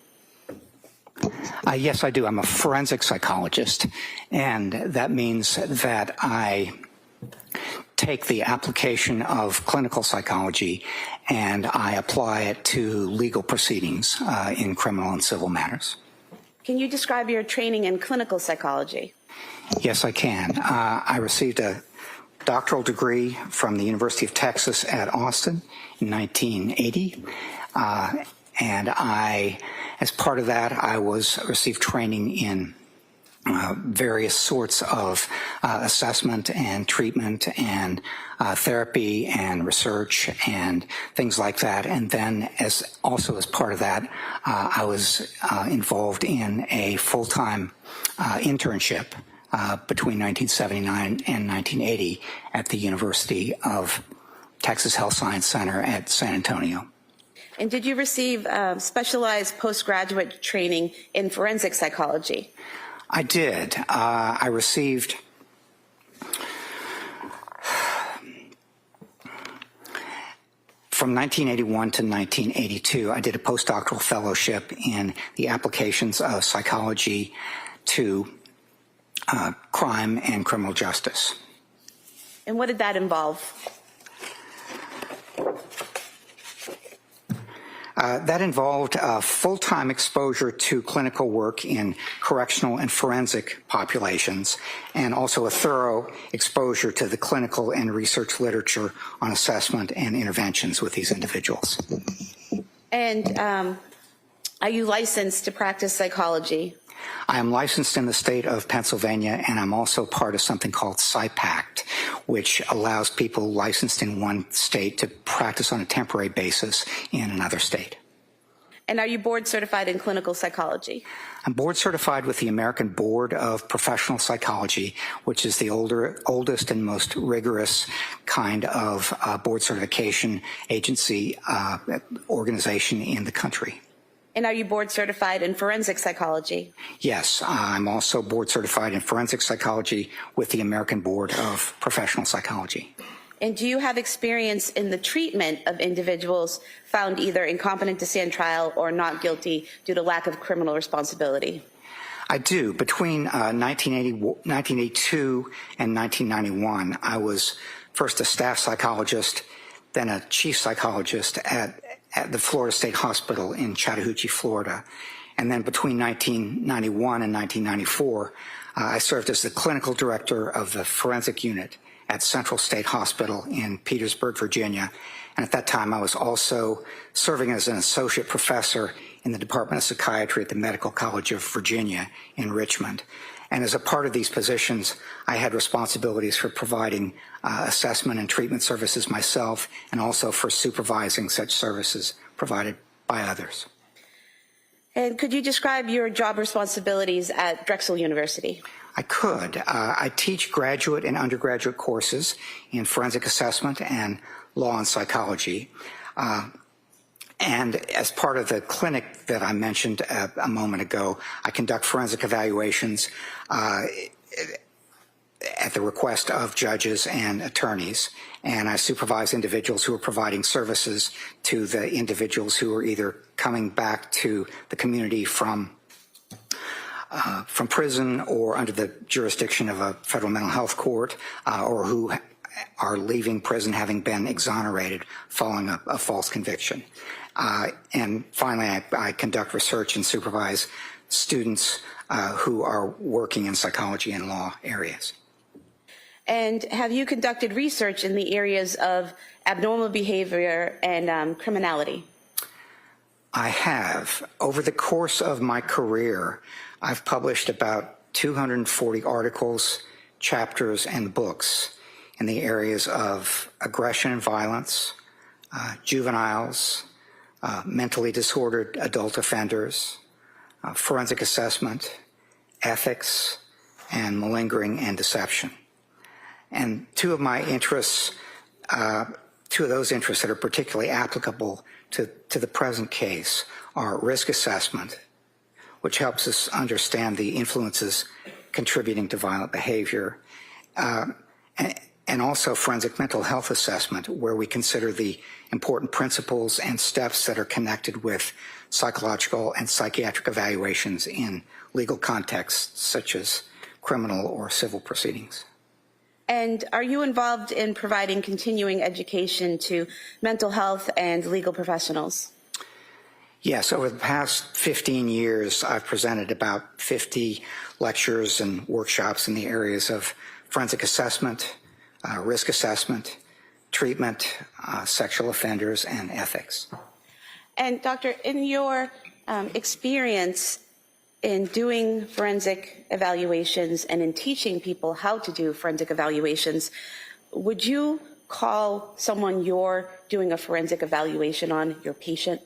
Yes, I do. I'm a forensic psychologist, and that means that I take the application of clinical psychology and I apply it to legal proceedings in criminal and civil matters. Can you describe your training in clinical psychology? Yes, I can. I received a doctoral degree from the University of Texas at Austin in 1980. And as part of that, I received training in various sorts of assessment and treatment and therapy and research and things like that. And then also as part of that, I was involved in a full-time internship between 1979 and 1980 at the University of Texas Health Science Center at San Antonio. And did you receive specialized postgraduate training in forensic psychology? I did. I received from 1981 to 1982, I did a postdoctoral fellowship in the applications of psychology to crime and criminal justice. And what did that involve? That involved full-time exposure to clinical work in correctional and forensic populations, and also a thorough exposure to the clinical and research literature on assessment and interventions with these individuals. And are you licensed to practice psychology? I am licensed in the state of Pennsylvania, and I'm also part of something called PsyPact, which allows people licensed in one state to practice on a temporary basis in another state. And are you board certified in clinical psychology? I'm board certified with the American Board of Professional Psychology, which is the oldest and most rigorous kind of board certification agency organization in the country. And are you board certified in forensic psychology? Yes, I'm also board certified in forensic psychology with the American Board of Professional Psychology. And do you have experience in the treatment of individuals found either incompetent to stand trial or not guilty due to lack of criminal responsibility? I do. Between 1982 and 1991, I was first a staff psychologist, then a chief psychologist at the Florida State Hospital in Chattahoochee, Florida. And then between 1991 and 1994, I served as the clinical director of the forensic unit at Central State Hospital in Petersburg, Virginia. And at that time, I was also serving as an associate professor in the Department of Psychiatry at the Medical College of Virginia in Richmond. And as a part of these positions, I had responsibilities for providing assessment and treatment services myself, and also for supervising such services provided by others. And could you describe your job responsibilities at Drexel University? I could. I teach graduate and undergraduate courses in forensic assessment and law and psychology. And as part of the clinic that I mentioned a moment ago, I conduct forensic evaluations at the request of judges and attorneys, and I supervise individuals who are providing services to the individuals who are either coming back to the community from prison or under the jurisdiction of a federal mental health court, or who are leaving prison having been exonerated following a false conviction. And finally, I conduct research and supervise students who are working in psychology and law areas. And have you conducted research in the areas of abnormal behavior and criminality? I have. Over the course of my career, I've published about 240 articles, chapters, and books in the areas of aggression and violence, juveniles, mentally disordered adult offenders, forensic assessment, ethics, and malingering and deception. And two of those interests that are particularly applicable to the present case are risk assessment, which helps us understand the influences contributing to violent behavior, and also forensic mental health assessment, where we consider the important principles and steps that are connected with psychological and psychiatric evaluations in legal contexts such as criminal or civil proceedings. And are you involved in providing continuing education to mental health and legal professionals? Yes, over the past 15 years, I've presented about 50 lectures and workshops in the areas of forensic assessment, risk assessment, treatment, sexual offenders, and ethics. And Doctor, in your experience in doing forensic evaluations and in teaching people how to do forensic evaluations, would you call someone you're doing a forensic evaluation on your patient?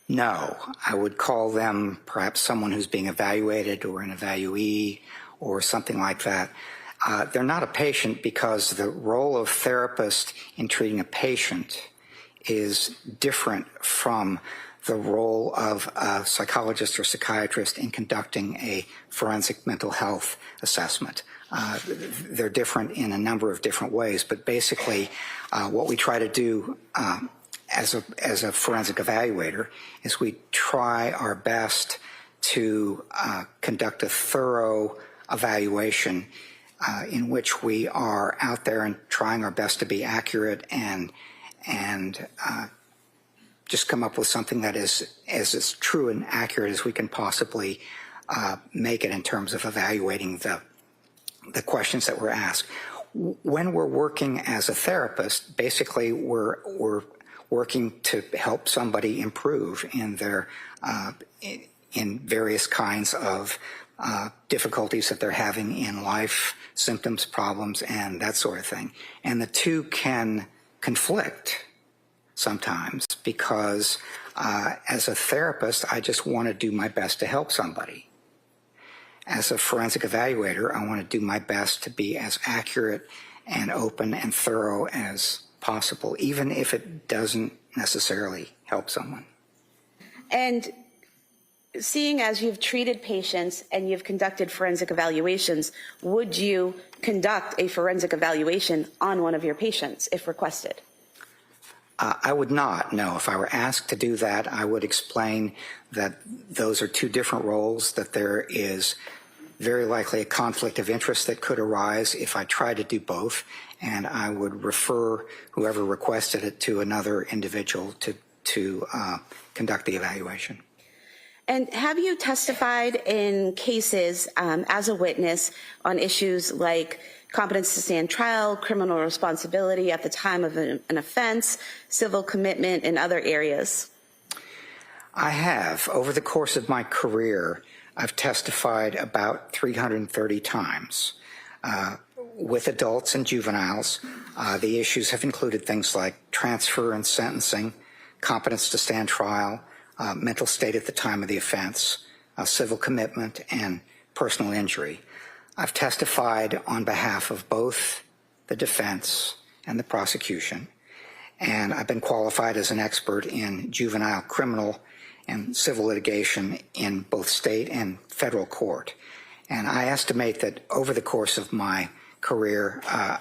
No, I would call them perhaps someone who's being evaluated or an evaluee or something like that. They're not a patient because the role of therapist in treating a patient is different from the role of a psychologist or psychiatrist in conducting a forensic mental health assessment. They're different in a number of different ways, but basically what we try to do as a forensic evaluator is we try our best to conduct a thorough evaluation in which we are out there and trying our best to be accurate and just come up with something that is as true and accurate as we can possibly make it in terms of evaluating the questions that were asked. When we're working as a therapist, basically we're working to help somebody improve in their in various kinds of difficulties that they're having in life, symptoms, problems, and that sort of thing. And the two can conflict sometimes because as a therapist, I just want to do my best to help somebody. As a forensic evaluator, I want to do my best to be as accurate and open and thorough as possible, even if it doesn't necessarily help someone. And seeing as you've treated patients and you've conducted forensic evaluations, would you conduct a forensic evaluation on one of your patients if requested? I would not, no. If I were asked to do that, I would explain that those are two different roles, that there is very likely a conflict of interest that could arise if I try to do both, and I would refer whoever requested it to another individual to conduct the evaluation. And have you testified in cases as a witness on issues like competence to stand trial, criminal responsibility at the time of an offense, civil commitment, and other areas? I have. Over the course of my career, I've testified about 330 times with adults and juveniles. The issues have included things like transfer and sentencing, competence to stand trial, mental state at the time of the offense, civil commitment, and personal injury. I've testified on behalf of both the defense and the prosecution, and I've been qualified as an expert in juvenile criminal and civil litigation in both state and federal court. And I estimate that over the course of my career, I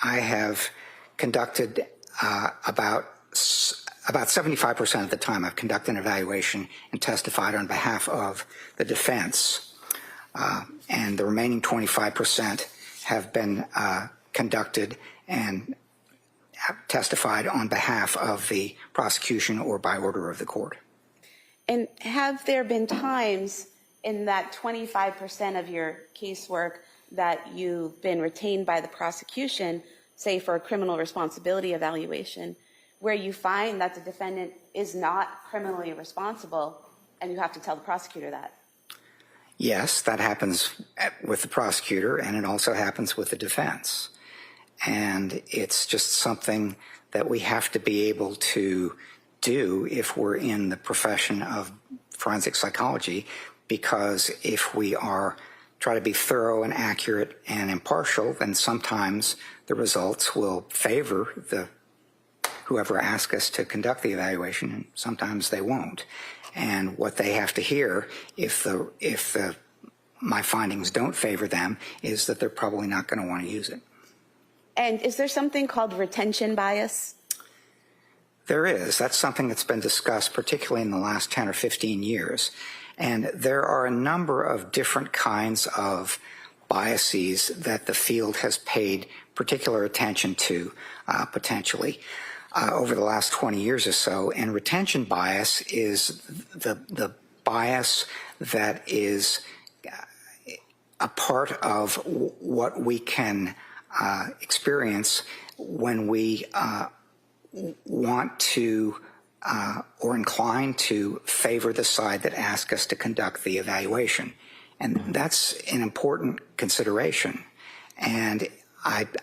have conducted about 75% of the time I've conducted an evaluation and testified on behalf of the defense. And the remaining 25% have been conducted and testified on behalf of the prosecution or by order of the court. And have there been times in that 25% of your casework that you've been retained by the prosecution, say for a criminal responsibility evaluation, where you find that the defendant is not criminally responsible and you have to tell the prosecutor that? Yes, that happens with the prosecutor, and it also happens with the defense. And it's just something that we have to be able to do if we're in the profession of forensic psychology, because if we try to be thorough and accurate and impartial, then sometimes the results will favor whoever asks us to conduct the evaluation, and sometimes they won't. And what they have to hear, if my findings don't favor them, is that they're probably not going to want to use it. And is there something called retention bias? There is. That's something that's been discussed, particularly in the last 10 or 15 years. And there are a number of different kinds of biases that the field has paid particular attention to, potentially, over the last 20 years or so. And retention bias is the bias that is a part of what we can experience when we want to or inclined to favor the side that asks us to conduct the evaluation. And that's an important consideration. And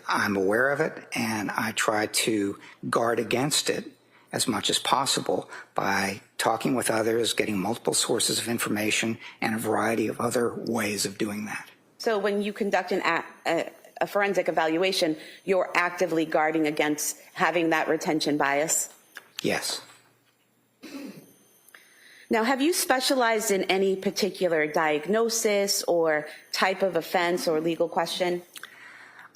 I'm aware of it, and I try to guard against it as much as possible by talking with others, getting multiple sources of information, and a variety of other ways of doing that. So when you conduct a forensic evaluation, you're actively guarding against having that retention bias? Yes. Now, have you specialized in any particular diagnosis or type of offense or legal question?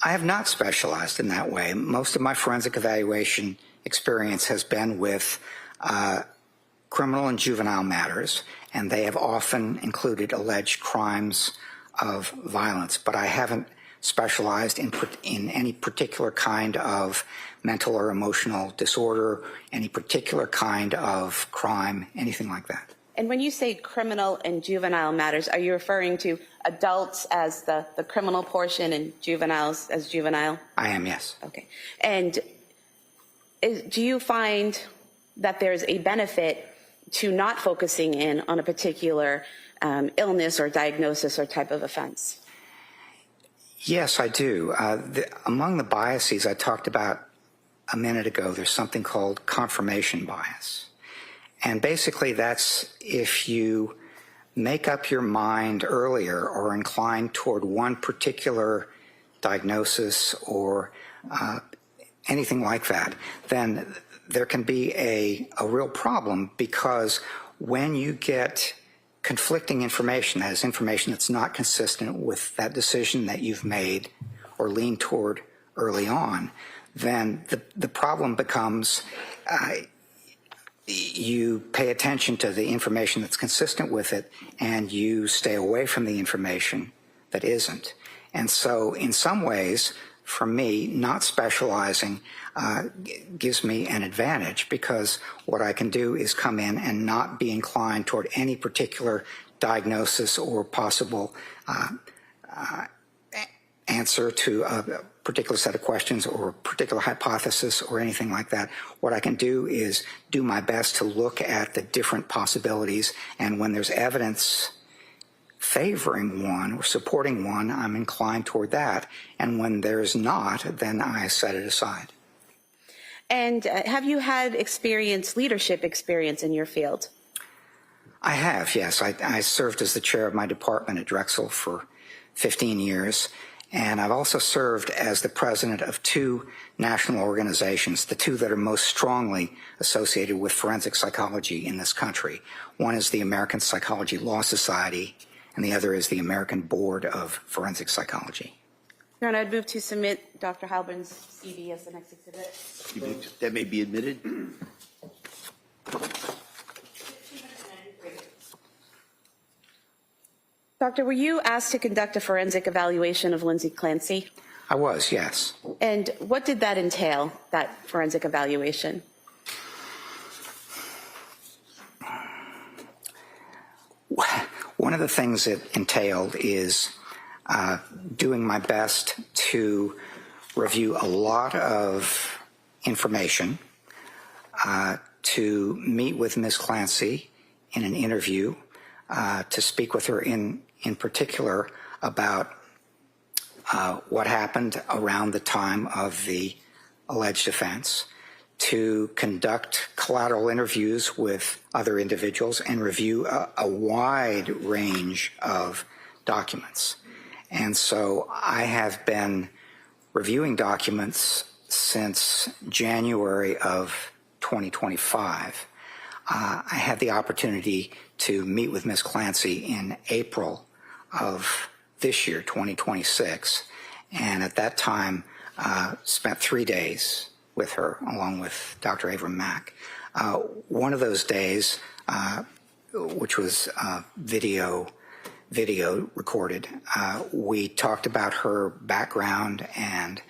I have not specialized in that way. Most of my forensic evaluation experience has been with criminal and juvenile matters, and they have often included alleged crimes of violence, but I haven't specialized in any particular kind of mental or emotional disorder, any particular kind of crime, anything like that. And when you say criminal and juvenile matters, are you referring to adults as the criminal portion and juveniles as juvenile? I am, yes. Okay. And do you find that there's a benefit to not focusing in on a particular illness or diagnosis or type of offense? Yes, I do. Among the biases I talked about a minute ago, there's something called confirmation bias. And basically that's if you make up your mind earlier or incline toward one particular diagnosis or anything like that, then there can be a real problem, because when you get conflicting information, that is information that's not consistent with that decision that you've made or leaned toward early on, then the problem becomes you pay attention to the information that's consistent with it and you stay away from the information that isn't. And so in some ways, for me, not specializing gives me an advantage, because what I can do is come in and not be inclined toward any particular diagnosis or possible answer to a particular set of questions or a particular hypothesis or anything like that. What I can do is do my best to look at the different possibilities, and when there's evidence favoring one or supporting one, I'm inclined toward that. And when there's not, then I set it aside. And have you had leadership experience in your field? I have, yes. I served as the chair of my department at Drexel for 15 years. And I've also served as the president of two national organizations, the two that are most strongly associated with forensic psychology in this country. One is the American Psychology Law Society, and the other is the American Board of Forensic Psychology. Your Honor, I'd move to submit Dr. Halbern's CV as the next exhibit. That may be admitted. Doctor, were you asked to conduct a forensic evaluation of Lindsay Clancy? I was, yes. And what did that entail, that forensic evaluation? One of the things it entailed is doing my best to review a lot of information, to meet with Ms. Clancy in an interview, to speak with her in particular about what happened around the time of the alleged offense, to conduct collateral interviews with other individuals and review a wide range of documents. And so I have been reviewing documents since January of 2025. I had the opportunity to meet with Ms. Clancy in April of this year, 2026, and at that time spent 3 days with her along with Dr. Avram Mack. One of those days, which was video recorded, we talked about her background and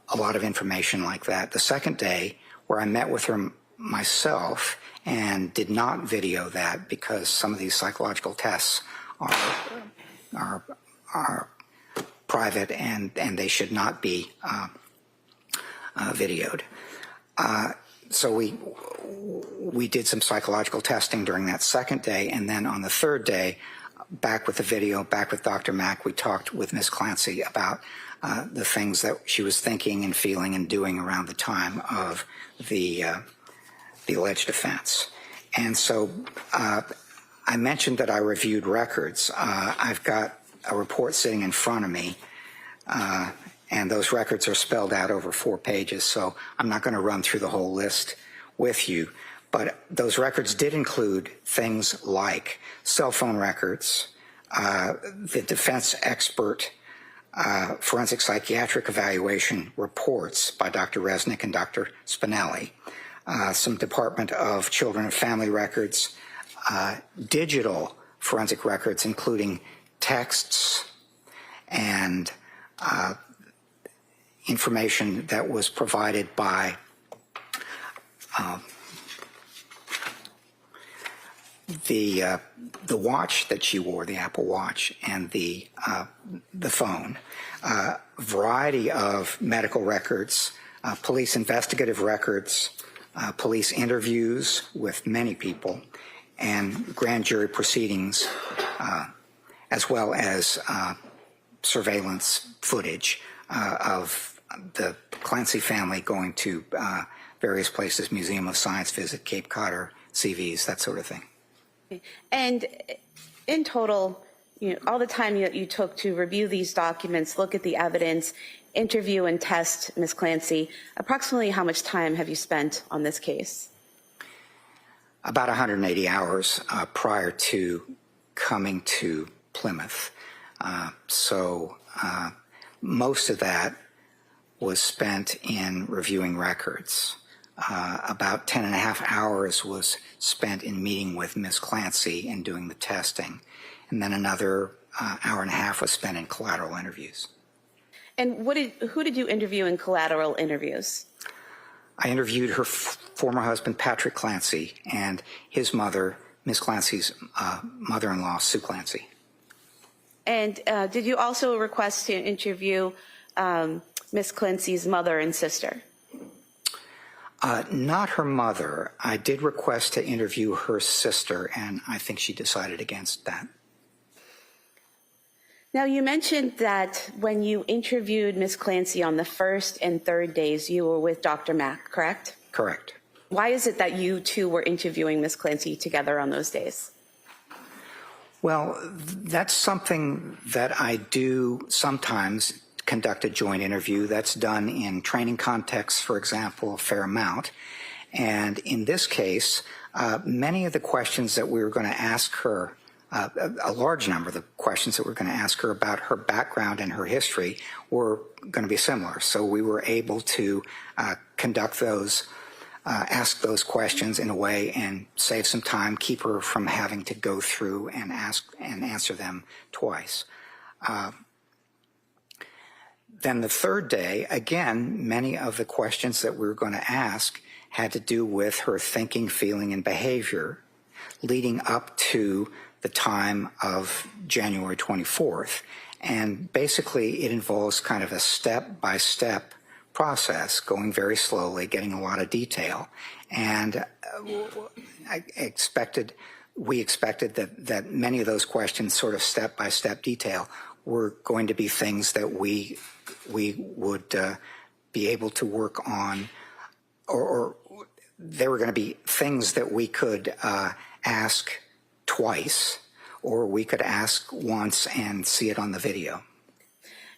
a lot of information like that. The second day, where I met with her myself and did not video that because some of these psychological tests are private and they should not be videoed. So we did some psychological testing during that second day, and then on the third day, back with the video, back with Dr. Mack, we talked with Ms. Clancy about the things that she was thinking and feeling and doing around the time of the alleged offense. And so I mentioned that I reviewed records. I've got a report sitting in front of me, and those records are spelled out over 4 pages, so I'm not going to run through the whole list with you. But those records did include things like cell phone records, the defense expert forensic psychiatric evaluation reports by Dr. Resnick and Dr. Spinelli, some Department of Children and Family records, digital forensic records, including texts and information that was provided by the watch that she wore, the Apple Watch, and the phone, a variety of medical records, police investigative records, police interviews with many people, and grand jury proceedings, as well as surveillance footage of the Clancy family going to various places, Museum of Science visit, Cape Cod, CVs, that sort of thing. And in total, all the time that you took to review these documents, look at the evidence, interview and test Ms. Clancy, approximately how much time have you spent on this case? About 180 hours prior to coming to Plymouth. So most of that was spent in reviewing records. About 10 and a half hours was spent in meeting with Ms. Clancy and doing the testing. And then another hour and a half was spent in collateral interviews. And who did you interview in collateral interviews? I interviewed her former husband, Patrick Clancy, and his mother, Ms. Clancy's mother-in-law, Sue Clancy. And did you also request to interview Ms. Clancy's mother and sister? Not her mother. I did request to interview her sister, and I think she decided against that. Now, you mentioned that when you interviewed Ms. Clancy on the first and third days, you were with Dr. Mack, correct? Correct. Why is it that you two were interviewing Ms. Clancy together on those days? Well, that's something that I do sometimes, conduct a joint interview. That's done in training contexts, for example, a fair amount. And in this case, many of the questions that we were going to ask her, a large number of the questions that we were going to ask her about her background and her history were going to be similar. So we were able to conduct those, ask those questions in a way and save some time, keep her from having to go through and ask and answer them twice. Then the third day, again, many of the questions that we were going to ask had to do with her thinking, feeling, and behavior leading up to the time of January 24th. And basically, it involves kind of a step-by-step process, going very slowly, getting a lot of detail. And we expected that many of those questions, sort of step-by-step detail, were going to be things that we would be able to work on, or they were going to be things that we could ask twice, or we could ask once and see it on the video.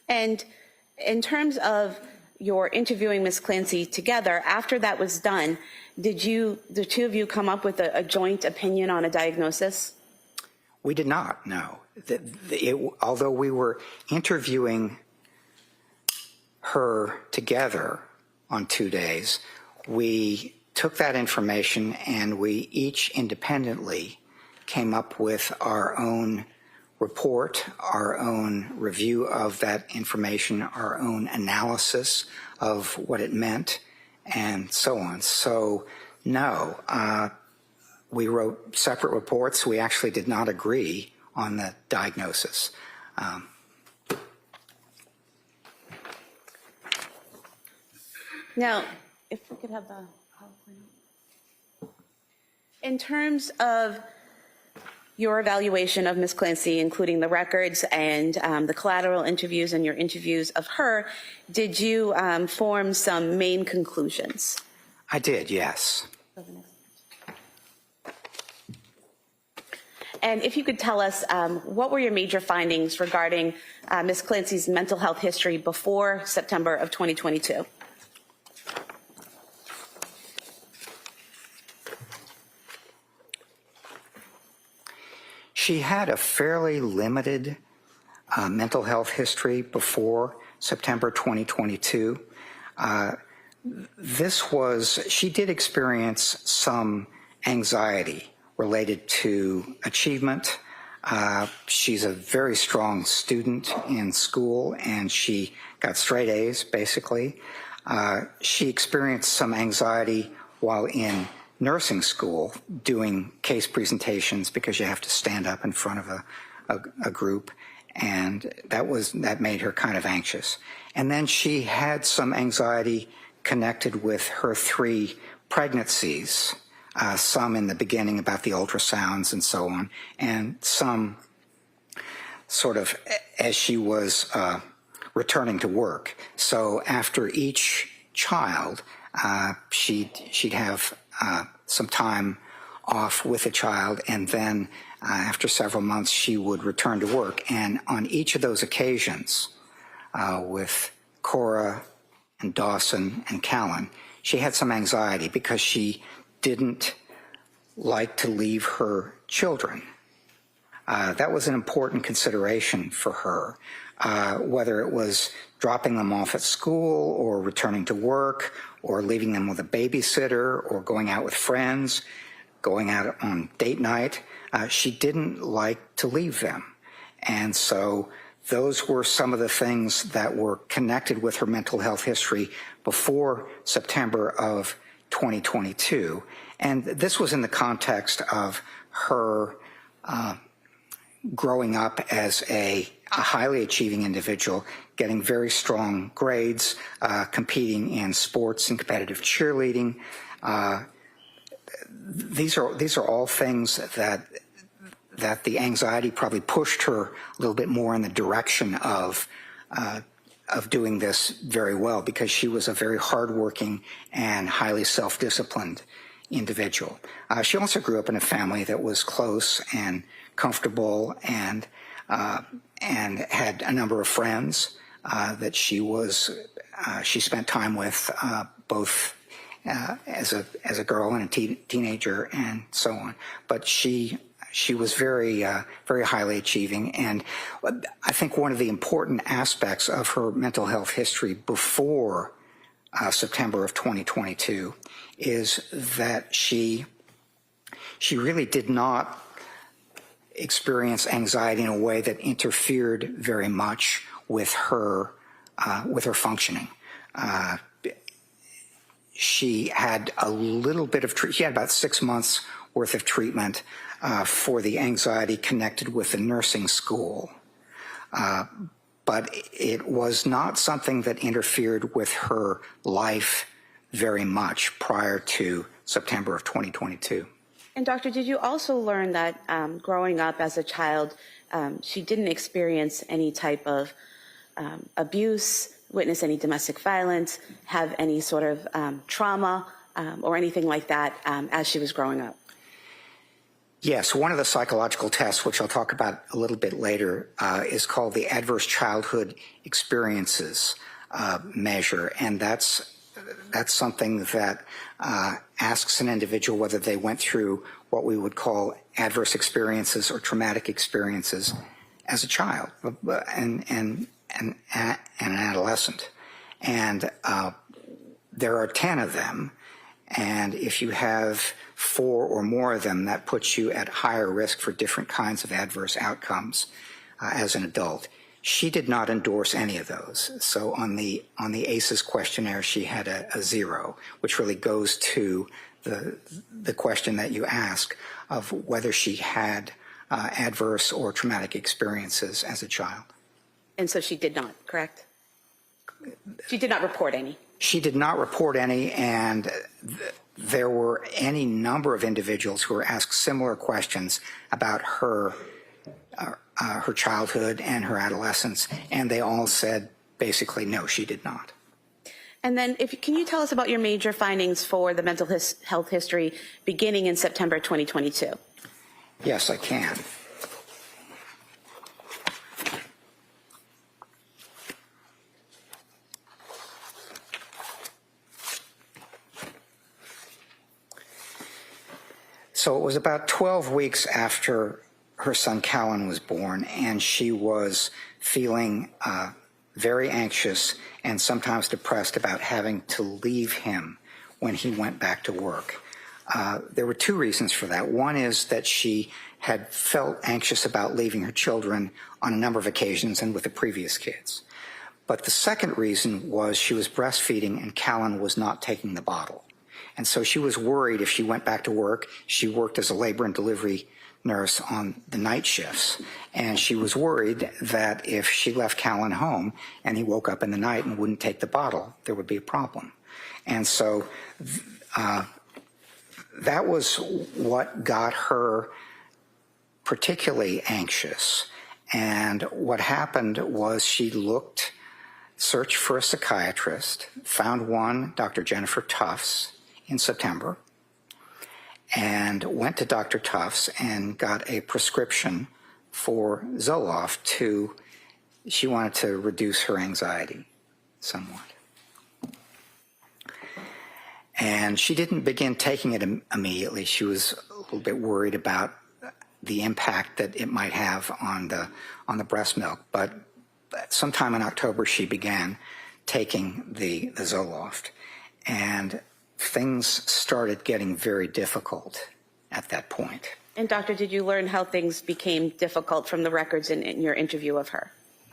And in terms of your interviewing Ms. Clancy together, after that was done, did the two of you come up with a joint opinion on a diagnosis? We did not, no. Although we were interviewing her together on 2 days, we took that information and we each independently came up with our own report, our own review of that information, our own analysis of what it meant, and so on. So, no, we wrote separate reports. We actually did not agree on the diagnosis. Now, if we could have the PowerPoint. In terms of your evaluation of Ms. Clancy, including the records and the collateral interviews and your interviews of her, did you form some main conclusions? I did, yes. And if you could tell us, what were your major findings regarding Ms. Clancy's mental health history before September of 2022? She had a fairly limited mental health history before September 2022. She did experience some anxiety related to achievement, She's a very strong student in school, and she got straight A's, basically. She experienced some anxiety while in nursing school doing case presentations because you have to stand up in front of a group, and that made her kind of anxious. And then she had some anxiety connected with her 3 pregnancies, some in the beginning about the ultrasounds and so on, and some sort of as she was returning to work. So after each child, she'd have some time off with a child, and then after several months she would return to work. And on each of those occasions, with Cora and Dawson and Callan, she had some anxiety because she didn't like to leave her children. That was an important consideration for her, whether it was dropping them off at school or returning to work or leaving them with a babysitter or going out with friends, going out on date night. She didn't like to leave them. And so those were some of the things that were connected with her mental health history before September of 2022. And this was in the context of her growing up as a highly achieving individual, getting very strong grades, competing in sports and competitive cheerleading. These are all things that the anxiety probably pushed her a little bit more in the direction of doing this very well, because she was a very hardworking and highly self-disciplined individual. She also grew up in a family that was close and comfortable, and had a number of friends that she spent time with, both as a girl and a teenager and so on. But she was very highly achieving, and I think one of the important aspects of her mental health history before September of 2022 is that she really did not experience anxiety in a way that interfered very much with her functioning. She had a little bit of she had about 6 months worth of treatment for the anxiety connected with the nursing school. But it was not something that interfered with her life very much prior to September of 2022. And doctor, did you also learn that growing up as a child, she didn't experience any type of abuse, witness any domestic violence, have any sort of trauma or anything like that as she was growing up? Yes, one of the psychological tests, which I'll talk about a little bit later, is called the Adverse Childhood Experiences measure, and that's something that asks an individual whether they went through what we would call adverse experiences or traumatic experiences as a child and an adolescent. And there are 10 of them, and if you have 4 or more of them, that puts you at higher risk for different kinds of adverse outcomes as an adult. She did not endorse any of those. So on the ACEs questionnaire, she had a 0, which really goes to the question that you ask of whether she had adverse or traumatic experiences as a child. And so she did not, correct? She did not report any. She did not report any, and there were any number of individuals who were asked similar questions about her childhood and her adolescence, and they all said basically no, she did not. And then can you tell us about your major findings for the mental health history beginning in September 2022? Yes, I can. So it was about 12 weeks after her son Callan was born, and she was feeling very anxious and sometimes depressed about having to leave him when he went back to work. There were two reasons for that. One is that she had felt anxious about leaving her children on a number of occasions and with the previous kids. But the second reason was she was breastfeeding and Callan was not taking the bottle. And so she was worried if she went back to work. She worked as a labor and delivery nurse on the night shifts. And she was worried that if she left Callan home and he woke up in the night and wouldn't take the bottle, there would be a problem. And so that was what got her particularly anxious. And what happened was she searched for a psychiatrist, found one, Dr. Jennifer Tufts, in September, and went to Dr. Tufts and got a prescription for Zoloft she wanted to reduce her anxiety somewhat. And she didn't begin taking it immediately. She was a little bit worried about the impact that it might have on the breast milk. But sometime in October, she began taking the Zoloft. And things started getting very difficult at that point. And doctor, did you learn how things became difficult from the records in your interview of her?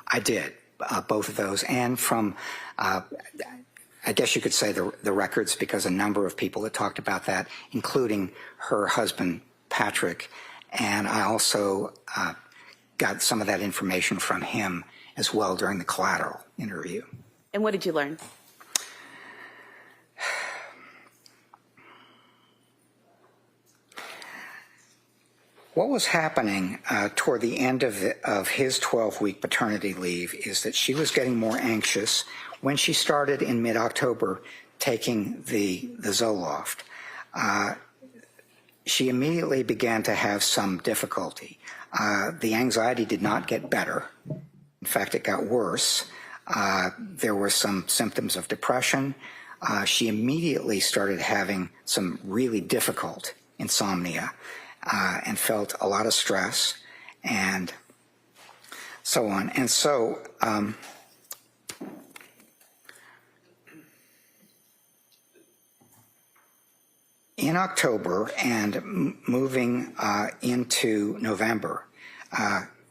I did, both of those, and from, I guess you could say the records, because a number of people had talked about that, including her husband, Patrick, and I also got some of that information from him as well during the collateral interview. And what did you learn? What was happening toward the end of his 12-week paternity leave is that she was getting more anxious when she started in mid-October taking the Zoloft. She immediately began to have some difficulty. The anxiety did not get better. In fact, it got worse. There were some symptoms of depression. She immediately started having some really difficult insomnia. And felt a lot of stress and so on. And so in October and moving into November,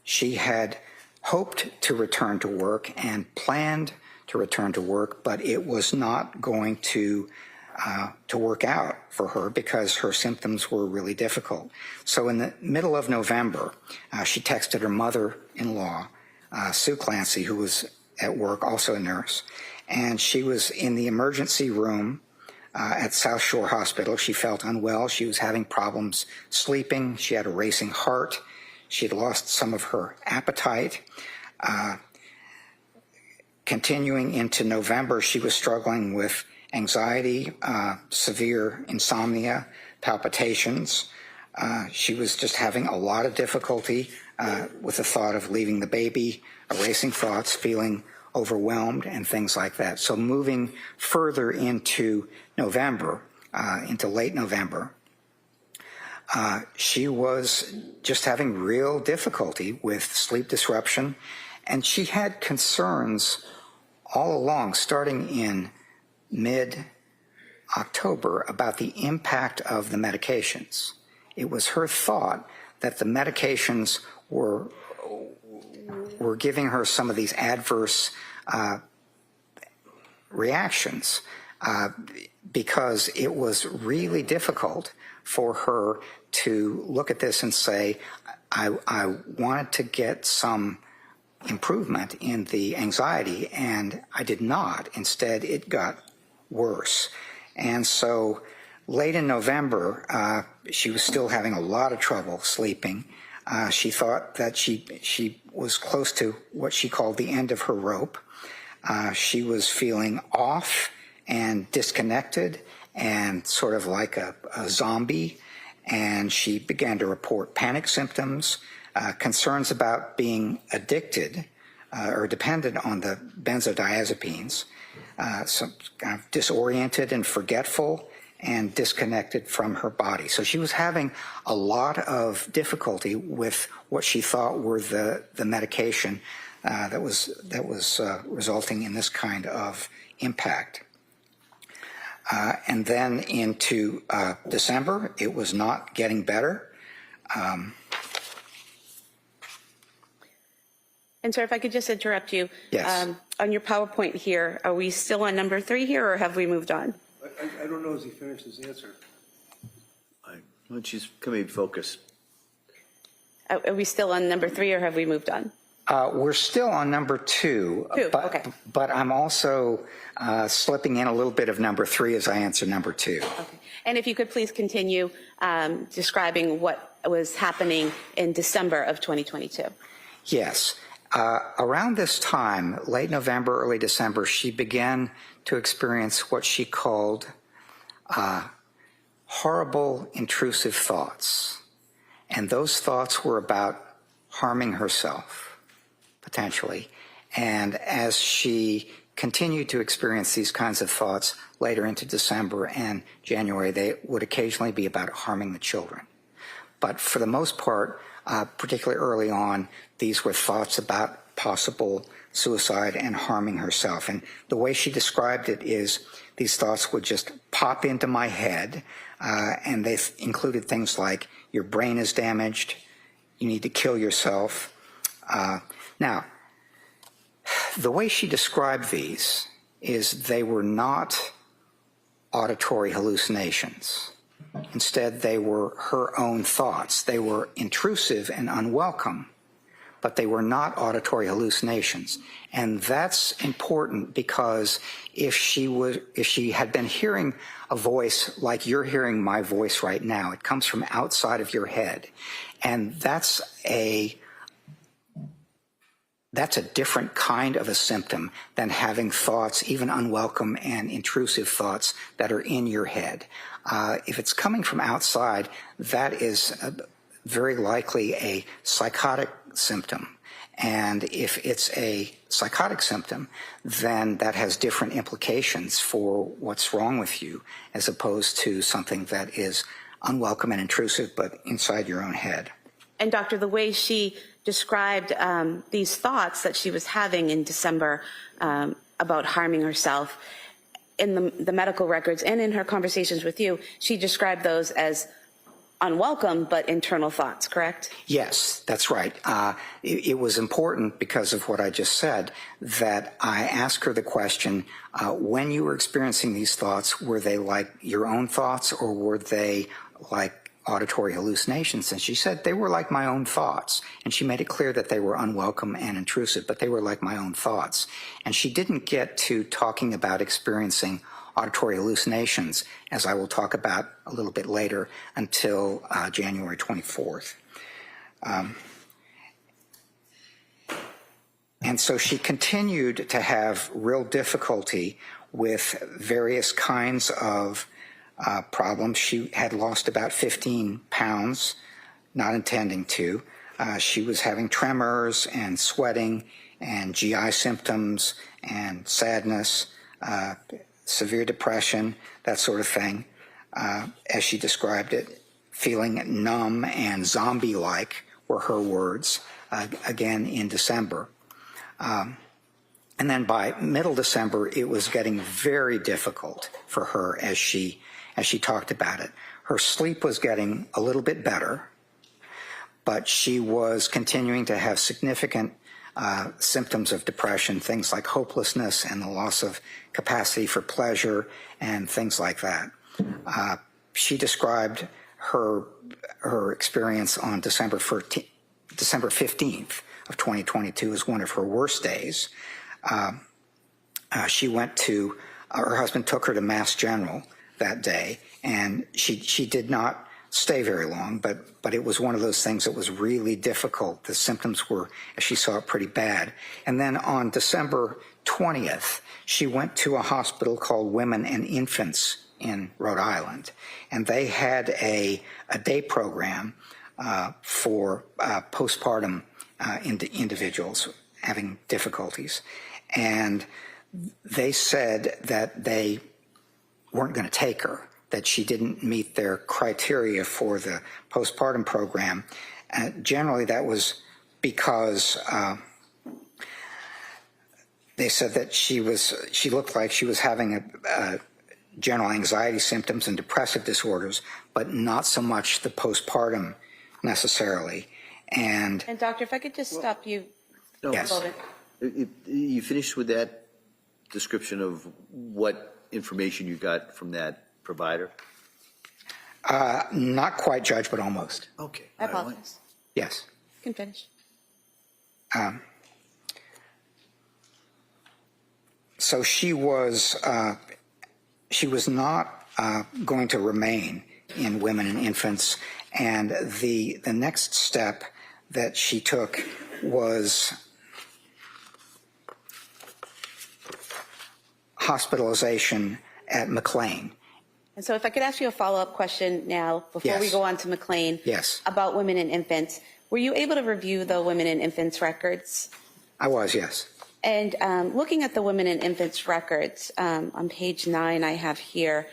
she had hoped to return to work and planned to return to work, but it was not going to work out for her because her symptoms were really difficult. So in the middle of November, she texted her mother-in-law, Sue Clancy, who was at work, also a nurse, and she was in the emergency room at South Shore Hospital. She felt unwell. She was having problems sleeping. She had a racing heart. She had lost some of her appetite. Continuing into November, she was struggling with anxiety, severe insomnia, palpitations. She was just having a lot of difficulty with the thought of leaving the baby, erasing thoughts, feeling overwhelmed, and things like that. So moving further into November, into late November, she was just having real difficulty with sleep disruption, and she had concerns all along, starting in mid-October, about the impact of the medications. It was her thought that the medications were giving her some of these adverse reactions because it was really difficult for her to look at this and say, I wanted to get some improvement in the anxiety, and I did not. Instead, it got worse. And so late in November, she was still having a lot of trouble sleeping. She thought that she was close to what she called the end of her rope. She was feeling off and disconnected and sort of like a zombie. And she began to report panic symptoms, concerns about being addicted or dependent on the benzodiazepines, some kind of disoriented and forgetful and disconnected from her body. So she was having a lot of difficulty with what she thought were the medication that was resulting in this kind of impact. And then into December, it was not getting better. And sir, if I could just interrupt you. Yes. On your PowerPoint here, are we still on number 3 here, or have we moved on? I don't know as he finished his answer. Why don't you come in focus? Are we still on number 3, or have we moved on? We're still on number 2, okay. but I'm also slipping in a little bit of number 3 as I answer number 2. Okay. And if you could please continue describing what was happening in December of 2022. Yes. Around this time, late November, early December, she began to experience what she called horrible, intrusive thoughts. And those thoughts were about harming herself, potentially. And as she continued to experience these kinds of thoughts later into December and January, they would occasionally be about harming the children. But for the most part, particularly early on, these were thoughts about possible suicide and harming herself. And the way she described it is these thoughts would just pop into my head, and they included things like, your brain is damaged, you need to kill yourself. Now, the way she described these is they were not auditory hallucinations. Instead, they were her own thoughts. They were intrusive and unwelcome, but they were not auditory hallucinations. And that's important because if she had been hearing a voice like you're hearing my voice right now, it comes from outside of your head. And that's a different kind of a symptom than having thoughts, even unwelcome and intrusive thoughts that are in your head. If it's coming from outside, that is very likely a psychotic symptom. And if it's a psychotic symptom, then that has different implications for what's wrong with you, as opposed to something that is unwelcome and intrusive, but inside your own head. And doctor, the way she described these thoughts that she was having in December about harming herself, in the medical records and in her conversations with you, she described those as unwelcome but internal thoughts, correct? Yes, that's right. It was important because of what I just said that I asked her the question, when you were experiencing these thoughts, were they like your own thoughts or were they like auditory hallucinations? And she said they were like my own thoughts. And she made it clear that they were unwelcome and intrusive, but they were like my own thoughts. And she didn't get to talking about experiencing auditory hallucinations, as I will talk about a little bit later, until January 24th. And so she continued to have real difficulty with various kinds of problems. She had lost about 15 pounds, not intending to. She was having tremors and sweating and GI symptoms and sadness, severe depression, that sort of thing, as she described it. Feeling numb and zombie-like were her words, again in December. And then by middle December, it was getting very difficult for her as she talked about it. Her sleep was getting a little bit better, but she was continuing to have significant symptoms of depression, things like hopelessness and the loss of capacity for pleasure and things like that. She described her experience on December 15th of 2022 as one of her worst days. She went to, her husband took her to Mass General that day, and she did not stay very long, but it was one of those things that was really difficult. The symptoms were, as she saw it, pretty bad. And then on December 20th, she went to a hospital called Women and Infants in Rhode Island, and they had a day program for postpartum individuals having difficulties. And they said that they weren't going to take her, that she didn't meet their criteria for the postpartum program. Generally, that was because they said that she looked like she was having general anxiety symptoms and depressive disorders, but not so much the postpartum necessarily. And doctor, if I could just stop you No, Yes. a moment. You finished with that description of what information you got from that provider? not quite, Judge, but almost. Okay. I apologize. Yes. You can finish. So she was not going to remain in women and infants, and the next step that she took was hospitalization at McLean. And so if I could ask you a follow-up question now, before we Yes. go on to McLean. Yes. About women and infants. Were you able to review the women and infants records? I was, yes. And looking at the women and infants records, on page 9 I have here,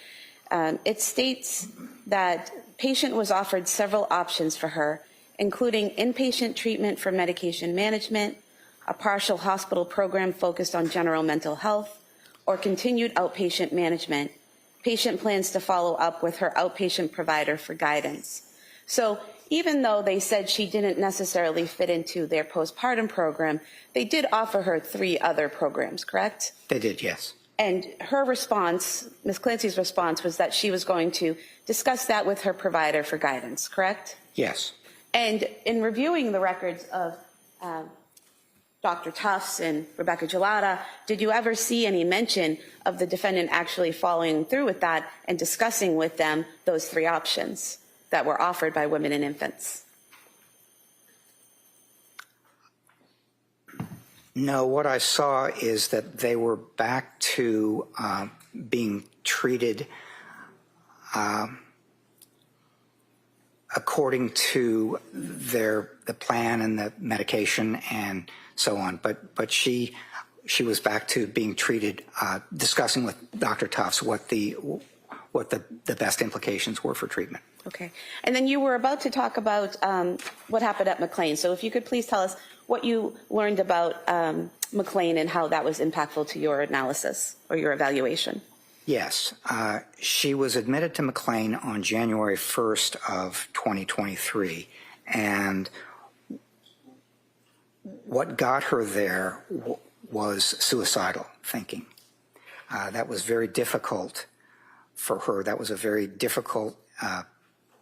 it states that patient was offered several options for her, including inpatient treatment for medication management, a partial hospital program focused on general mental health, or continued outpatient management. Patient plans to follow up with her outpatient provider for guidance. So even though they said she didn't necessarily fit into their postpartum program, they did offer her 3 other programs, correct? They did, yes. And her response, Ms. Clancy's response, was that she was going to discuss that with her provider for guidance, correct? Yes. And in reviewing the records of Dr. Tufts and Rebecca Gelada, did you ever see any mention of the defendant actually following through with that and discussing with them those 3 options that were offered by women and infants? No, what I saw is that they were back to being treated according to the plan and the medication and so on. But she was back to being treated, discussing with Dr. Tufts what the best implications were for treatment. Okay. And then you were about to talk about what happened at McLean. So if you could please tell us what you learned about McLean and how that was impactful to your analysis or your evaluation. Yes. She was admitted to McLean on January 1st of 2023. And what got her there was suicidal thinking. That was very difficult for her. That was a very difficult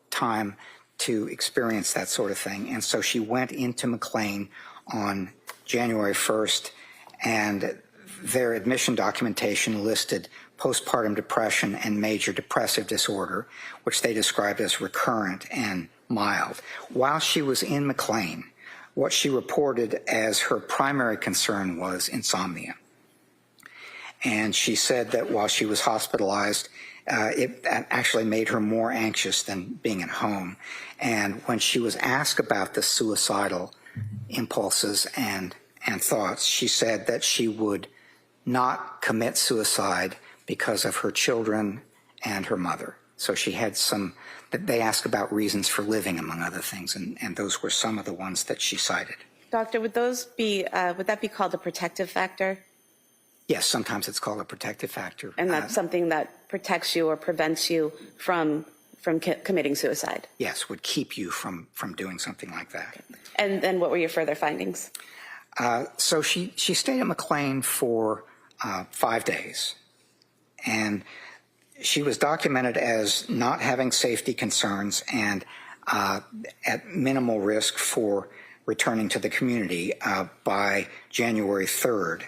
time to experience that sort of thing. And so she went into McLean on January 1st, and their admission documentation listed postpartum depression and major depressive disorder, which they described as recurrent and mild. While she was in McLean, what she reported as her primary concern was insomnia. And she said that while she was hospitalized, it actually made her more anxious than being at home. And when she was asked about the suicidal impulses and thoughts, she said that she would not commit suicide because of her children and her mother. So she had they asked about reasons for living, among other things, and those were some of the ones that she cited. Doctor, would that be called a protective factor? Yes, sometimes it's called a protective factor. And that's something that protects you or prevents you from committing suicide? Yes, would keep you from doing something like that. Okay. And then what were your further findings? So she stayed at McLean for 5 days, and she was documented as not having safety concerns and at minimal risk for returning to the community by January 3rd.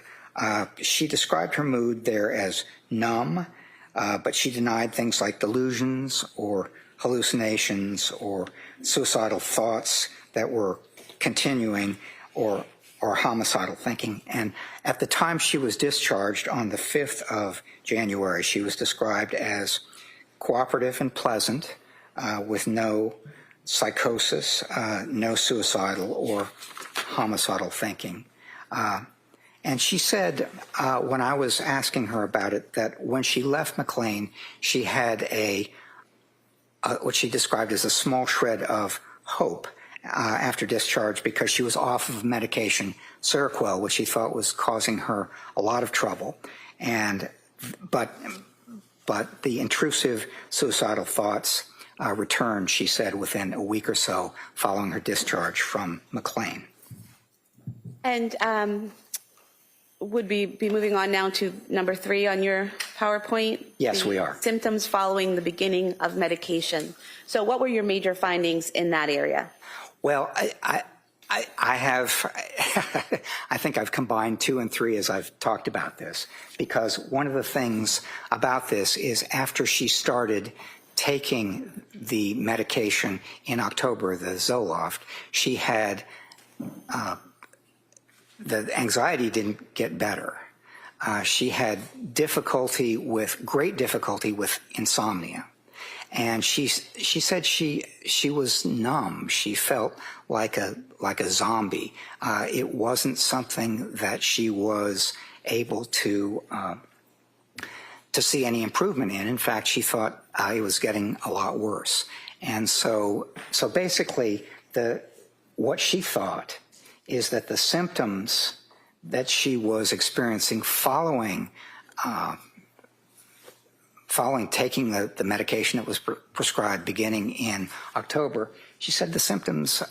She described her mood there as numb, but she denied things like delusions or hallucinations or suicidal thoughts that were continuing or homicidal thinking. And at the time she was discharged on the 5th of January, she was described as cooperative and pleasant, with no psychosis, no suicidal or homicidal thinking. And she said, when I was asking her about it, that when she left McLean, she had what she described as a small shred of hope after discharge, because she was off of medication, Seroquel, which she thought was causing her a lot of trouble. But but the intrusive suicidal thoughts returned, she said, within a week or so following her discharge from McLean. And would we be moving on now to number 3 on your PowerPoint? Yes, we are. Symptoms following the beginning of medication. So what were your major findings in that area? Well, I have, I think I've combined 2 and 3 as I've talked about this, because one of the things about this is after she started taking the medication in October, the Zoloft, she had, the anxiety didn't get better. She had great difficulty with insomnia. And she said she was numb. She felt like a zombie. It wasn't something that she was able to see any improvement in. In fact, she thought it was getting a lot worse. And so basically, what she thought is that the symptoms that she was experiencing following taking the medication that was prescribed beginning in October, she said the symptoms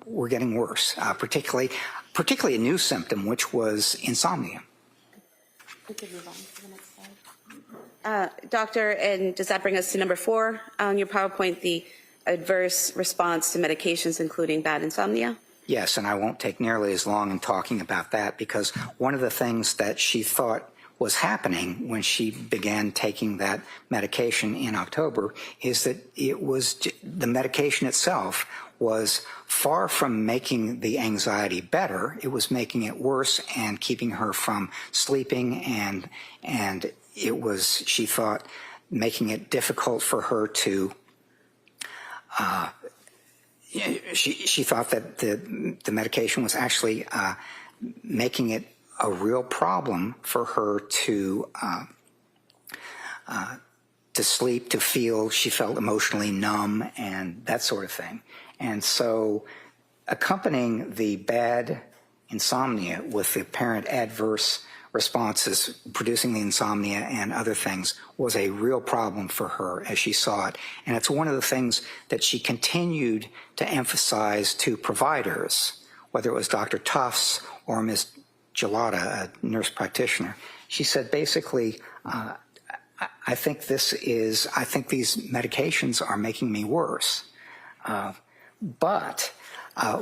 were getting worse, particularly a new symptom, which was insomnia. We could move on to the next slide. Doctor, and does that bring us to number 4 on your PowerPoint, the adverse response to medications, including bad insomnia? Yes, and I won't take nearly as long in talking about that, because one of the things that she thought was happening when she began taking that medication in October is that the medication itself was far from making the anxiety better. It was making it worse and keeping her from sleeping, and it was, she thought, making it difficult for her to she thought that the medication was actually making it a real problem for her to sleep, to feel. She felt emotionally numb and that sort of thing. And so accompanying the bad insomnia with the apparent adverse responses, producing the insomnia and other things, was a real problem for her as she saw it. And it's one of the things that she continued to emphasize to providers, whether it was Dr. Tufts or Ms. Gelada, a nurse practitioner. She said, basically, I think these medications are making me worse. But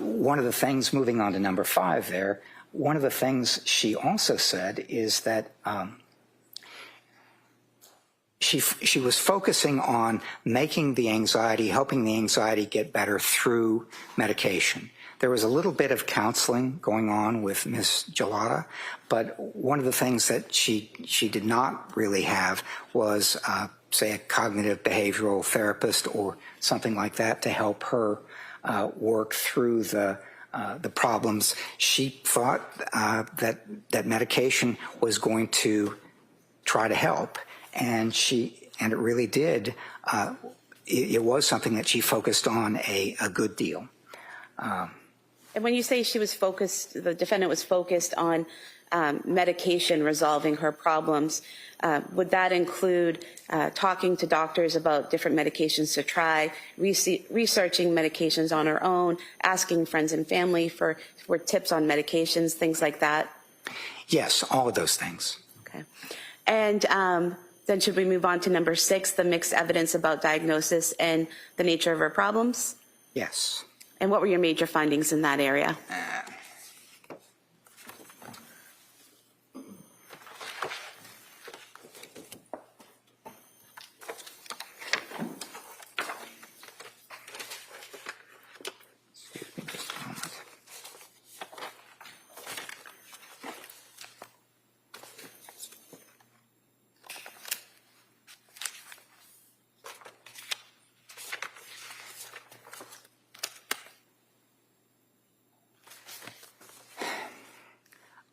one of the things, moving on to number 5 there, one of the things she also said is that she was focusing on making the anxiety, helping the anxiety get better through medication. There was a little bit of counseling going on with Ms. Gelada, but one of the things that she did not really have was, say, a cognitive behavioral therapist or something like that to help her work through the problems. She thought that medication was going to try to help, and it really did. It was something that she focused on a good deal. And when you say she was focused, the defendant was focused on medication resolving her problems, would that include talking to doctors about different medications to try, researching medications on her own, asking friends and family for tips on medications, things like that? Yes, all of those things. Okay. And then should we move on to number 6, the mixed evidence about diagnosis and the nature of her problems? Yes. And what were your major findings in that area?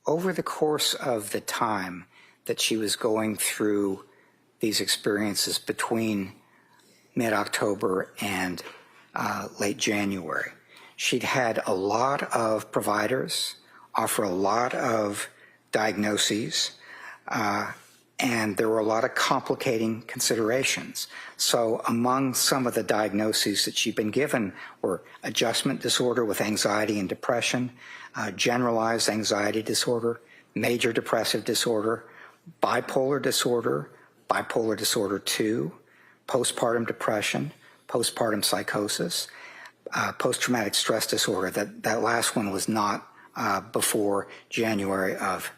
Over the course of the time that she was going through these experiences between mid-October and late January, she'd had a lot of providers offer a lot of diagnoses, and there were a lot of complicating considerations. So among some of the diagnoses that she'd been given were adjustment disorder with anxiety and depression, generalized anxiety disorder, major depressive disorder, bipolar disorder 2, postpartum depression, postpartum psychosis, post-traumatic stress disorder. That last one was not before January of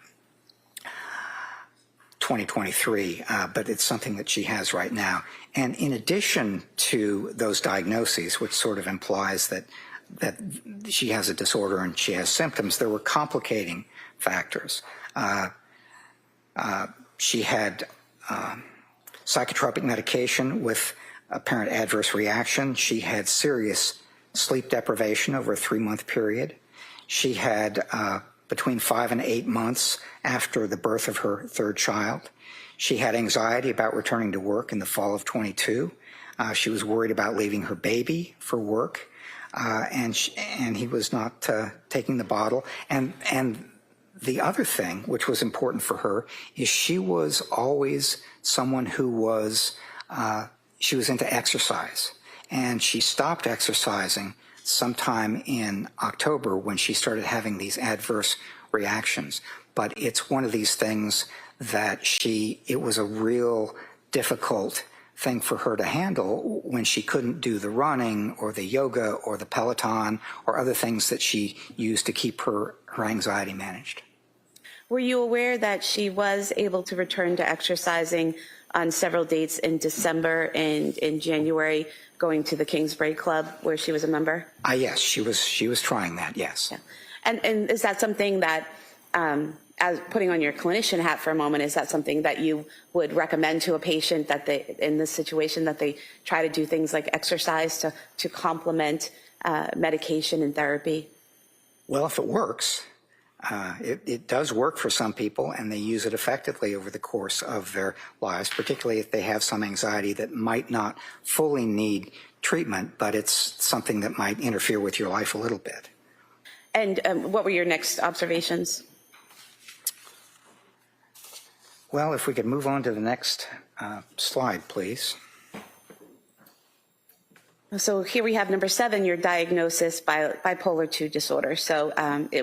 2023, but it's something that she has right now. And in addition to those diagnoses, which sort of implies that she has a disorder and she has symptoms, there were complicating factors. She had psychotropic medication with apparent adverse reaction. She had serious sleep deprivation over a 3-month period. She had between 5 and 8 months after the birth of her third child. She had anxiety about returning to work in the fall of 22. She was worried about leaving her baby for work, and he was not taking the bottle. And the other thing, which was important for her, is she was always someone who was, she was into exercise. And she stopped exercising sometime in October when she started having these adverse reactions. But it's one of these things that it was a real difficult thing for her to handle when she couldn't do the running or the yoga or the Peloton or other things that she used to keep her anxiety managed. Were you aware that she was able to return to exercising on several dates in December and in January, going to the Kingsbury Club where she was a member? Yes, she was trying that, yes. Yeah. And is that something that, as putting on your clinician hat for a moment, is that something that you would recommend to a patient that they, in this situation, that they try to do things like exercise to complement medication and therapy? Well, if it works, it does work for some people, and they use it effectively over the course of their lives, particularly if they have some anxiety that might not fully need treatment, but it's something that might interfere with your life a little bit. And what were your next observations? Well, if we could move on to the next slide, please. So here we have number 7, your diagnosis, bipolar 2 disorder. So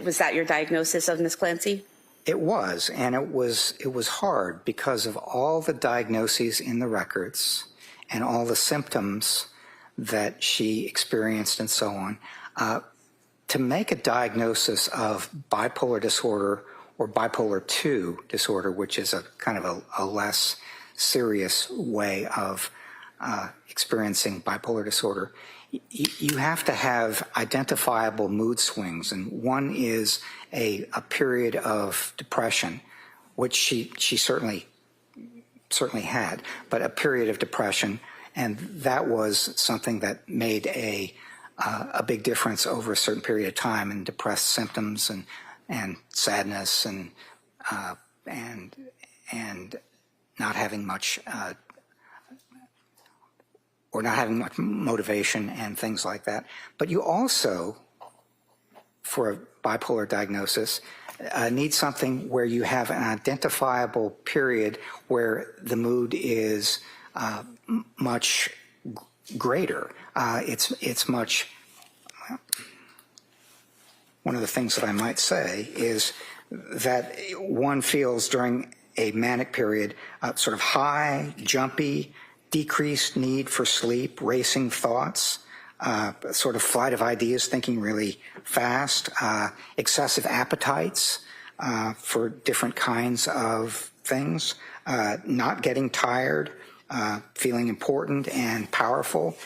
was that your diagnosis of Ms. Clancy? It was, and it was hard because of all the diagnoses in the records and all the symptoms that she experienced and so on. To make a diagnosis of bipolar disorder or bipolar 2 disorder, which is a kind of a less serious way of experiencing bipolar disorder, you have to have identifiable mood swings, and one is a period of depression, which she certainly had, but a period of depression, and that was something that made a big difference over a certain period of time in depressed symptoms and sadness and not having much or not having much motivation and things like that. But you also, for a bipolar diagnosis, need something where you have an identifiable period where the mood is much greater. It's much. One of the things that I might say is that one feels during a manic period sort of high, jumpy, decreased need for sleep, racing thoughts, sort of flight of ideas, thinking really fast, excessive appetites for different kinds of things, not getting tired, feeling important and powerful,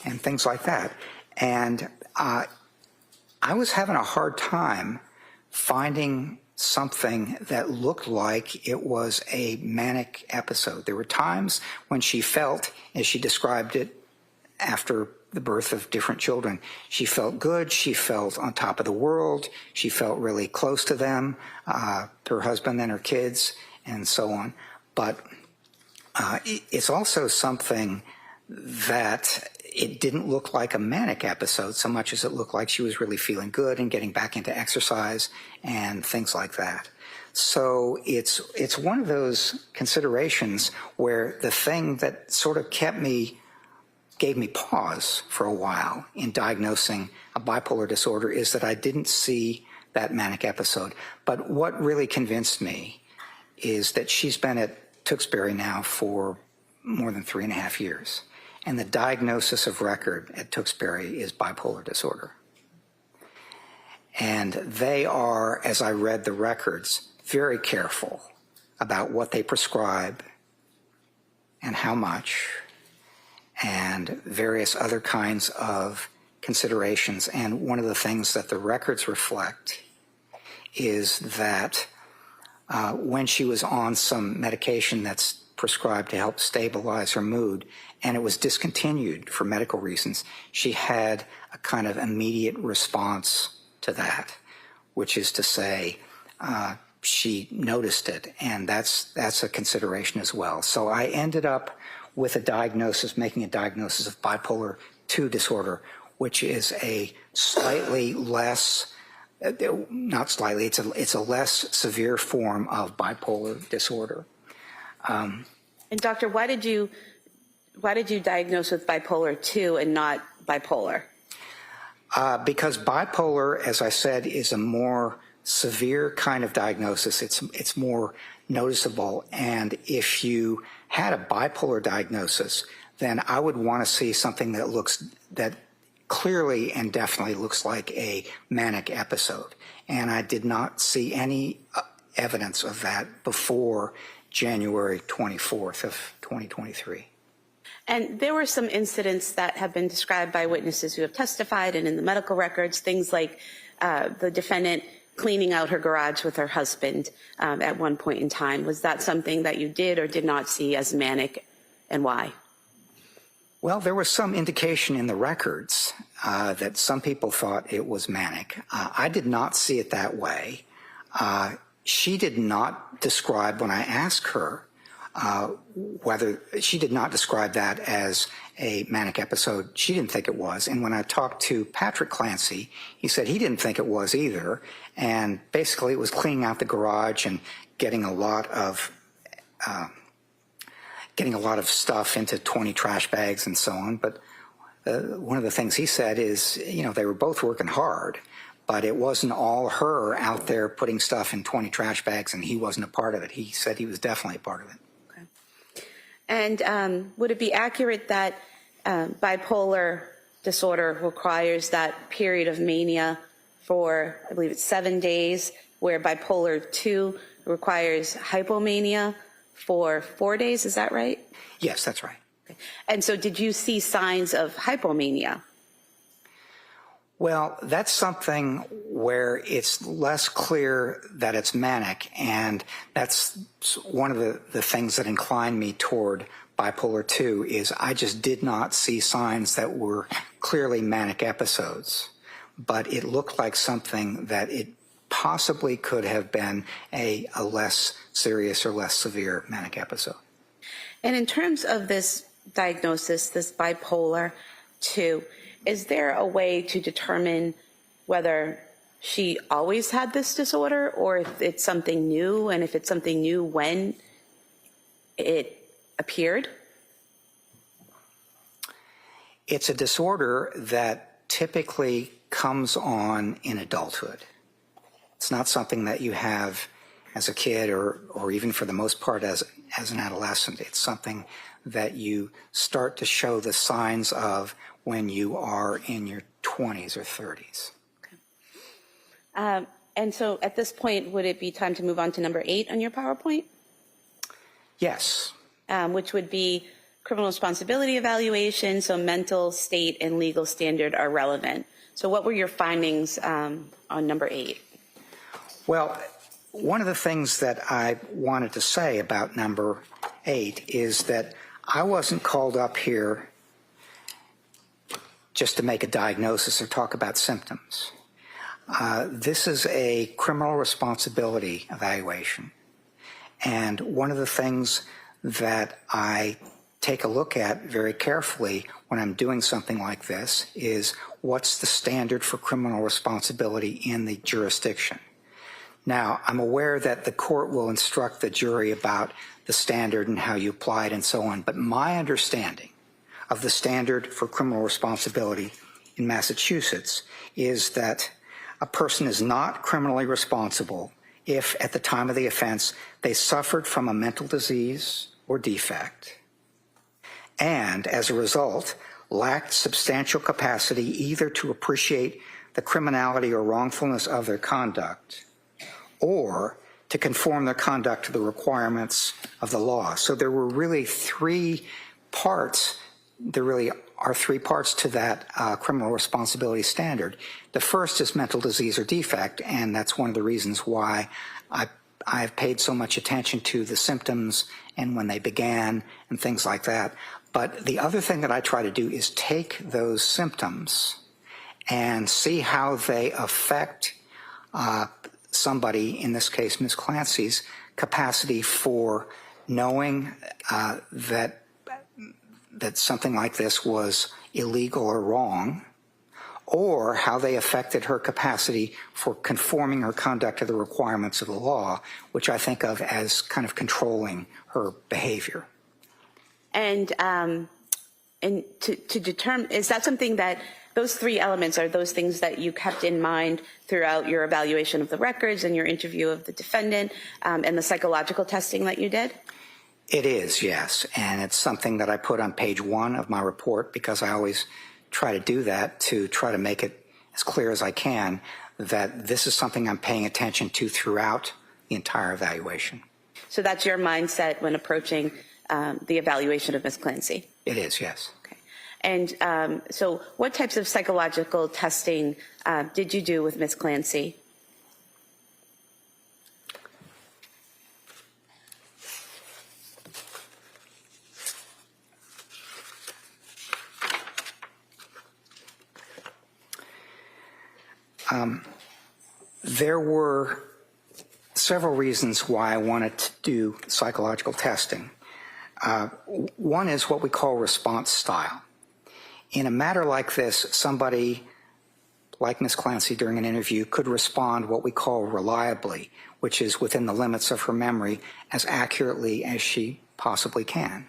and things like that. And I was having a hard time finding something that looked like it was a manic episode. There were times when she felt, as she described it after the birth of different children, she felt good, she felt on top of the world, she felt really close to them, to her husband and her kids, and so on. But it's also something that it didn't look like a manic episode so much as it looked like she was really feeling good and getting back into exercise and things like that. So it's one of those considerations where the thing that sort of gave me pause for a while in diagnosing a bipolar disorder is that I didn't see that manic episode. But what really convinced me is that she's been at Duxbury now for more than 3.5 years. And the diagnosis of record at Duxbury is bipolar disorder. And they are, as I read the records, very careful about what they prescribe and how much, and various other kinds of considerations. And one of the things that the records reflect is that when she was on some medication that's prescribed to help stabilize her mood, and it was discontinued for medical reasons, she had a kind of immediate response to that, which is to say, she noticed it, and that's a consideration as well. So I ended up with making a diagnosis of bipolar II disorder, which is a slightly less, not slightly, it's a less severe form of bipolar disorder. And doctor, why did you diagnose with bipolar II and not bipolar? Because bipolar, as I said, is a more severe kind of diagnosis. It's more noticeable. And if you had a bipolar diagnosis, then I would want to see something that clearly and definitely looks like a manic episode. And I did not see any evidence of that before January 24th of 2023. And there were some incidents that have been described by witnesses who have testified and in the medical records, things like the defendant cleaning out her garage with her husband at one point in time. Was that something that you did or did not see as manic, and why? Well, there was some indication in the records that some people thought it was manic. I did not see it that way. She did not describe, when I asked her, whether she did not describe that as a manic episode. She didn't think it was. And when I talked to Patrick Clancy, he said he didn't think it was either. And basically it was cleaning out the garage and getting a lot of stuff into 20 trash bags and so on. But one of the things he said is, they were both working hard, but it wasn't all her out there putting stuff in 20 trash bags, and he wasn't a part of it. He said he was definitely a part of it. And would it be accurate that bipolar disorder requires that period of mania for, I believe it's 7 days, where bipolar II requires hypomania for 4 days? Is that right? Yes, that's right. Okay. And so did you see signs of hypomania? Well, that's something where it's less clear that it's manic, and that's one of the things that inclined me toward bipolar II is I just did not see signs that were clearly manic episodes, but it looked like something that it possibly could have been a less serious or less severe manic episode. And in terms of this diagnosis, this bipolar II, is there a way to determine whether she always had this disorder or if it's something new, and if it's something new, when it appeared? It's a disorder that typically comes on in adulthood. It's not something that you have as a kid or even for the most part as an adolescent. It's something that you start to show the signs of when you are in your 20s or 30s. Okay. And so at this point, would it be time to move on to number 8 on your PowerPoint? Yes. Which would be criminal responsibility evaluation, so mental state and legal standard are relevant. So what were your findings on number 8? Well, one of the things that I wanted to say about number 8 is that I wasn't called up here just to make a diagnosis or talk about symptoms. This is a criminal responsibility evaluation. And one of the things that I take a look at very carefully when I'm doing something like this is what's the standard for criminal responsibility in the jurisdiction. Now, I'm aware that the court will instruct the jury about the standard and how you apply it and so on, but my understanding of the standard for criminal responsibility in Massachusetts is that a person is not criminally responsible if, at the time of the offense, they suffered from a mental disease or defect, and as a result, lacked substantial capacity either to appreciate the criminality or wrongfulness of their conduct or to conform their conduct to the requirements of the law. So there were really three parts. There really are three parts to that criminal responsibility standard. The first is mental disease or defect, and that's one of the reasons why I've paid so much attention to the symptoms and when they began and things like that. But the other thing that I try to do is take those symptoms and see how they affect somebody, in this case Ms. Clancy's, capacity for knowing that something like this was illegal or wrong, or how they affected her capacity for conforming her conduct to the requirements of the law, which I think of as kind of controlling her behavior. And to determine, is that something that those three elements are those things that you kept in mind throughout your evaluation of the records and your interview of the defendant and the psychological testing that you did? It is, yes. And it's something that I put on page 1 of my report because I always try to do that to try to make it as clear as I can that this is something I'm paying attention to throughout the entire evaluation. So that's your mindset when approaching the evaluation of Ms. Clancy? It is, yes. Okay. And so what types of psychological testing did you do with Ms. Clancy? There were several reasons why I wanted to do psychological testing. One is what we call response style. In a matter like this, somebody like Ms. Clancy during an interview could respond what we call reliably, which is within the limits of her memory, as accurately as she possibly can.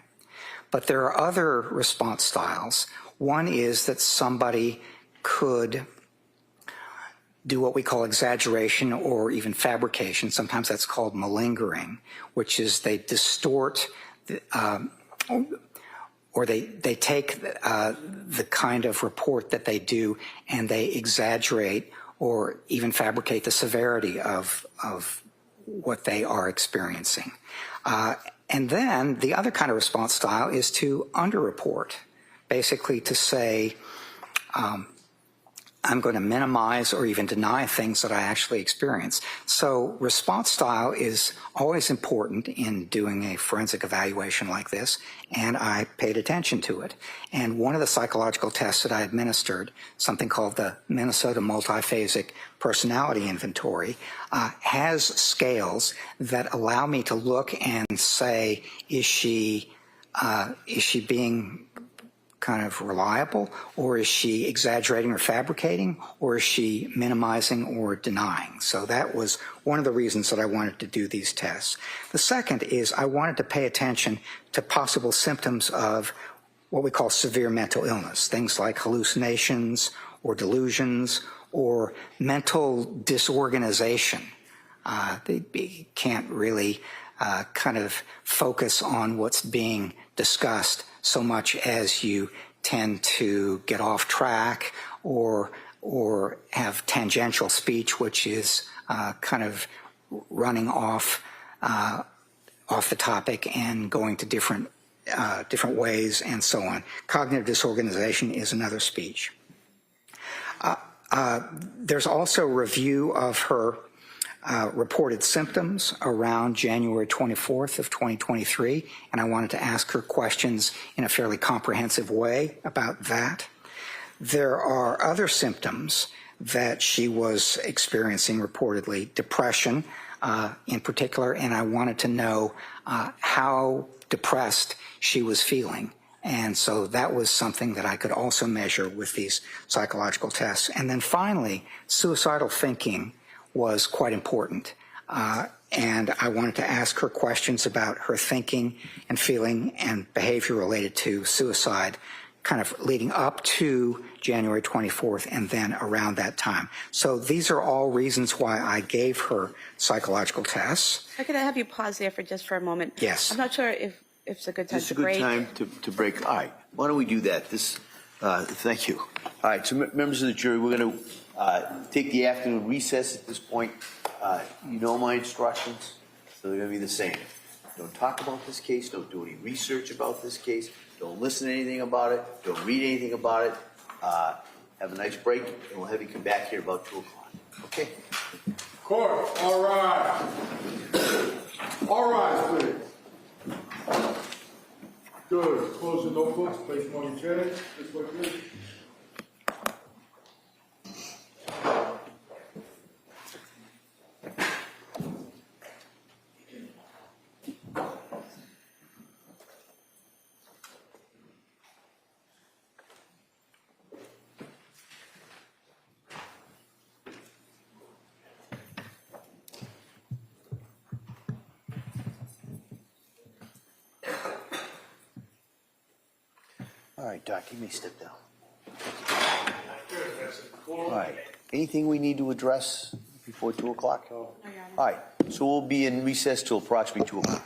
But there are other response styles. One is that somebody could do what we call exaggeration or even fabrication. Sometimes that's called malingering, which is they distort or they take the kind of report that they do and they exaggerate or even fabricate the severity of what they are experiencing. And then the other kind of response style is to underreport, basically to say, I'm going to minimize or even deny things that I actually experience. So response style is always important in doing a forensic evaluation like this, and I paid attention to it. And one of the psychological tests that I administered, something called the Minnesota Multiphasic Personality Inventory, has scales that allow me to look and say, is she being kind of reliable, or is she exaggerating or fabricating, or is she minimizing or denying? So that was one of the reasons that I wanted to do these tests. The second is I wanted to pay attention to possible symptoms of what we call severe mental illness, things like hallucinations or delusions or mental disorganization. They can't really kind of focus on what's being discussed so much as you tend to get off track or have tangential speech, which is kind of running off the topic and going to different ways and so on. Cognitive disorganization is another speech. There's also review of her reported symptoms around January 24th of 2023, and I wanted to ask her questions in a fairly comprehensive way about that. There are other symptoms that she was experiencing reportedly, depression in particular, and I wanted to know how depressed she was feeling. And so that was something that I could also measure with these psychological tests. And then finally, suicidal thinking was quite important. and I wanted to ask her questions about her thinking and feeling and behavior related to suicide, kind of leading up to January 24th and then around that time. So these are all reasons why I gave her psychological tests. Could I have you pause there for a moment? Yes. I'm not sure if it's a good time This is to a good break. time to break. All right, why don't we do that? Thank you. All right, so members of the jury, we're going to take the afternoon recess at this point. You know my instructions, so they're going to be the same. Don't talk about this case. Don't do any research about this case. Don't listen to anything about it. Don't read anything about it. Have a nice break, and we'll have you come back here about 2 o'clock. Okay? Court, all rise. All rise, please. Good. Close your notebooks, place them on your chair. This way, please. All right, Doc, you may step down. All right. Anything we need to address before 2 o'clock? No, Your Honor. All right. So we'll be in recess till approximately 2 o'clock.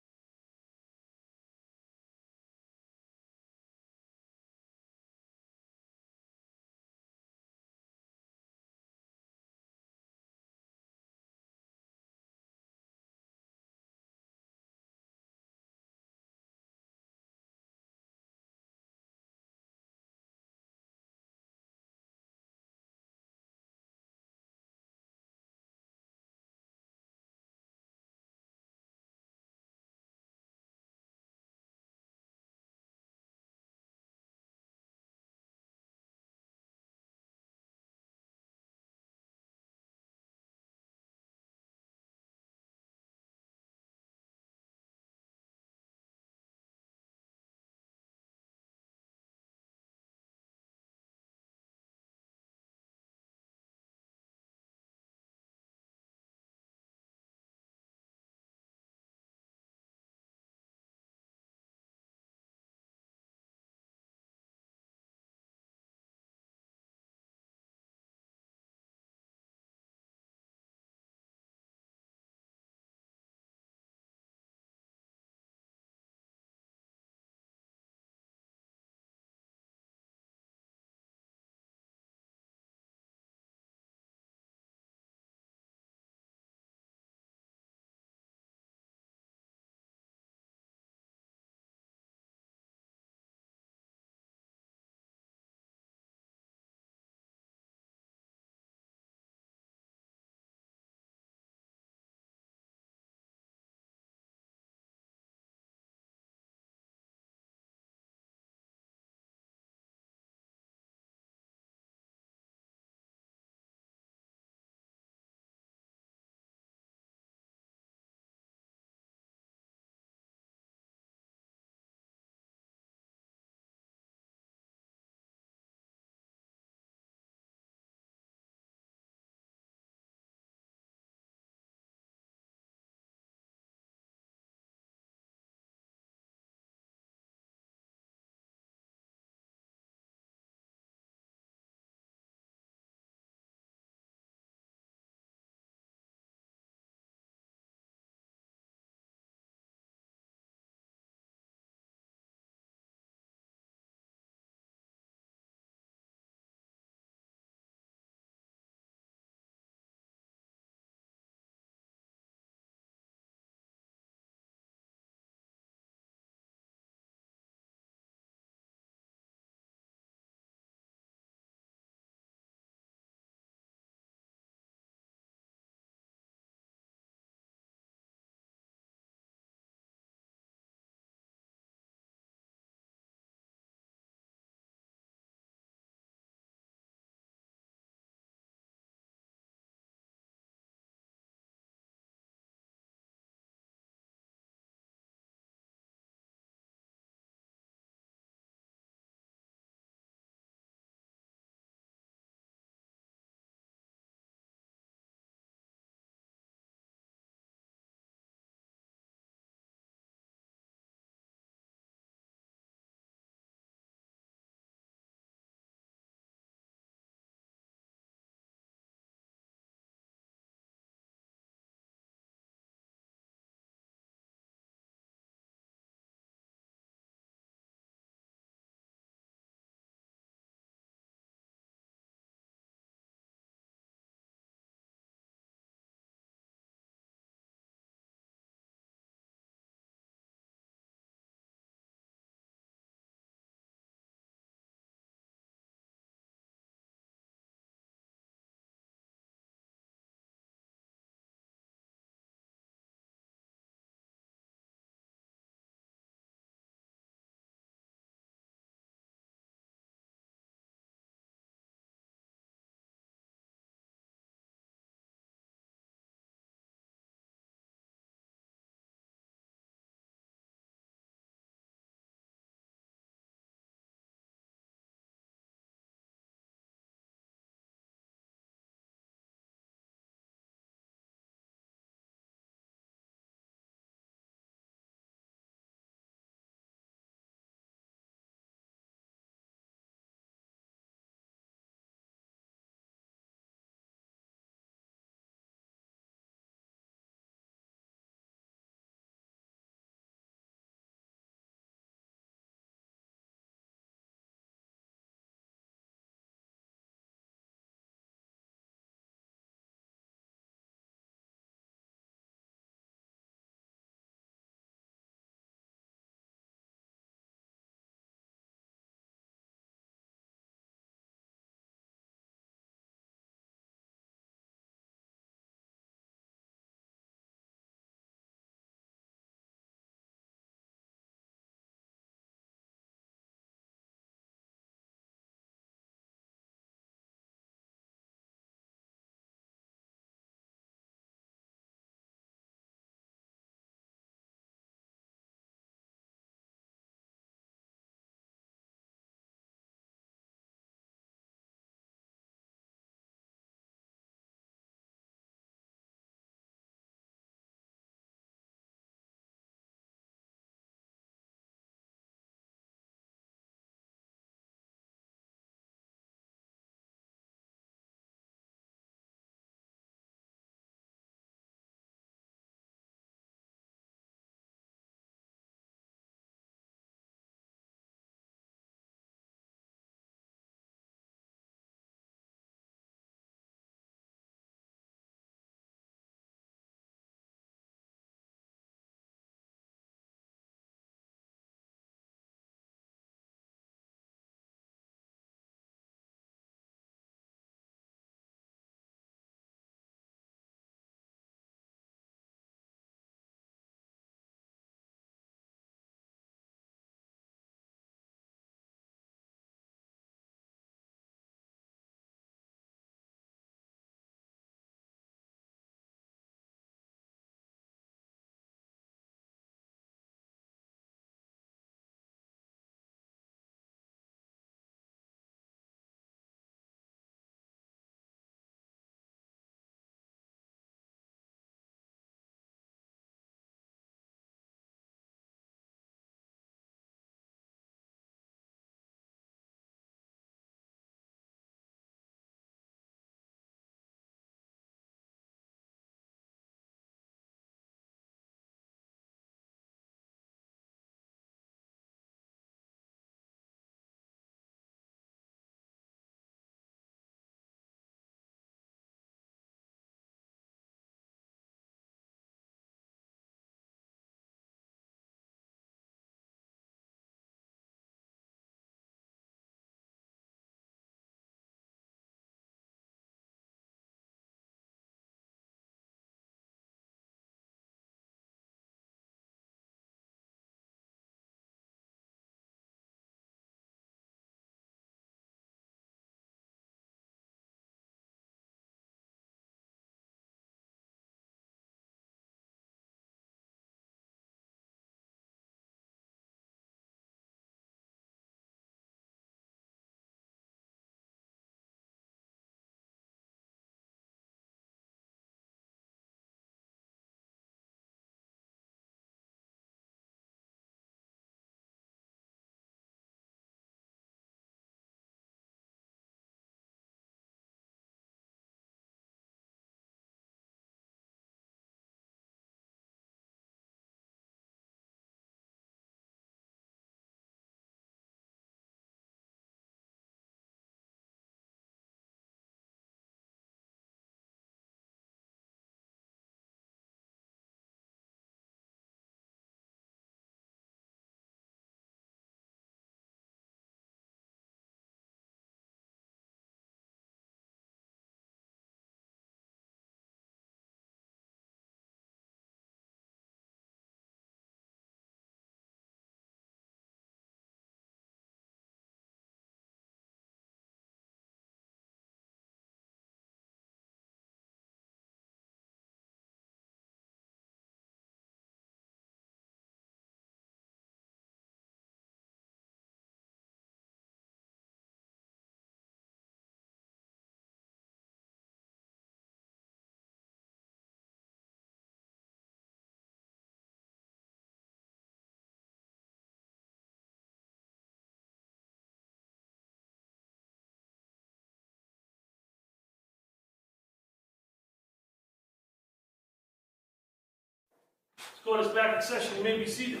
Court is back in session. You may be seated.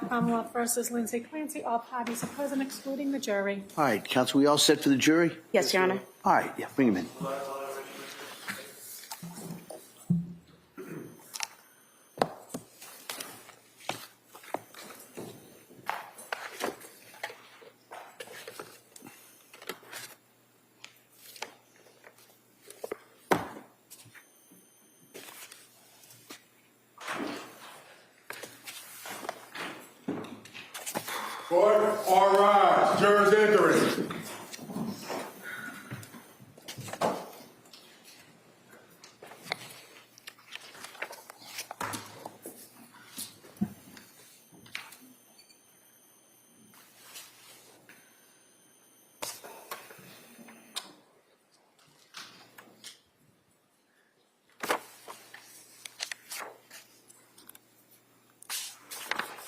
Commonwealth versus Lindsay Clancy. All parties are present, excluding the jury. All right, counsel, we all set for the jury? Yes, Your Honor. All right, yeah, bring him in. Court, all rise. Jurors entering.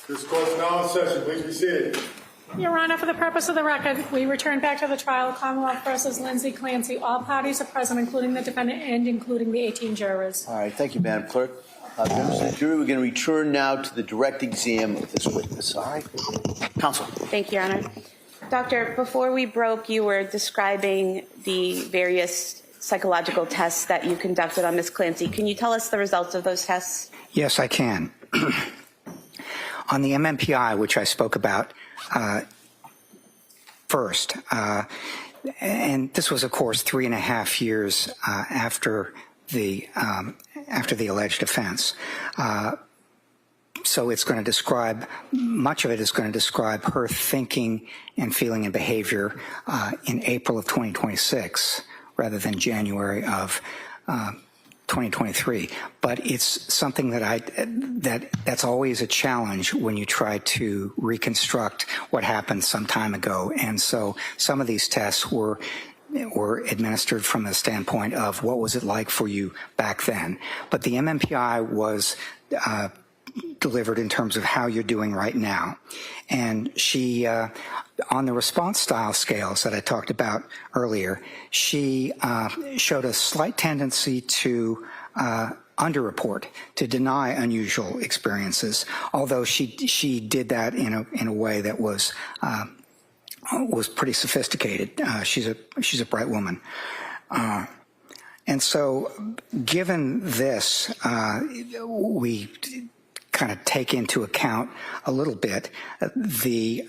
This court's now in session. Please be seated. Your Honor, for the purpose of the record, we return back to the trial of Commonwealth versus Lindsay Clancy. All parties are present, including the defendant and including the 18 jurors. All right, thank you, Madam Clerk. Members of the jury, we're going to return now to the direct exam of this witness. All right? Counsel. Thank you, Your Honor. Doctor, before we broke, you were describing the various psychological tests that you conducted on Ms. Clancy. Can you tell us the results of those tests? Yes, I can. On the MMPI, which I spoke about first, and this was, of course, 3.5 years after the alleged offense. So it's going to describe, much of it is going to describe her thinking and feeling and behavior in April of 2026 rather than January of 2023. But it's something that's always a challenge when you try to reconstruct what happened some time ago. And so some of these tests were administered from the standpoint of what was it like for you back then. But the MMPI was delivered in terms of how you're doing right now. And she, on the response style scales that I talked about earlier, she showed a slight tendency to underreport, to deny unusual experiences, although she did that in a way that was pretty sophisticated. She's a bright woman. And so given this, we kind of take into account a little bit the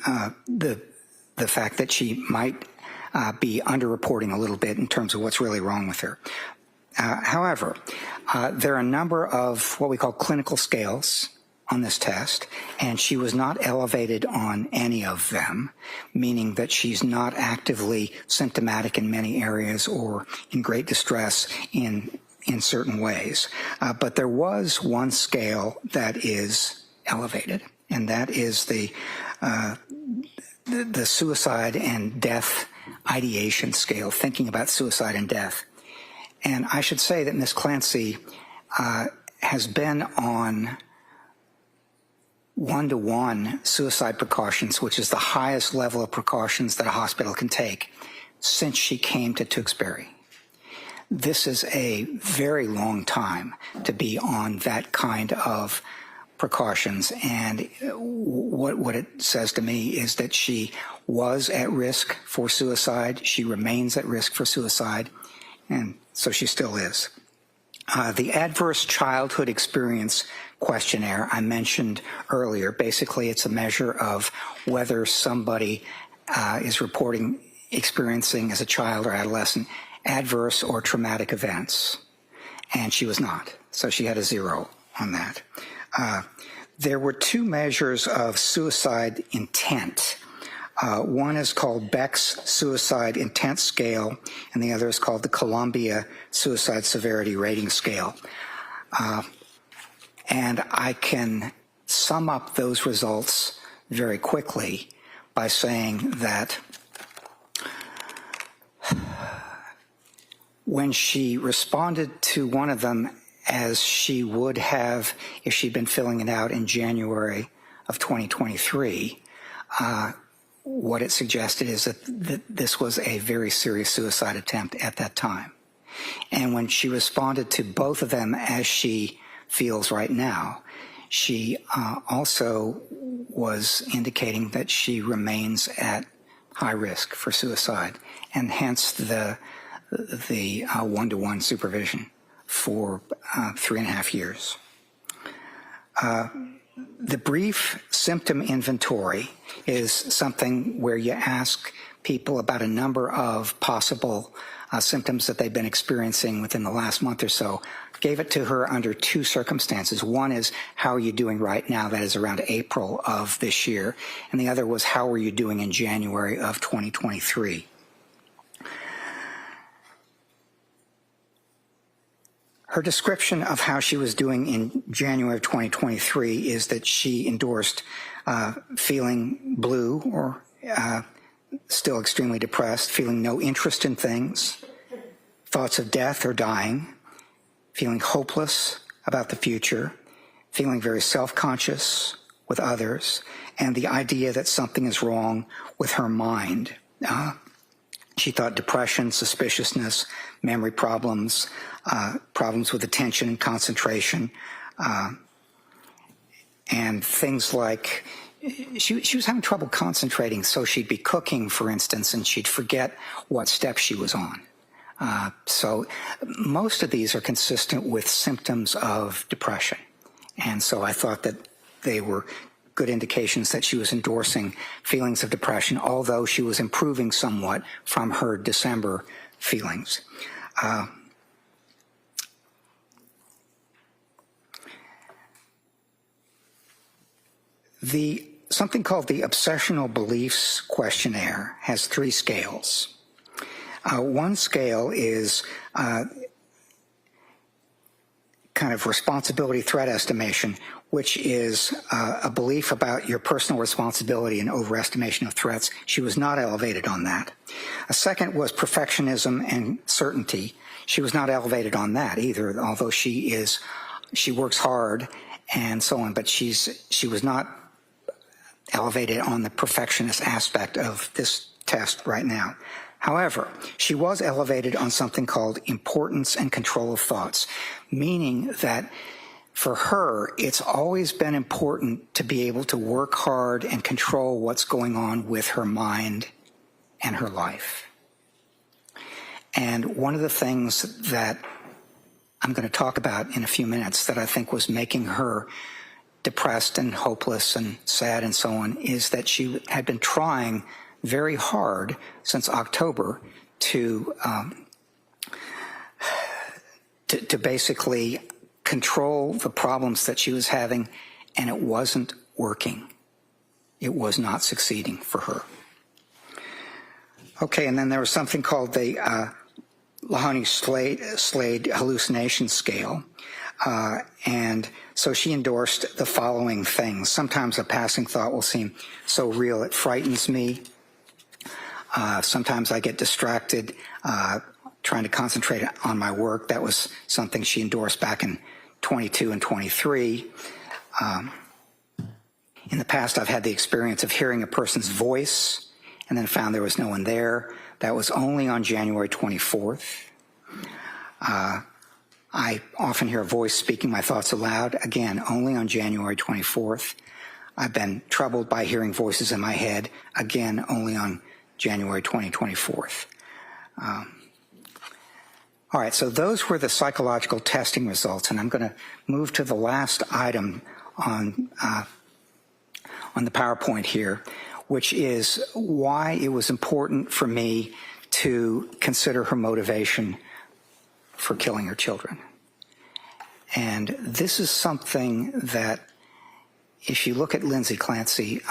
fact that she might be underreporting a little bit in terms of what's really wrong with her. However, there are a number of what we call clinical scales on this test, and she was not elevated on any of them, meaning that she's not actively symptomatic in many areas or in great distress in certain ways. But there was one scale that is elevated, and that is the suicide and death ideation scale, thinking about suicide and death. And I should say that Ms. Clancy has been on 1-to-1 suicide precautions, which is the highest level of precautions that a hospital can take, since she came to Duxbury. This is a very long time to be on that kind of precautions, and what it says to me is that she was at risk for suicide, she remains at risk for suicide, and so she still is. The Adverse Childhood Experience Questionnaire I mentioned earlier, basically it's a measure of whether somebody is reporting experiencing as a child or adolescent adverse or traumatic events, and she was not, so she had a 0 on that. There were 2 measures of suicide intent. One is called Beck's Suicide Intent Scale, and the other is called the Columbia Suicide Severity Rating Scale. And I can sum up those results very quickly by saying that when she responded to one of them as she would have if she'd been filling it out in January of 2023, what it suggested is that this was a very serious suicide attempt at that time. And when she responded to both of them as she feels right now, she also was indicating that she remains at high risk for suicide, and hence the one-to-one supervision for 3.5 years. The brief symptom inventory is something where you ask people about a number of possible symptoms that they've been experiencing within the last month or so. Gave it to her under two circumstances. One is, how are you doing right now? That is around April of this year. And the other was, how are you doing in January of 2023? Her description of how she was doing in January of 2023 is that she endorsed feeling blue or still extremely depressed, feeling no interest in things, thoughts of death or dying, feeling hopeless about the future, feeling very self-conscious with others, and the idea that something is wrong with her mind. She thought depression, suspiciousness, memory problems, problems with attention and concentration, and things like she was having trouble concentrating, so she'd be cooking, for instance, and she'd forget what step she was on. So most of these are consistent with symptoms of depression. And so I thought that they were good indications that she was endorsing feelings of depression, although she was improving somewhat from her December feelings. Something called the Obsessional Beliefs Questionnaire has 3 scales. One scale is kind of responsibility threat estimation, which is a belief about your personal responsibility and overestimation of threats. She was not elevated on that. A second was perfectionism and certainty. She was not elevated on that either, although she works hard and so on, but she was not elevated on the perfectionist aspect of this test right now. However, she was elevated on something called importance and control of thoughts, meaning that for her, it's always been important to be able to work hard and control what's going on with her mind and her life. And one of the things that I'm going to talk about in a few minutes that I think was making her depressed and hopeless and sad and so on is that she had been trying very hard since October to basically control the problems that she was having, and it wasn't working. It was not succeeding for her. Okay, and then there was something called the Lahoney-Slade hallucination scale. And so she endorsed the following things. Sometimes a passing thought will seem so real it frightens me. Sometimes I get distracted trying to concentrate on my work. That was something she endorsed back in 22 and 23. In the past, I've had the experience of hearing a person's voice and then found there was no one there. That was only on January 24th. I often hear a voice speaking my thoughts aloud, again, only on January 24th. I've been troubled by hearing voices in my head, again, only on January 24th. All right, so those were the psychological testing results, and I'm going to move to the last item on the PowerPoint here, which is why it was important for me to consider her motivation for killing her children. And this is something that, if you look at Lindsay Clancy,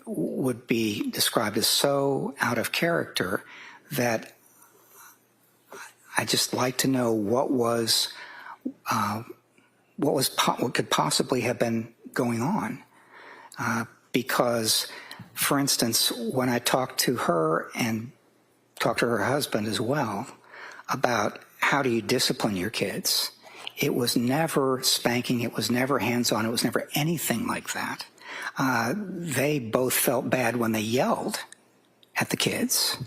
would be described as so out of character that I just like to know what could possibly have been going on. Because, for instance, when I talked to her and talked to her husband as well about how do you discipline your kids, it was never spanking, it was never hands-on, it was never anything like that. They both felt bad when they yelled at the kids.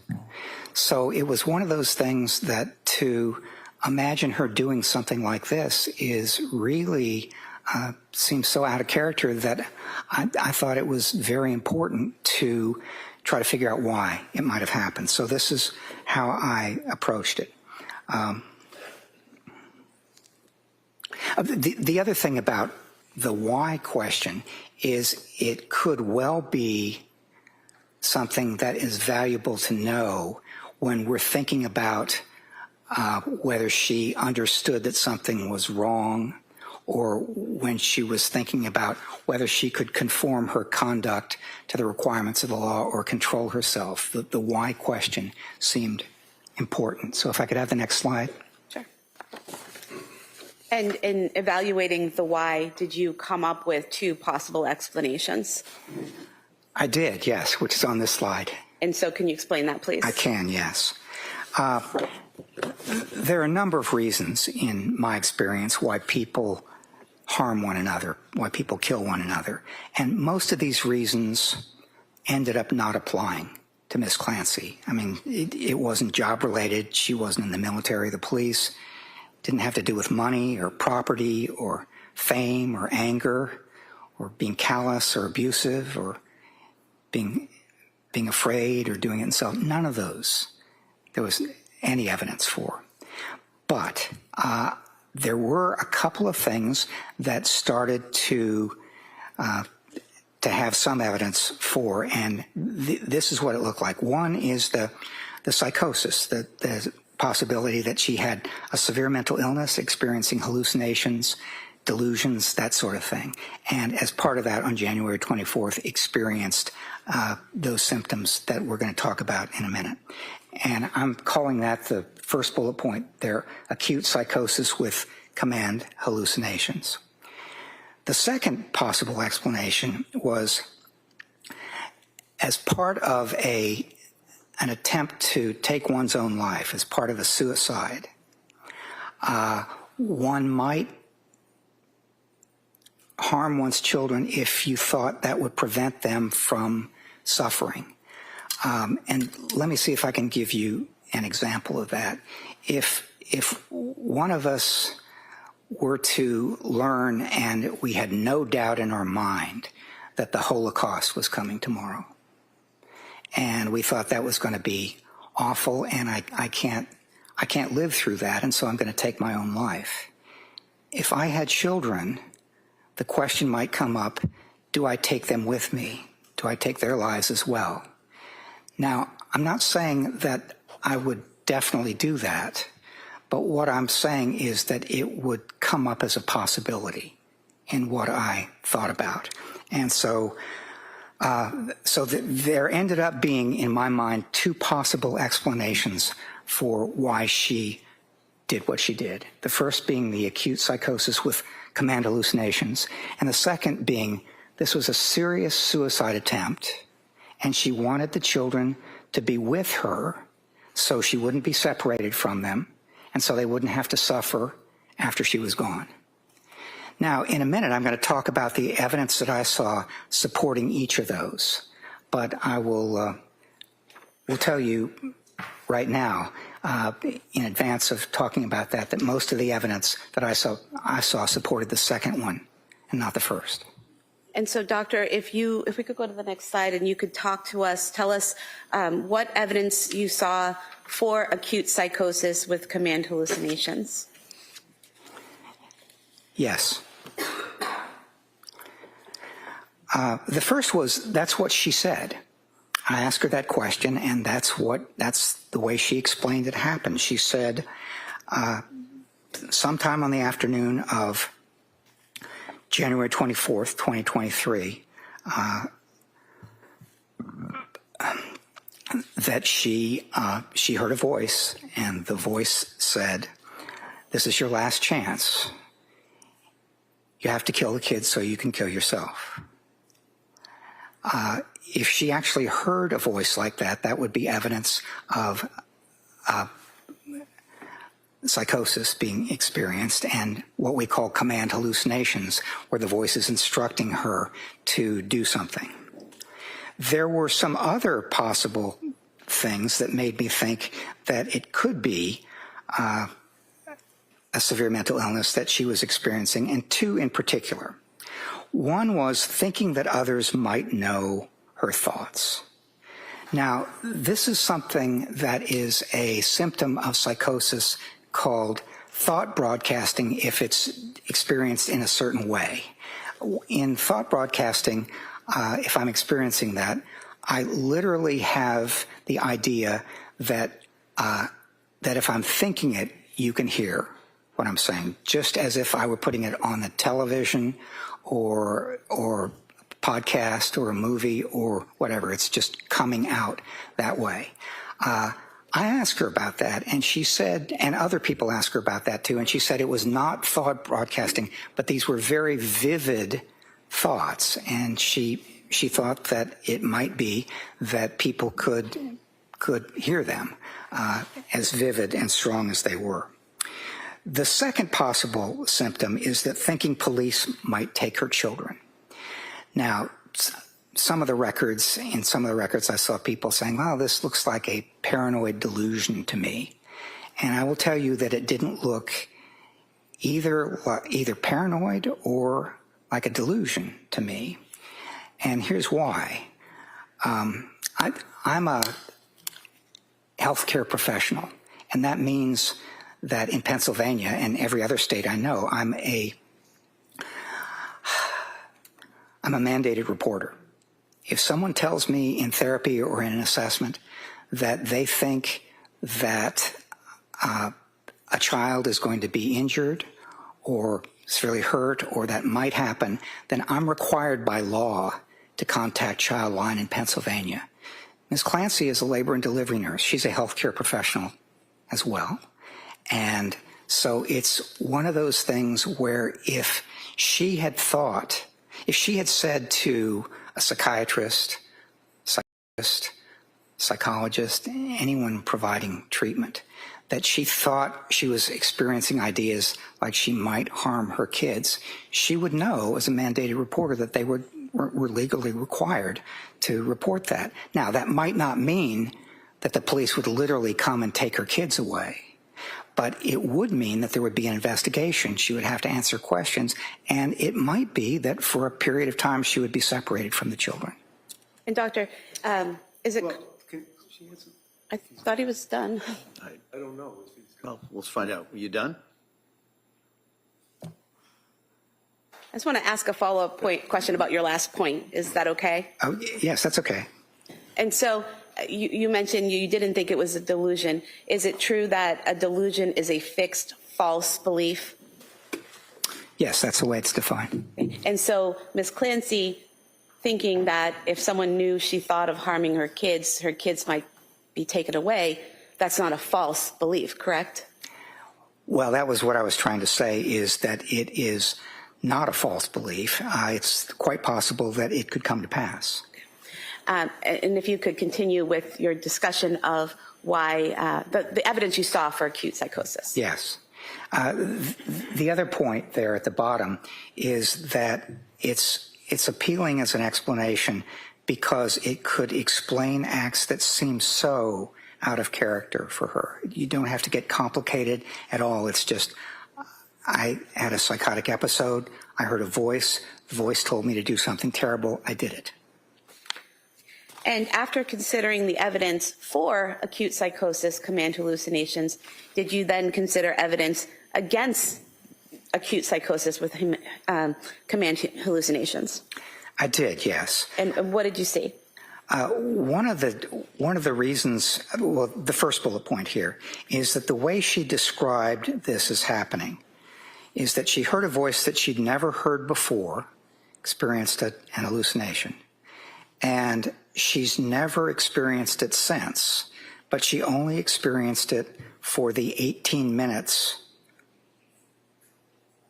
So it was one of those things that to imagine her doing something like this is really seems so out of character that I thought it was very important to try to figure out why it might have happened. So this is how I approached it. The other thing about the why question is it could well be something that is valuable to know when we're thinking about whether she understood that something was wrong, or when she was thinking about whether she could conform her conduct to the requirements of the law or control herself. The why question seemed important. So if I could have the next slide. Sure. And in evaluating the why, did you come up with 2 possible explanations? I did, yes, which is on this slide. And so can you explain that, please? I can, yes. There are a number of reasons in my experience why people harm one another, why people kill one another. And most of these reasons ended up not applying to Miss Clancy. I mean, it wasn't job related. She wasn't in the military or the police. It didn't have to do with money or property or fame or anger or being callous or abusive or being afraid or doing it himself. None of those there was any evidence for. But there were a couple of things that started to have some evidence for, and this is what it looked like. One is the psychosis, the possibility that she had a severe mental illness, experiencing hallucinations, delusions, that sort of thing. And as part of that, on January 24th, experienced those symptoms that we're going to talk about in a minute. And I'm calling that the first bullet point there, acute psychosis with command hallucinations. The second possible explanation was as part of an attempt to take one's own life, as part of a suicide, one might harm one's children if you thought that would prevent them from suffering. And let me see if I can give you an example of that. If one of us were to learn, and we had no doubt in our mind that the Holocaust was coming tomorrow, and we thought that was going to be awful, and I can't live through that, and so I'm going to take my own life. If I had children, the question might come up, do I take them with me? Do I take their lives as well? Now, I'm not saying that I would definitely do that, but what I'm saying is that it would come up as a possibility in what I thought about. And so there ended up being, in my mind, 2 possible explanations for why she did what she did. The first being the acute psychosis with command hallucinations, and the second being this was a serious suicide attempt, and she wanted the children to be with her so she wouldn't be separated from them, and so they wouldn't have to suffer after she was gone. Now, in a minute, I'm going to talk about the evidence that I saw supporting each of those, but I will tell you right now, in advance of talking about that most of the evidence that I saw supported the second one and not the first. And so, Doctor, if we could go to the next slide and you could talk to us, tell us what evidence you saw for acute psychosis with command hallucinations. Yes. The first was, that's what she said. I asked her that question, and that's the way she explained it happened. She said, sometime on the afternoon of January 24th, 2023, that she heard a voice, and the voice said, "This is your last chance. You have to kill the kids so you can kill yourself." If she actually heard a voice like that, that would be evidence of psychosis being experienced and what we call command hallucinations, where the voice is instructing her to do something. There were some other possible things that made me think that it could be a severe mental illness that she was experiencing, and two in particular. One was thinking that others might know her thoughts. Now, this is something that is a symptom of psychosis called thought broadcasting if it's experienced in a certain way. In thought broadcasting, if I'm experiencing that, I literally have the idea that if I'm thinking it, you can hear what I'm saying, just as if I were putting it on the television or podcast or a movie or whatever. It's just coming out that way. I asked her about that, and she said, and other people asked her about that too, and she said it was not thought broadcasting, but these were very vivid thoughts, and she thought that it might be that people could hear them as vivid and strong as they were. The second possible symptom is that thinking police might take her children. Now, in some of the records I saw people saying, "Wow, this looks like a paranoid delusion to me." And I will tell you that it didn't look either paranoid or like a delusion to me. And here's why. I'm a healthcare professional, and that means that in Pennsylvania and every other state I know, I'm a mandated reporter. If someone tells me in therapy or in an assessment that they think that a child is going to be injured or severely hurt or that might happen, then I'm required by law to contact Child Line in Pennsylvania. Ms. Clancy is a labor and delivery nurse. She's a healthcare professional as well. And so it's one of those things where if she had said to a psychiatrist, psychologist, anyone providing treatment, that she thought she was experiencing ideas like she might harm her kids, she would know as a mandated reporter that they were legally required to report that. Now, that might not mean that the police would literally come and take her kids away, but it would mean that there would be an investigation. She would have to answer questions, and it might be that for a period of time she would be separated from the children. And Doctor, is it? Well, can she answer? I thought he was done. I don't know. Well, we'll find out. Are you done? I just want to ask a follow-up question about your last point. Is that okay? Oh, yes, that's okay. And so you mentioned you didn't think it was a delusion. Is it true that a delusion is a fixed false belief? Yes, that's the way it's defined. And so Ms. Clancy, thinking that if someone knew she thought of harming her kids might be taken away, that's not a false belief, correct? Well, that was what I was trying to say, is that it is not a false belief. It's quite possible that it could come to pass. And if you could continue with your discussion of why the evidence you saw for acute psychosis. Yes. The other point there at the bottom is that it's appealing as an explanation because it could explain acts that seem so out of character for her. You don't have to get complicated at all. It's just, I had a psychotic episode. I heard a voice. The voice told me to do something terrible. I did it. And after considering the evidence for acute psychosis, command hallucinations, did you then consider evidence against acute psychosis with command hallucinations? I did, yes. And what did you see? One of the reasons, well, the first bullet point here is that the way she described this as happening is that she heard a voice that she'd never heard before, experienced an hallucination, and she's never experienced it since, but she only experienced it for the 18 minutes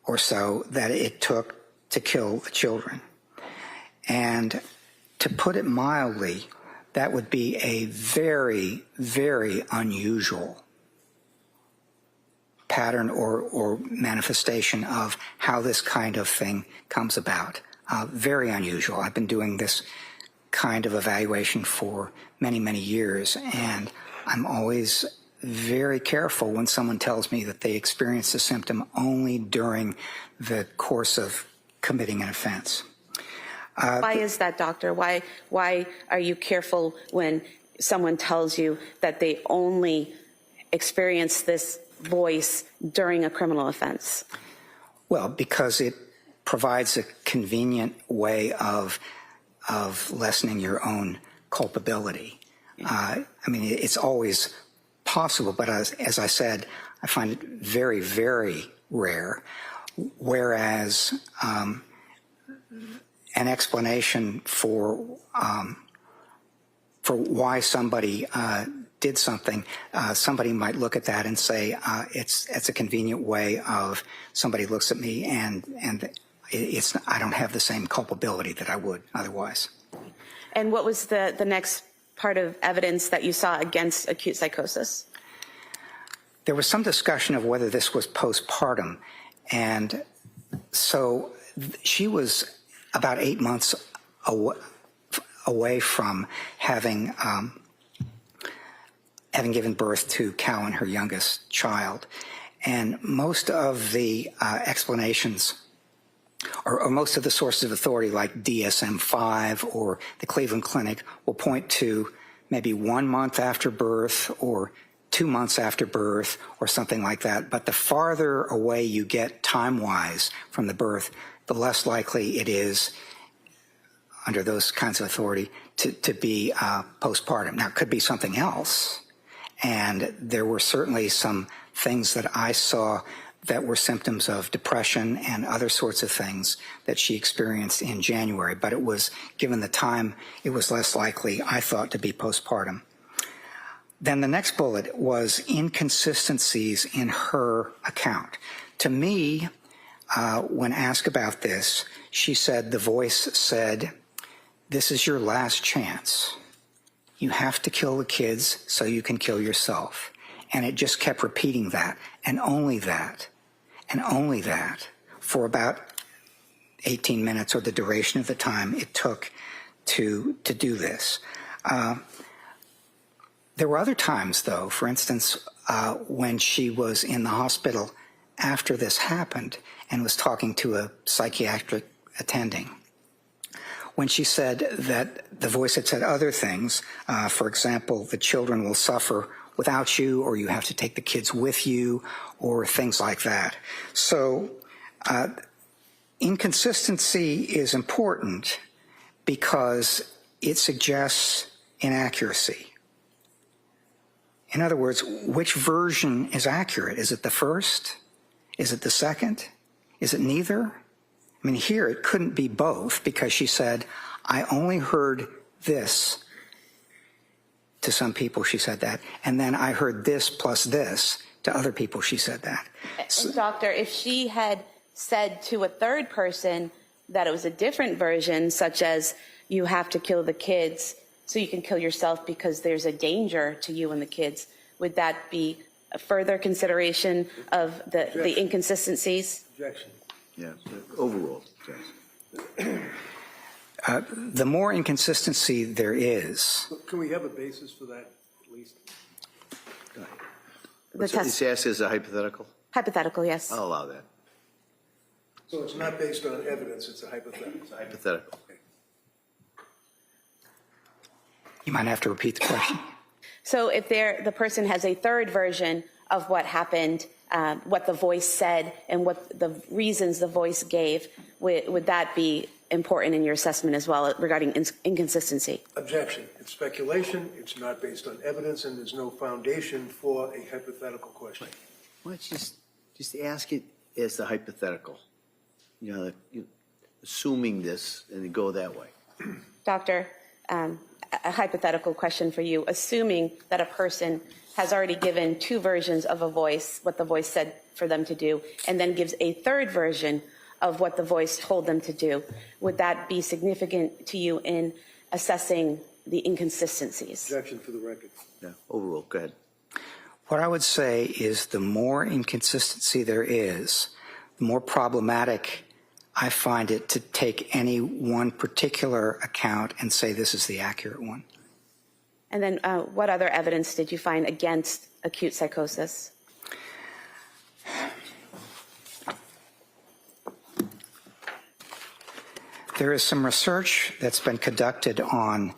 or so that it took to kill the children. And to put it mildly, that would be a very, very unusual pattern or manifestation of how this kind of thing comes about. Very unusual. I've been doing this kind of evaluation for many, many years, and I'm always very careful when someone tells me that they experienced a symptom only during the course of committing an offense. Why is that, doctor? Why are you careful when someone tells you that they only experience this voice during a criminal offense? Well, because it provides a convenient way of lessening your own culpability. I mean, it's always possible, but as I said, I find it very, very rare. Whereas an explanation for why somebody did something, somebody might look at that and say, it's a convenient way of somebody looks at me and I don't have the same culpability that I would otherwise. And what was the next part of evidence that you saw against acute psychosis? There was some discussion of whether this was postpartum, and so she was about 8 months away from having given birth to Callan, her youngest child, and most of the explanations, or most of the sources of authority like DSM-5 or the Cleveland Clinic will point to maybe 1 month after birth or 2 months after birth or something like that. But the farther away you get time-wise from the birth, the less likely it is, under those kinds of authority, to be postpartum. Now, it could be something else. And there were certainly some things that I saw that were symptoms of depression and other sorts of things that she experienced in January. But it was, given the time, it was less likely, I thought, to be postpartum. Then the next bullet was inconsistencies in her account. To me, when asked about this, she said, the voice said, "This is your last chance. You have to kill the kids so you can kill yourself." And it just kept repeating that, and only that, for about 18 minutes, or the duration of the time it took to do this. There were other times, though, for instance, when she was in the hospital after this happened and was talking to a psychiatric attending, when she said that the voice had said other things, for example, the children will suffer without you, or you have to take the kids with you, or things like that. So inconsistency is important because it suggests inaccuracy. In other words, which version is accurate? Is it the first? Is it the second? Is it neither? I mean, here it couldn't be both, because she said, I only heard this. To some people she said that, and then I heard this plus this. To other people she said that. So, doctor, if she had said to a third person that it was a different version, such as you have to kill the kids so you can kill yourself because there's a danger to you and the kids, would that be a further consideration of the inconsistencies? Objection. Yeah, overall. Yes. the more inconsistency there is. Can we have a basis for that, at least? He's asked as a hypothetical? Hypothetical, yes. I'll allow that. So it's not based on evidence, it's a hypothetical. It's a hypothetical. You might have to repeat the question. So if the person has a third version of what happened, what the voice said, and what the reasons the voice gave, would that be important in your assessment as well regarding inconsistency? Objection. It's speculation, it's not based on evidence, and there's no foundation for a hypothetical question. Why don't you just ask it as the hypothetical? You know, assuming this, and you go that way. Doctor, a hypothetical question for you. Assuming that a person has already given two versions of a voice, what the voice said for them to do, and then gives a third version of what the voice told them to do, would that be significant to you in assessing the inconsistencies? Objection for the record. Yeah, overall, go ahead. What I would say is the more inconsistency there is, the more problematic I find it to take any one particular account and say this is the accurate one. And then what other evidence did you find against acute psychosis? There is some research that's been conducted on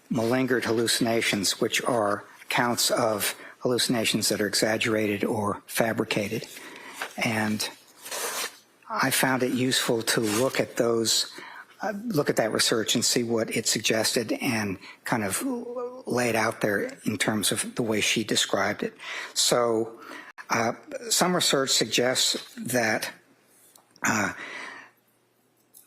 malingered hallucinations, which are accounts of hallucinations that are exaggerated or fabricated. And I found it useful to look at that research and see what it suggested and kind of lay it out there in terms of the way she described it. So some research suggests that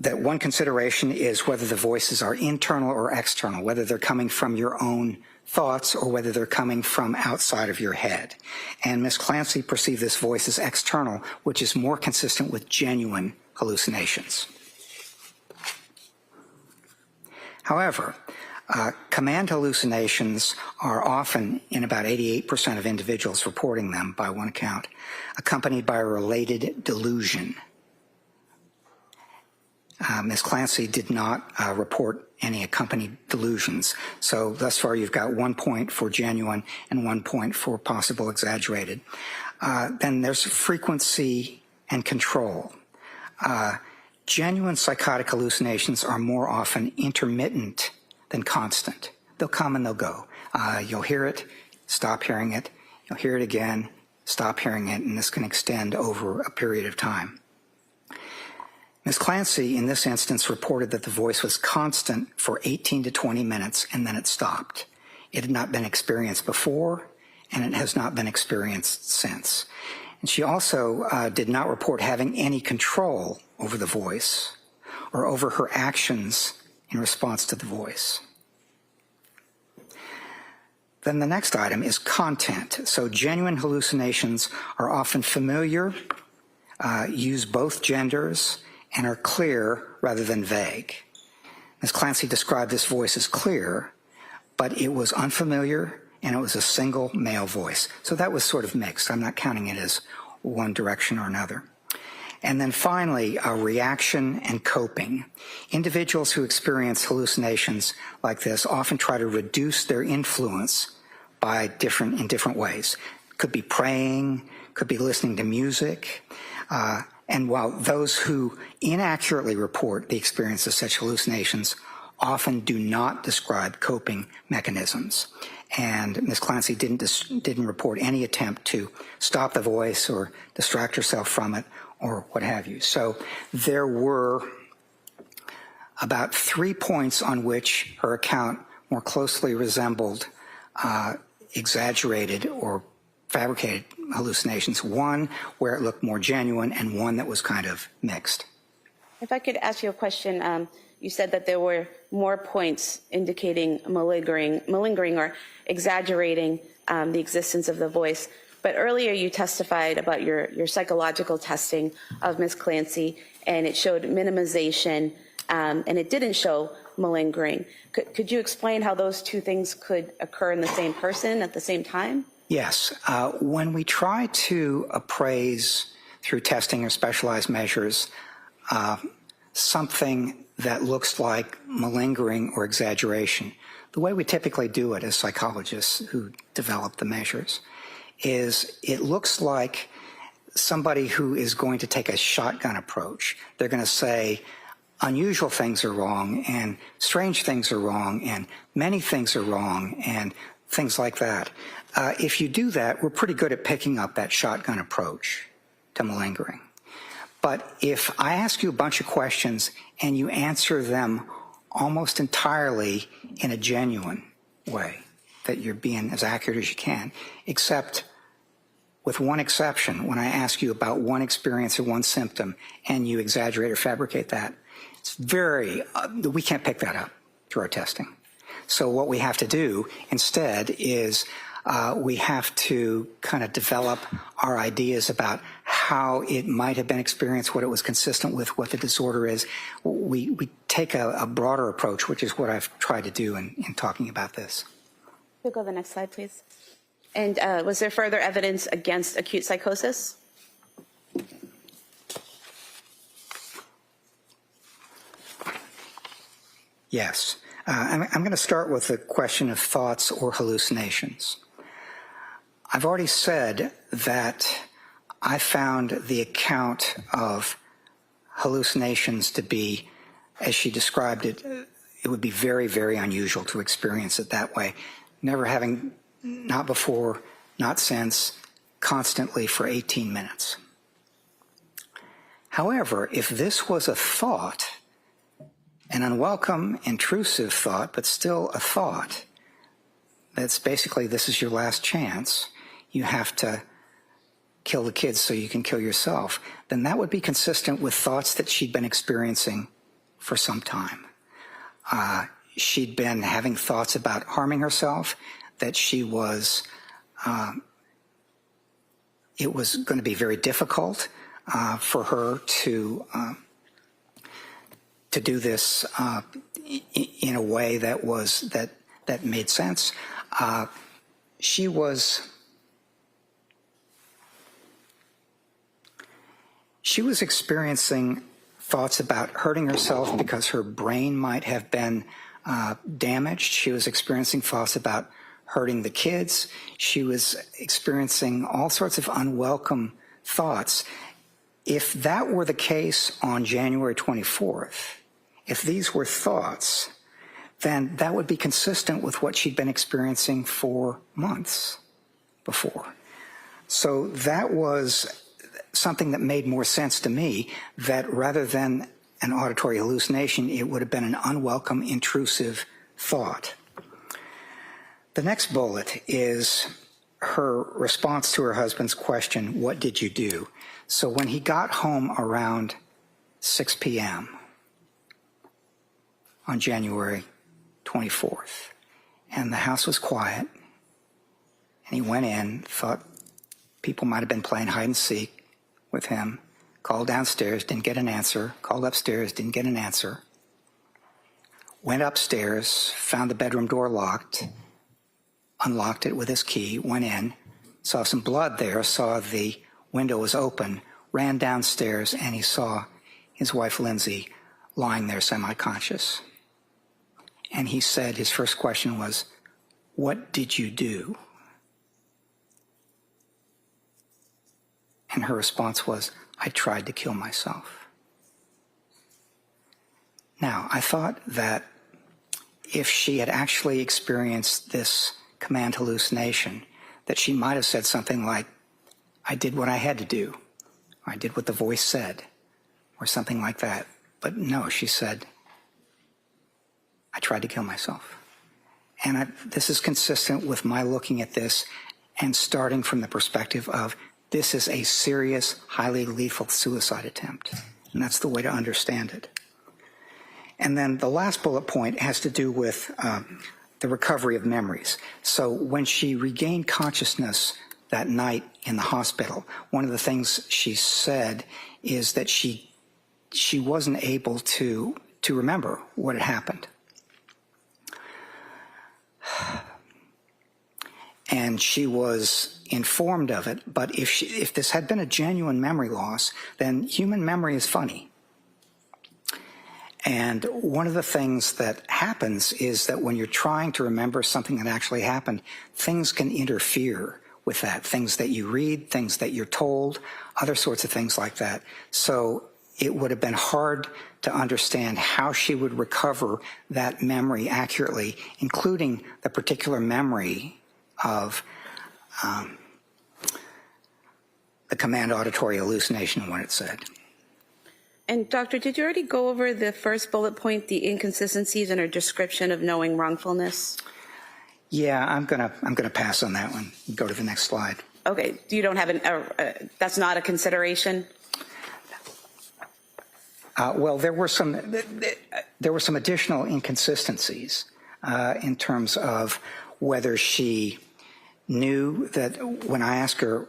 that one consideration is whether the voices are internal or external, whether they're coming from your own thoughts or whether they're coming from outside of your head. And Ms. Clancy perceived this voice as external, which is more consistent with genuine hallucinations. However, command hallucinations are often, in about 88% of individuals reporting them by one account, accompanied by a related delusion. Ms. Clancy did not report any accompanied delusions. So thus far you've got 1 point for genuine and 1 point for possible exaggerated. Then there's frequency and control. Genuine psychotic hallucinations are more often intermittent than constant. They'll come and they'll go. You'll hear it, stop hearing it. You'll hear it again, stop hearing it, and this can extend over a period of time. Ms. Clancy, in this instance, reported that the voice was constant for 18 to 20 minutes and then it stopped. It had not been experienced before and it has not been experienced since. And she also did not report having any control over the voice or over her actions in response to the voice. Then the next item is content. So genuine hallucinations are often familiar, use both genders, and are clear rather than vague. Ms. Clancy described this voice as clear, but it was unfamiliar and it was a single male voice. So that was sort of mixed. I'm not counting it as one direction or another. And then finally, reaction and coping. Individuals who experience hallucinations like this often try to reduce their influence in different ways. Could be praying, could be listening to music, and while those who inaccurately report the experience of such hallucinations often do not describe coping mechanisms. And Ms. Clancy didn't report any attempt to stop the voice or distract herself from it or what have you. So there were about 3 points on which her account more closely resembled exaggerated or fabricated hallucinations, one where it looked more genuine and one that was kind of mixed. If I could ask you a question, you said that there were more points indicating malingering or exaggerating the existence of the voice. But earlier you testified about your psychological testing of Ms. Clancy, and it showed minimization, and it didn't show malingering. Could you explain how those two things could occur in the same person at the same time? Yes. When we try to appraise through testing or specialized measures something that looks like malingering or exaggeration, the way we typically do it as psychologists who develop the measures is it looks like somebody who is going to take a shotgun approach. They're going to say unusual things are wrong and strange things are wrong and many things are wrong and things like that. If you do that, we're pretty good at picking up that shotgun approach to malingering. But if I ask you a bunch of questions and you answer them almost entirely in a genuine way, that you're being as accurate as you can, except with one exception, when I ask you about one experience or one symptom and you exaggerate or fabricate that, it's we can't pick that up through our testing. So what we have to do instead is we have to kind of develop our ideas about how it might have been experienced, what it was consistent with, what the disorder is. We take a broader approach, which is what I've tried to do in talking about this. We'll go to the next slide, please. And was there further evidence against acute psychosis? Yes. I'm going to start with the question of thoughts or hallucinations. I've already said that I found the account of hallucinations to be, as she described it, it would be very, very unusual to experience it that way. Never having, not before, not since, constantly for 18 minutes. However, if this was a thought, an unwelcome, intrusive thought, but still a thought, that's basically, this is your last chance, you have to kill the kids so you can kill yourself, then that would be consistent with thoughts that she'd been experiencing for some time. She'd been having thoughts about harming herself, that she was, it was going to be very difficult for her to do this in a way that was, that made sense. She was experiencing thoughts about hurting herself because her brain might have been damaged. She was experiencing thoughts about hurting the kids. She was experiencing all sorts of unwelcome thoughts. If that were the case on January 24th, if these were thoughts, then that would be consistent with what she'd been experiencing for months before. So that was something that made more sense to me, that rather than an auditory hallucination, it would have been an unwelcome, intrusive thought. The next bullet is her response to her husband's question, what did you do? So when he got home around 6 p.m. on January 24th, and the house was quiet, and he went in, thought people might have been playing hide and seek with him, called downstairs, didn't get an answer, called upstairs, didn't get an answer, went upstairs, found the bedroom door locked, unlocked it with his key, went in, saw some blood there, saw the window was open, ran downstairs, and he saw his wife Lindsay lying there semi-conscious. And he said, his first question was, what did you do? And her response was, I tried to kill myself. Now, I thought that if she had actually experienced this command hallucination, that she might have said something like, I did what I had to do, or I did what the voice said, or something like that. But no, she said, I tried to kill myself. And this is consistent with my looking at this and starting from the perspective of this is a serious, highly lethal suicide attempt. And that's the way to understand it. And then the last bullet point has to do with the recovery of memories. So when she regained consciousness that night in the hospital, one of the things she said is that she wasn't able to remember what had happened. And she was informed of it, but if this had been a genuine memory loss, then human memory is funny. And one of the things that happens is that when you're trying to remember something that actually happened, things can interfere with that. Things that you read, things that you're told, other sorts of things like that. So it would have been hard to understand how she would recover that memory accurately, including the particular memory of the command auditory hallucination, what it said. And doctor, did you already go over the first bullet point, the inconsistencies in her description of knowing wrongfulness? Yeah, I'm gonna pass on that one. Go to the next slide. Okay, you don't have that's not a consideration? Well, there were some additional inconsistencies in terms of whether she knew that when I asked her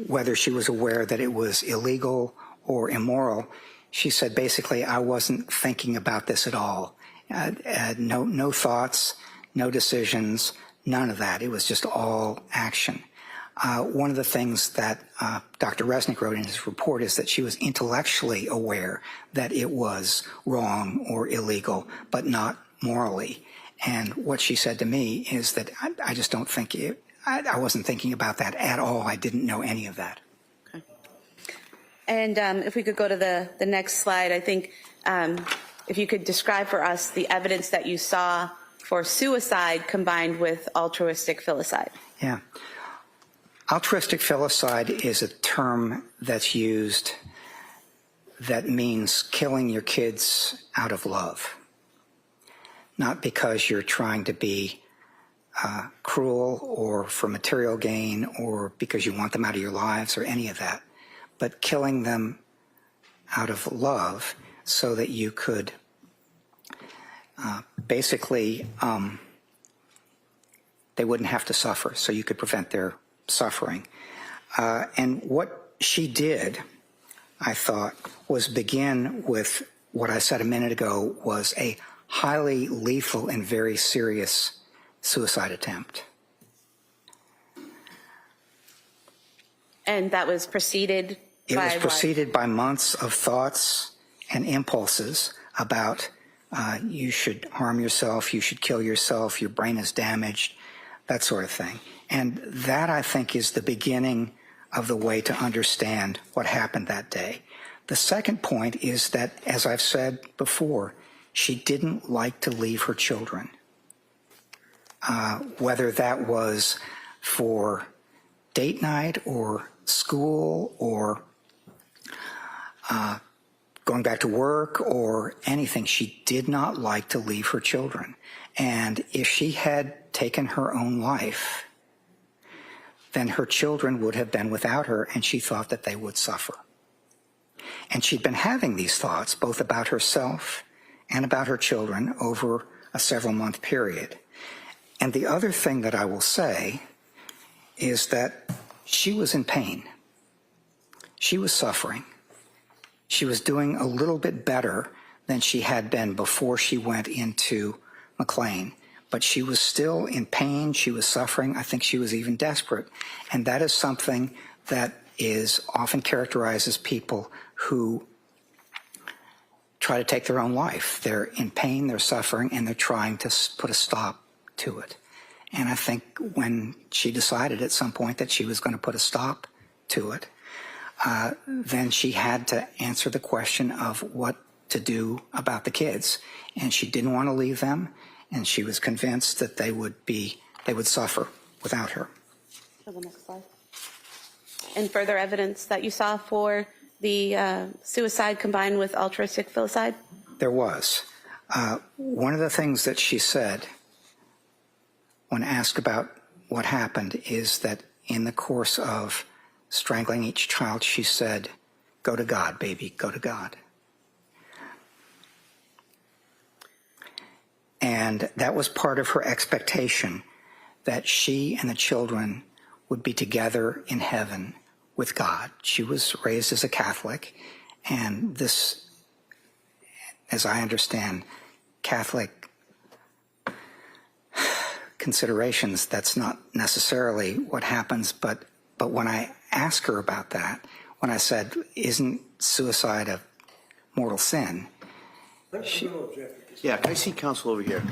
whether she was aware that it was illegal or immoral, she said basically, I wasn't thinking about this at all. No thoughts, no decisions, none of that. It was just all action. One of the things that Dr. Resnick wrote in his report is that she was intellectually aware that it was wrong or illegal, but not morally. And what she said to me is that I just don't think I wasn't thinking about that at all. I didn't know any of that. Okay. And if we could go to the next slide, I think if you could describe for us the evidence that you saw for suicide combined with altruistic filicide. Yeah. Altruistic filicide is a term that's used that means killing your kids out of love, not because you're trying to be cruel or for material gain or because you want them out of your lives or any of that, but killing them out of love so that you could basically they wouldn't have to suffer, so you could prevent their suffering. And what she did, I thought, was begin with what I said a minute ago was a highly lethal and very serious suicide attempt. And that was preceded It by was what? preceded by months of thoughts and impulses about you should harm yourself, you should kill yourself, your brain is damaged, that sort of thing. And that, I think, is the beginning of the way to understand what happened that day. The second point is that, as I've said before, she didn't like to leave her children. Whether that was for date night or school or going back to work or anything, she did not like to leave her children. And if she had taken her own life, then her children would have been without her, and she thought that they would suffer. And she'd been having these thoughts both about herself and about her children over a several-month period. And the other thing that I will say is that she was in pain. She was suffering. She was doing a little bit better than she had been before she went into McLean. But she was still in pain. She was suffering. I think she was even desperate. And that is something that is often characterizes people who try to take their own life. They're in pain, they're suffering, and they're trying to put a stop to it. And I think when she decided at some point that she was going to put a stop to it, then she had to answer the question of what to do about the kids. And she didn't want to leave them, and she was convinced that they would suffer without her. For the next slide. And further evidence that you saw for the suicide combined with altruistic filicide? There was. One of the things that she said when asked about what happened is that in the course of strangling each child, she said, "Go to God, baby, go to God." And that was part of her expectation that she and the children would be together in heaven with God. She was raised as a Catholic, and this, as I understand, Catholic considerations, that's not necessarily what happens, but when I asked her about that, when I said, "Isn't suicide a mortal sin?" Yeah, can I see counsel over here?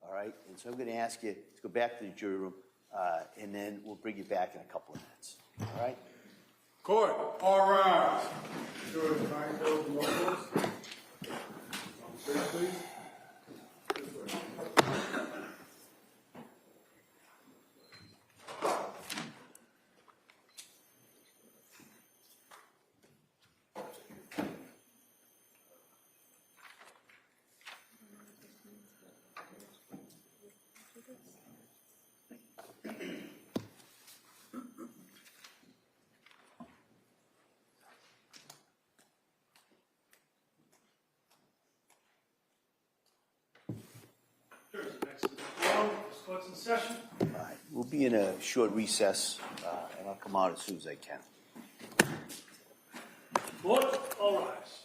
All right, and so I'm going to ask you to go back to the jury room, and then we'll bring you back in a couple of minutes. All right? Court, all rise. Jury, time closed, no votes. Stage, please. This way. Next to the forum, this court's in session. All right, we'll be in a short recess, and I'll come out as soon as I can. Court, all rise.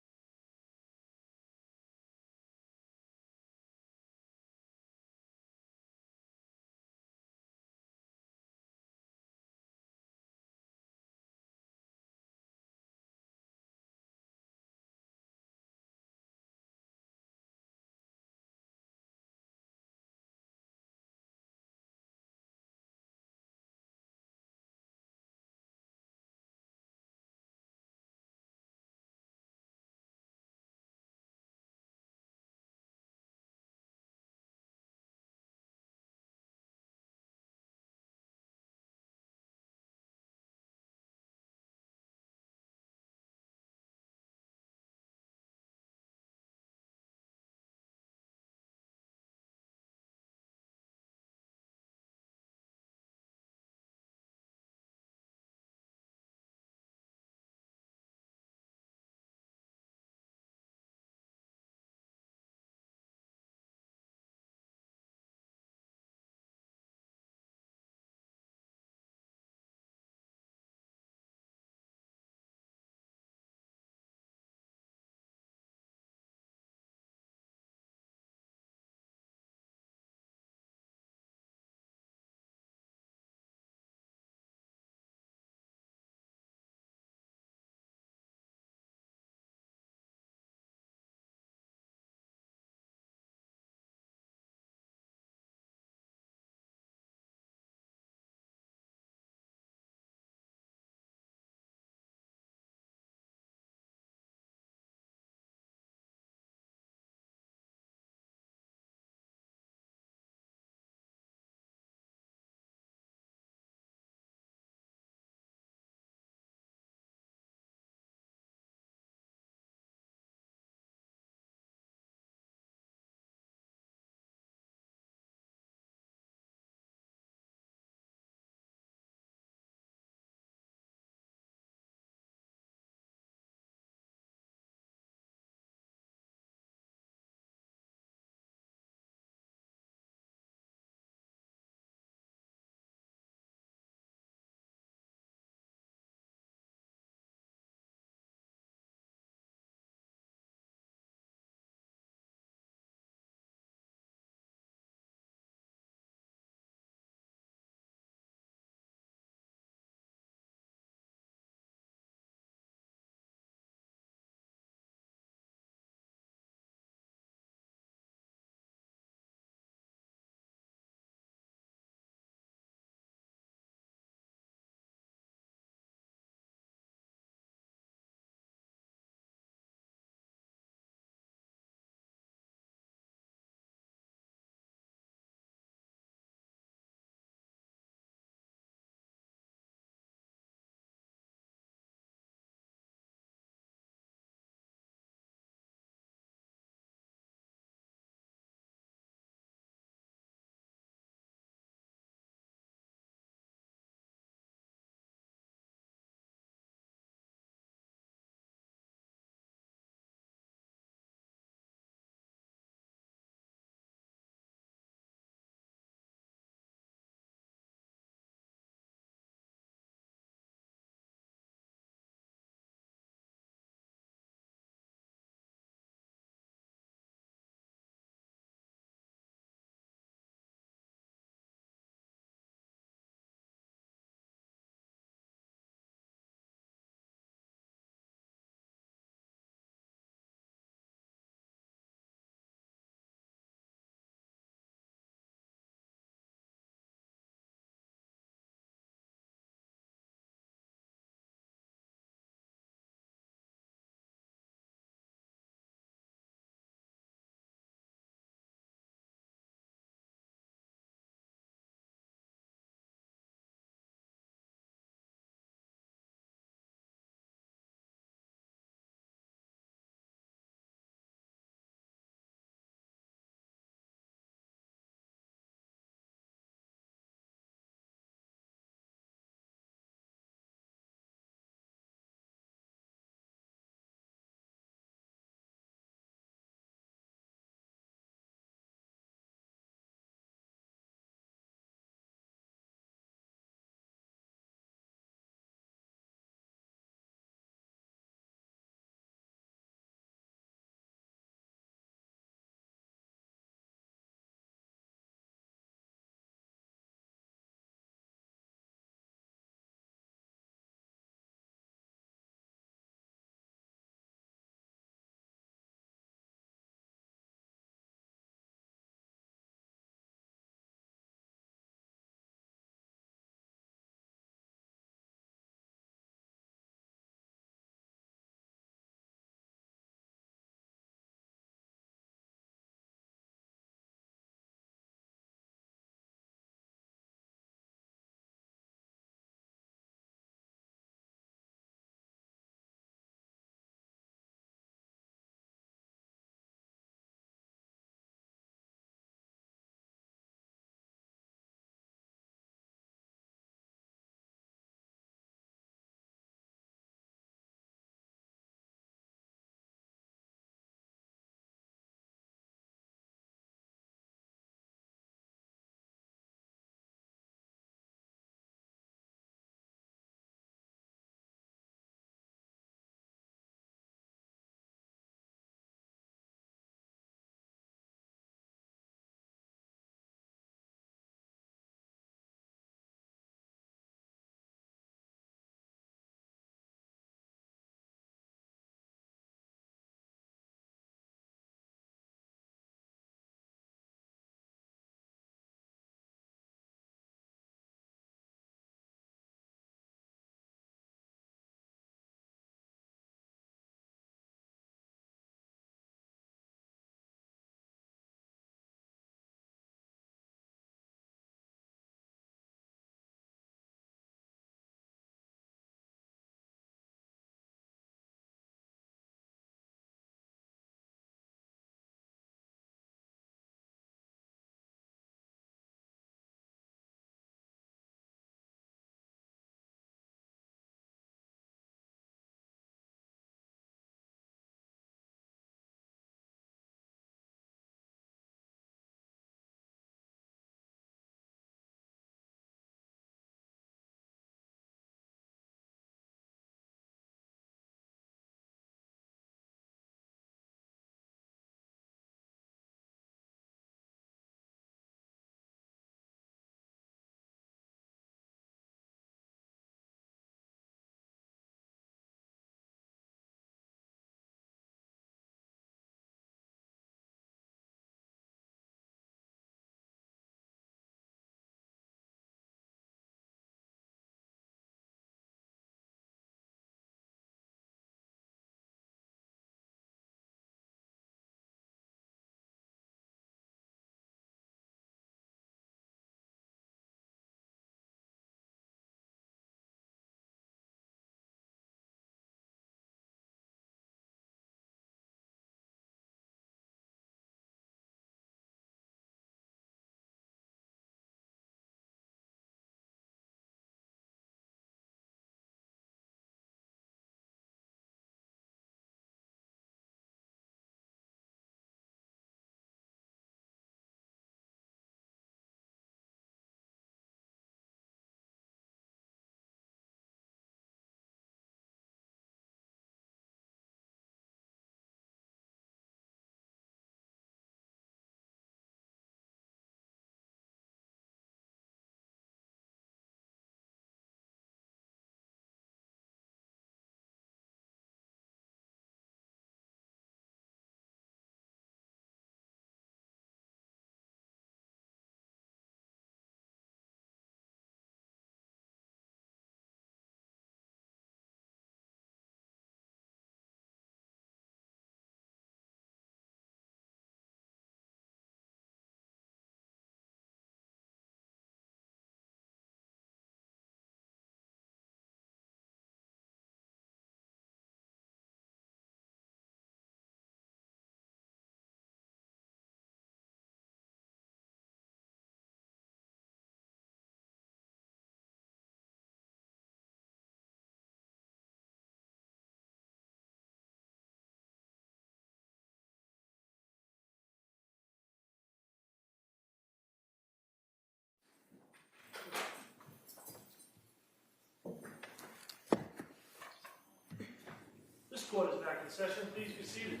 the session. Please be seated.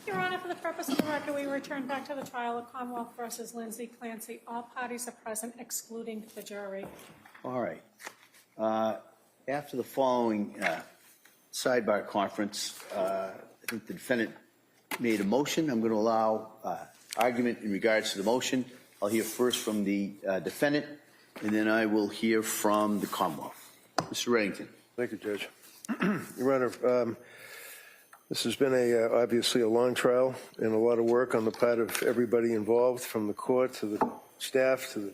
Your Honor, for the purpose of the record, we return back to the trial of Commonwealth versus Lindsay Clancy. All parties are present, excluding the jury. All right. After the following sidebar conference, I think the defendant made a motion. I'm going to allow argument in regards to the motion. I'll hear first from the defendant, and then I will hear from the Commonwealth. Mr. Reddington. Thank you, Judge. Your Honor, this has been obviously a long trial and a lot of work on the part of everybody involved, from the court to the staff to the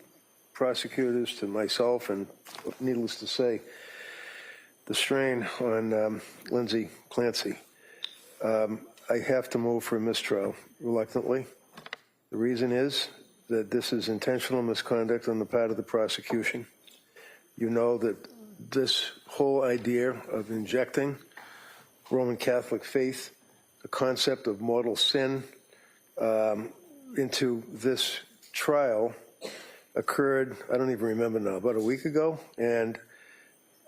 prosecutors to myself, and needless to say, the strain on Lindsay Clancy. I have to move for a mistrial reluctantly. The reason is that this is intentional misconduct on the part of the prosecution. You know that this whole idea of injecting Roman Catholic faith, the concept of mortal sin, into this trial occurred, I don't even remember now, about a week ago, and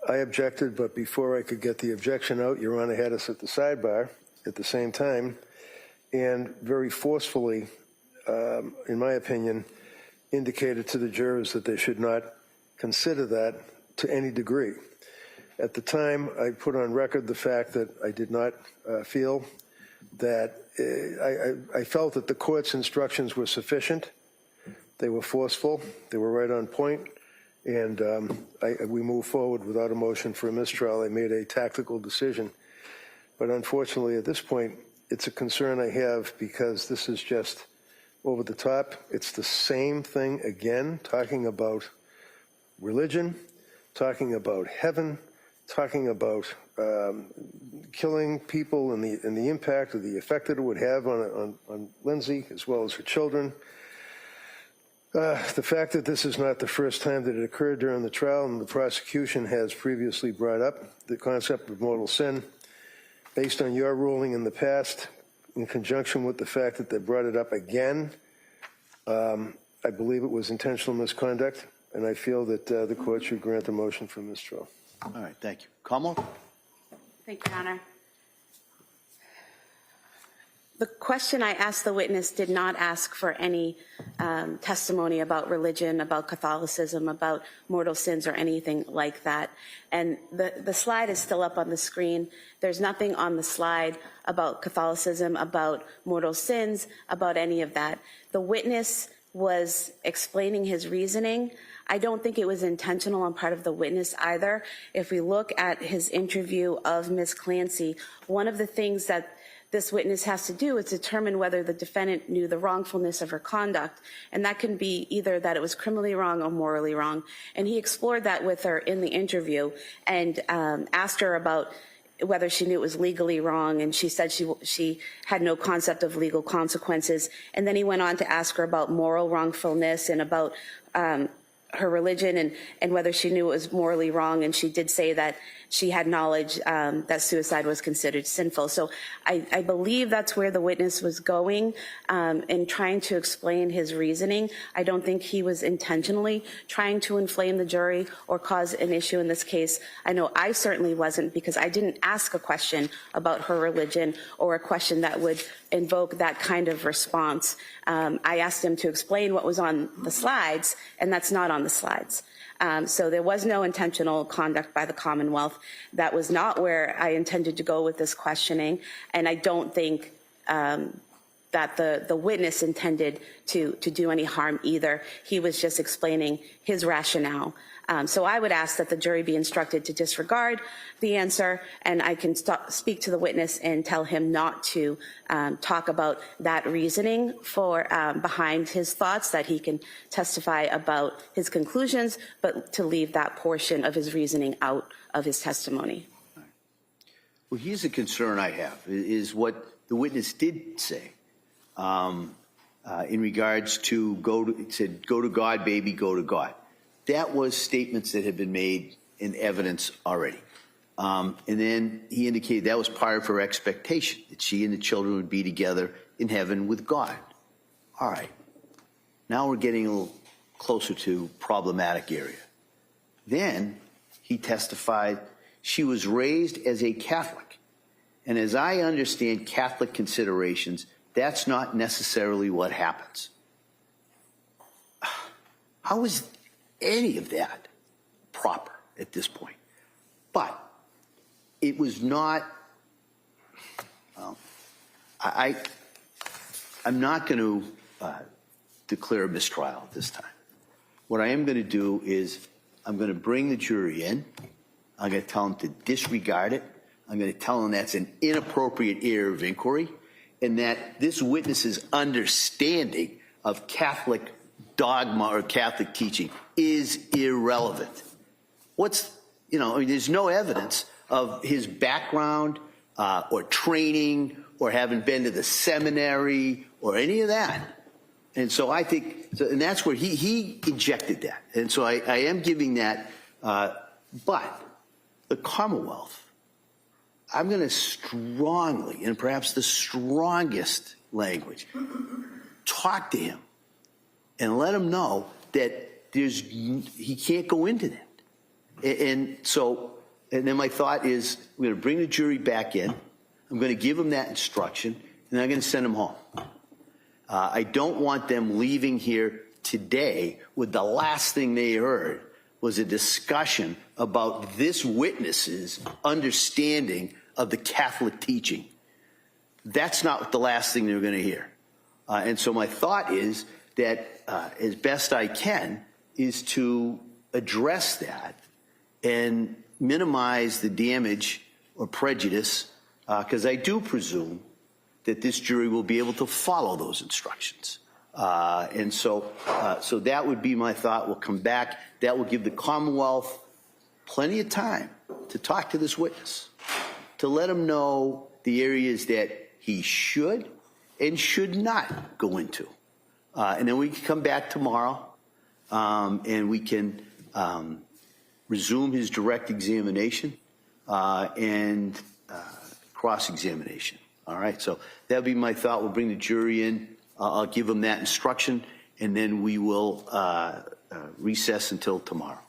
I objected, but before I could get the objection out, Your Honor had us at the sidebar at the same time, and very forcefully, in my opinion, indicated to the jurors that they should not consider that to any degree. At the time, I put on record the fact that I did not feel that I felt that the court's instructions were sufficient. They were forceful. They were right on point. And we moved forward without a motion for a mistrial. I made a tactical decision. But unfortunately, at this point, it's a concern I have because this is just over the top. It's the same thing again, talking about religion, talking about heaven, talking about killing people and the impact or the effect that it would have on Lindsay as well as her children. The fact that this is not the first time that it occurred during the trial, and the prosecution has previously brought up the concept of mortal sin, based on your ruling in the past, in conjunction with the fact that they brought it up again, I believe it was intentional misconduct, and I feel that the court should grant the motion for mistrial. All right, thank you. Commonwealth? Thank you, Your Honor. The question I asked the witness did not ask for any testimony about religion, about Catholicism, about mortal sins, or anything like that. And the slide is still up on the screen. There's nothing on the slide about Catholicism, about mortal sins, about any of that. The witness was explaining his reasoning. I don't think it was intentional on part of the witness either. If we look at his interview of Ms. Clancy, one of the things that this witness has to do is determine whether the defendant knew the wrongfulness of her conduct. And that can be either that it was criminally wrong or morally wrong. And he explored that with her in the interview and asked her about whether she knew it was legally wrong, and she said she had no concept of legal consequences. And then he went on to ask her about moral wrongfulness and about her religion and whether she knew it was morally wrong, and she did say that she had knowledge that suicide was considered sinful. So I believe that's where the witness was going in trying to explain his reasoning. I don't think he was intentionally trying to inflame the jury or cause an issue in this case. I know I certainly wasn't, because I didn't ask a question about her religion or a question that would invoke that kind of response. I asked him to explain what was on the slides, and that's not on the slides. So there was no intentional conduct by the Commonwealth. That was not where I intended to go with this questioning, and I don't think that the witness intended to do any harm either. He was just explaining his rationale. So I would ask that the jury be instructed to disregard the answer, and I can speak to the witness and tell him not to talk about that reasoning for behind his thoughts, that he can testify about his conclusions, but to leave that portion of his reasoning out of his testimony. Well, here's a concern I have, is what the witness did say in regards to go to God, baby, go to God. That was statements that had been made in evidence already. And then he indicated that was part of her expectation, that she and the children would be together in heaven with God. All right. Now we're getting a little closer to problematic area. Then he testified she was raised as a Catholic And as I understand Catholic considerations, that's not necessarily what happens. How is any of that proper at this point? But it was not, well, I'm not going to declare a mistrial at this time. What I am going to do is I'm going to bring the jury in. I'm going to tell them to disregard it. I'm going to tell them that's an inappropriate area of inquiry and that this witness's understanding of Catholic dogma or Catholic teaching is irrelevant. There's no evidence of his background or training or having been to the seminary or any of that. And so I think, and that's where he injected that. And so I am giving that, but the Commonwealth, I'm going to strongly, and perhaps the strongest language, talk to him and let him know that he can't go into that. And then my thought is we're going to bring the jury back in. I'm going to give them that instruction, and I'm going to send them home. I don't want them leaving here today with the last thing they heard was a discussion about this witness's understanding of the Catholic teaching. That's not the last thing they're going to hear. And so my thought is that as best I can is to address that and minimize the damage or prejudice, because I do presume that this jury will be able to follow those instructions. And so that would be my thought. We'll come back. That will give the Commonwealth plenty of time to talk to this witness, to let him know the areas that he should and should not go into. And then we can come back tomorrow and we can resume his direct examination and cross-examination. All right, so that would be my thought. We'll bring the jury in. I'll give them that instruction, and then we will recess until tomorrow.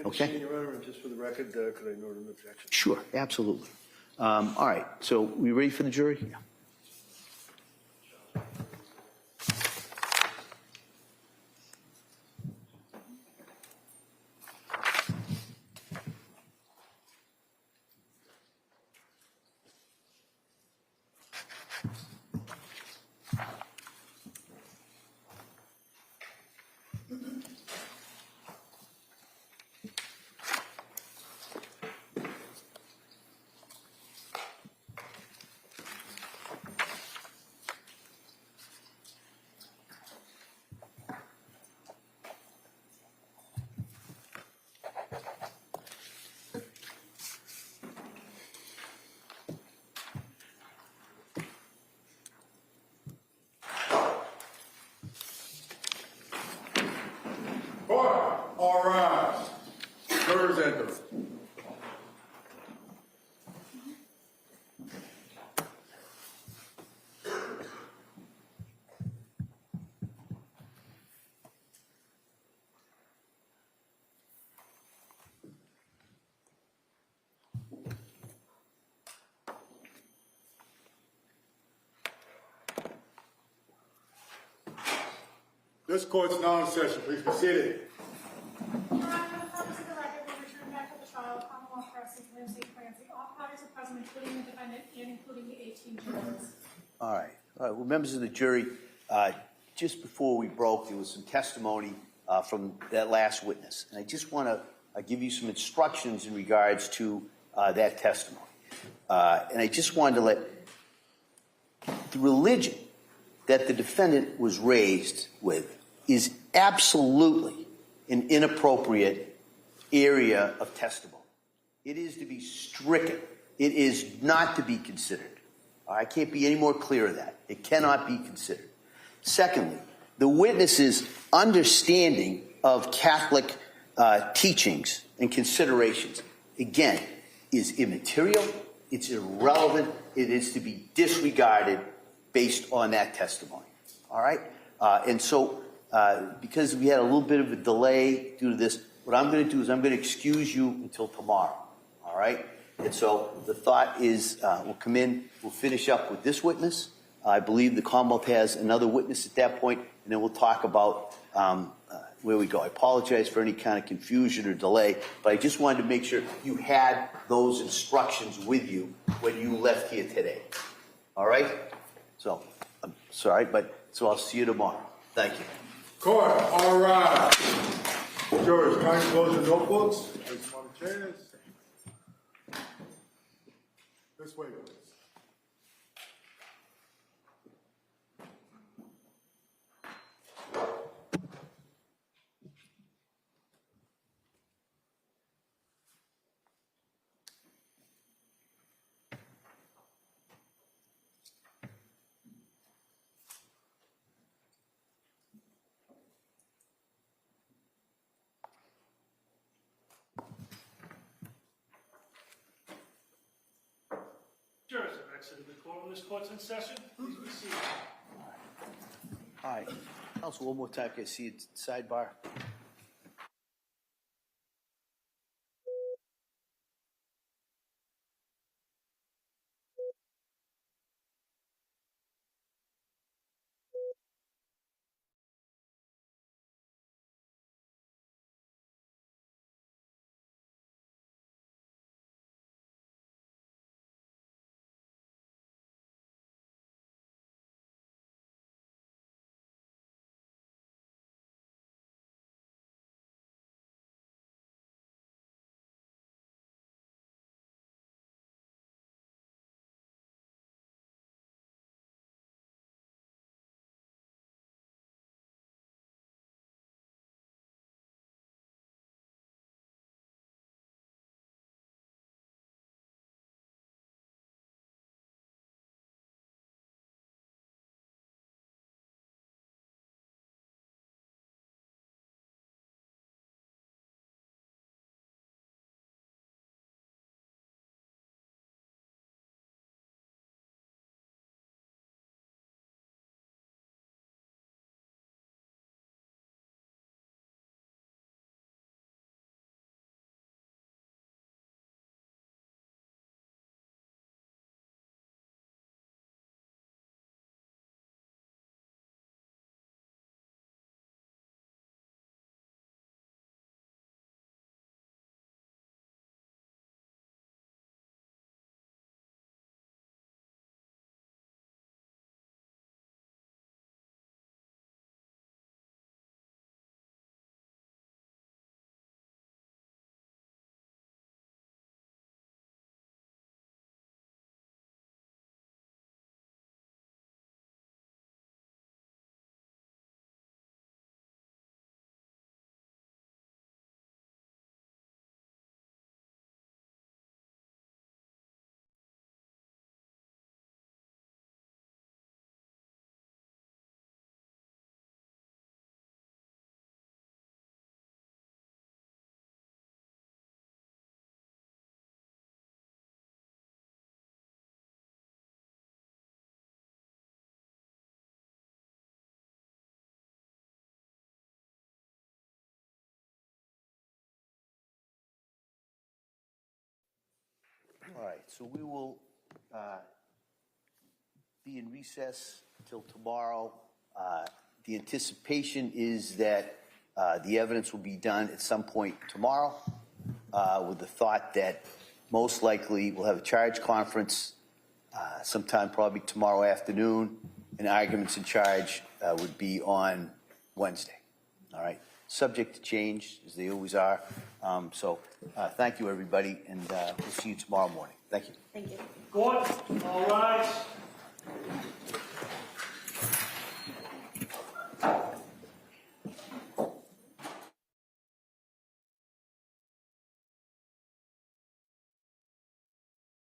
Okay? Your Honor, just for the record, could I note an objection? Sure, absolutely. All right, so we ready for the jury? Yeah. Cora, all rise. Jurors enter. This court's now in session. Please be seated. Your Honor, for the purpose of the record, we return back to the trial of Commonwealth versus Lindsay, Clancy. All parties are present, including the defendant and including the 18 jurors. All right. Well, members of the jury, just before we broke, there was some testimony from that last witness. And I just want to give you some instructions in regards to that testimony. And I just wanted to let the religion that the defendant was raised with is absolutely an inappropriate area of testimony. It is to be stricken. It is not to be considered. I can't be any more clear of that. It cannot be considered. Secondly, the witness's understanding of Catholic teachings and considerations, again, is immaterial, it's irrelevant, it is to be disregarded based on that testimony. All right? And so, because we had a little bit of a delay due to this, what I'm going to do is I'm going to excuse you until tomorrow. All right? And so the thought is we'll come in, we'll finish up with this witness. I believe the Commonwealth has another witness at that point, and then we'll talk about where we go. I apologize for any kind of confusion or delay, but I just wanted to make sure you had those instructions with you when you left here today. All right? So, I'm sorry, so I'll see you tomorrow. Thank you. Court, all rise. Jurors, kindly close your notebooks. Place them on the chairs. This way, please. Jurors have exited the courtroom. This court's in session. Please be seated. Hi. Counsel, one more time. Can I see it sidebar? All right, so we will be in recess till tomorrow. The anticipation is that the evidence will be done at some point tomorrow, with the thought that most likely we'll have a charge conference sometime probably tomorrow afternoon, and arguments in charge would be on Wednesday. All right, subject to change, as they always are. So thank you, everybody, and we'll see you tomorrow morning. Thank you. Thank you. Court, all rise.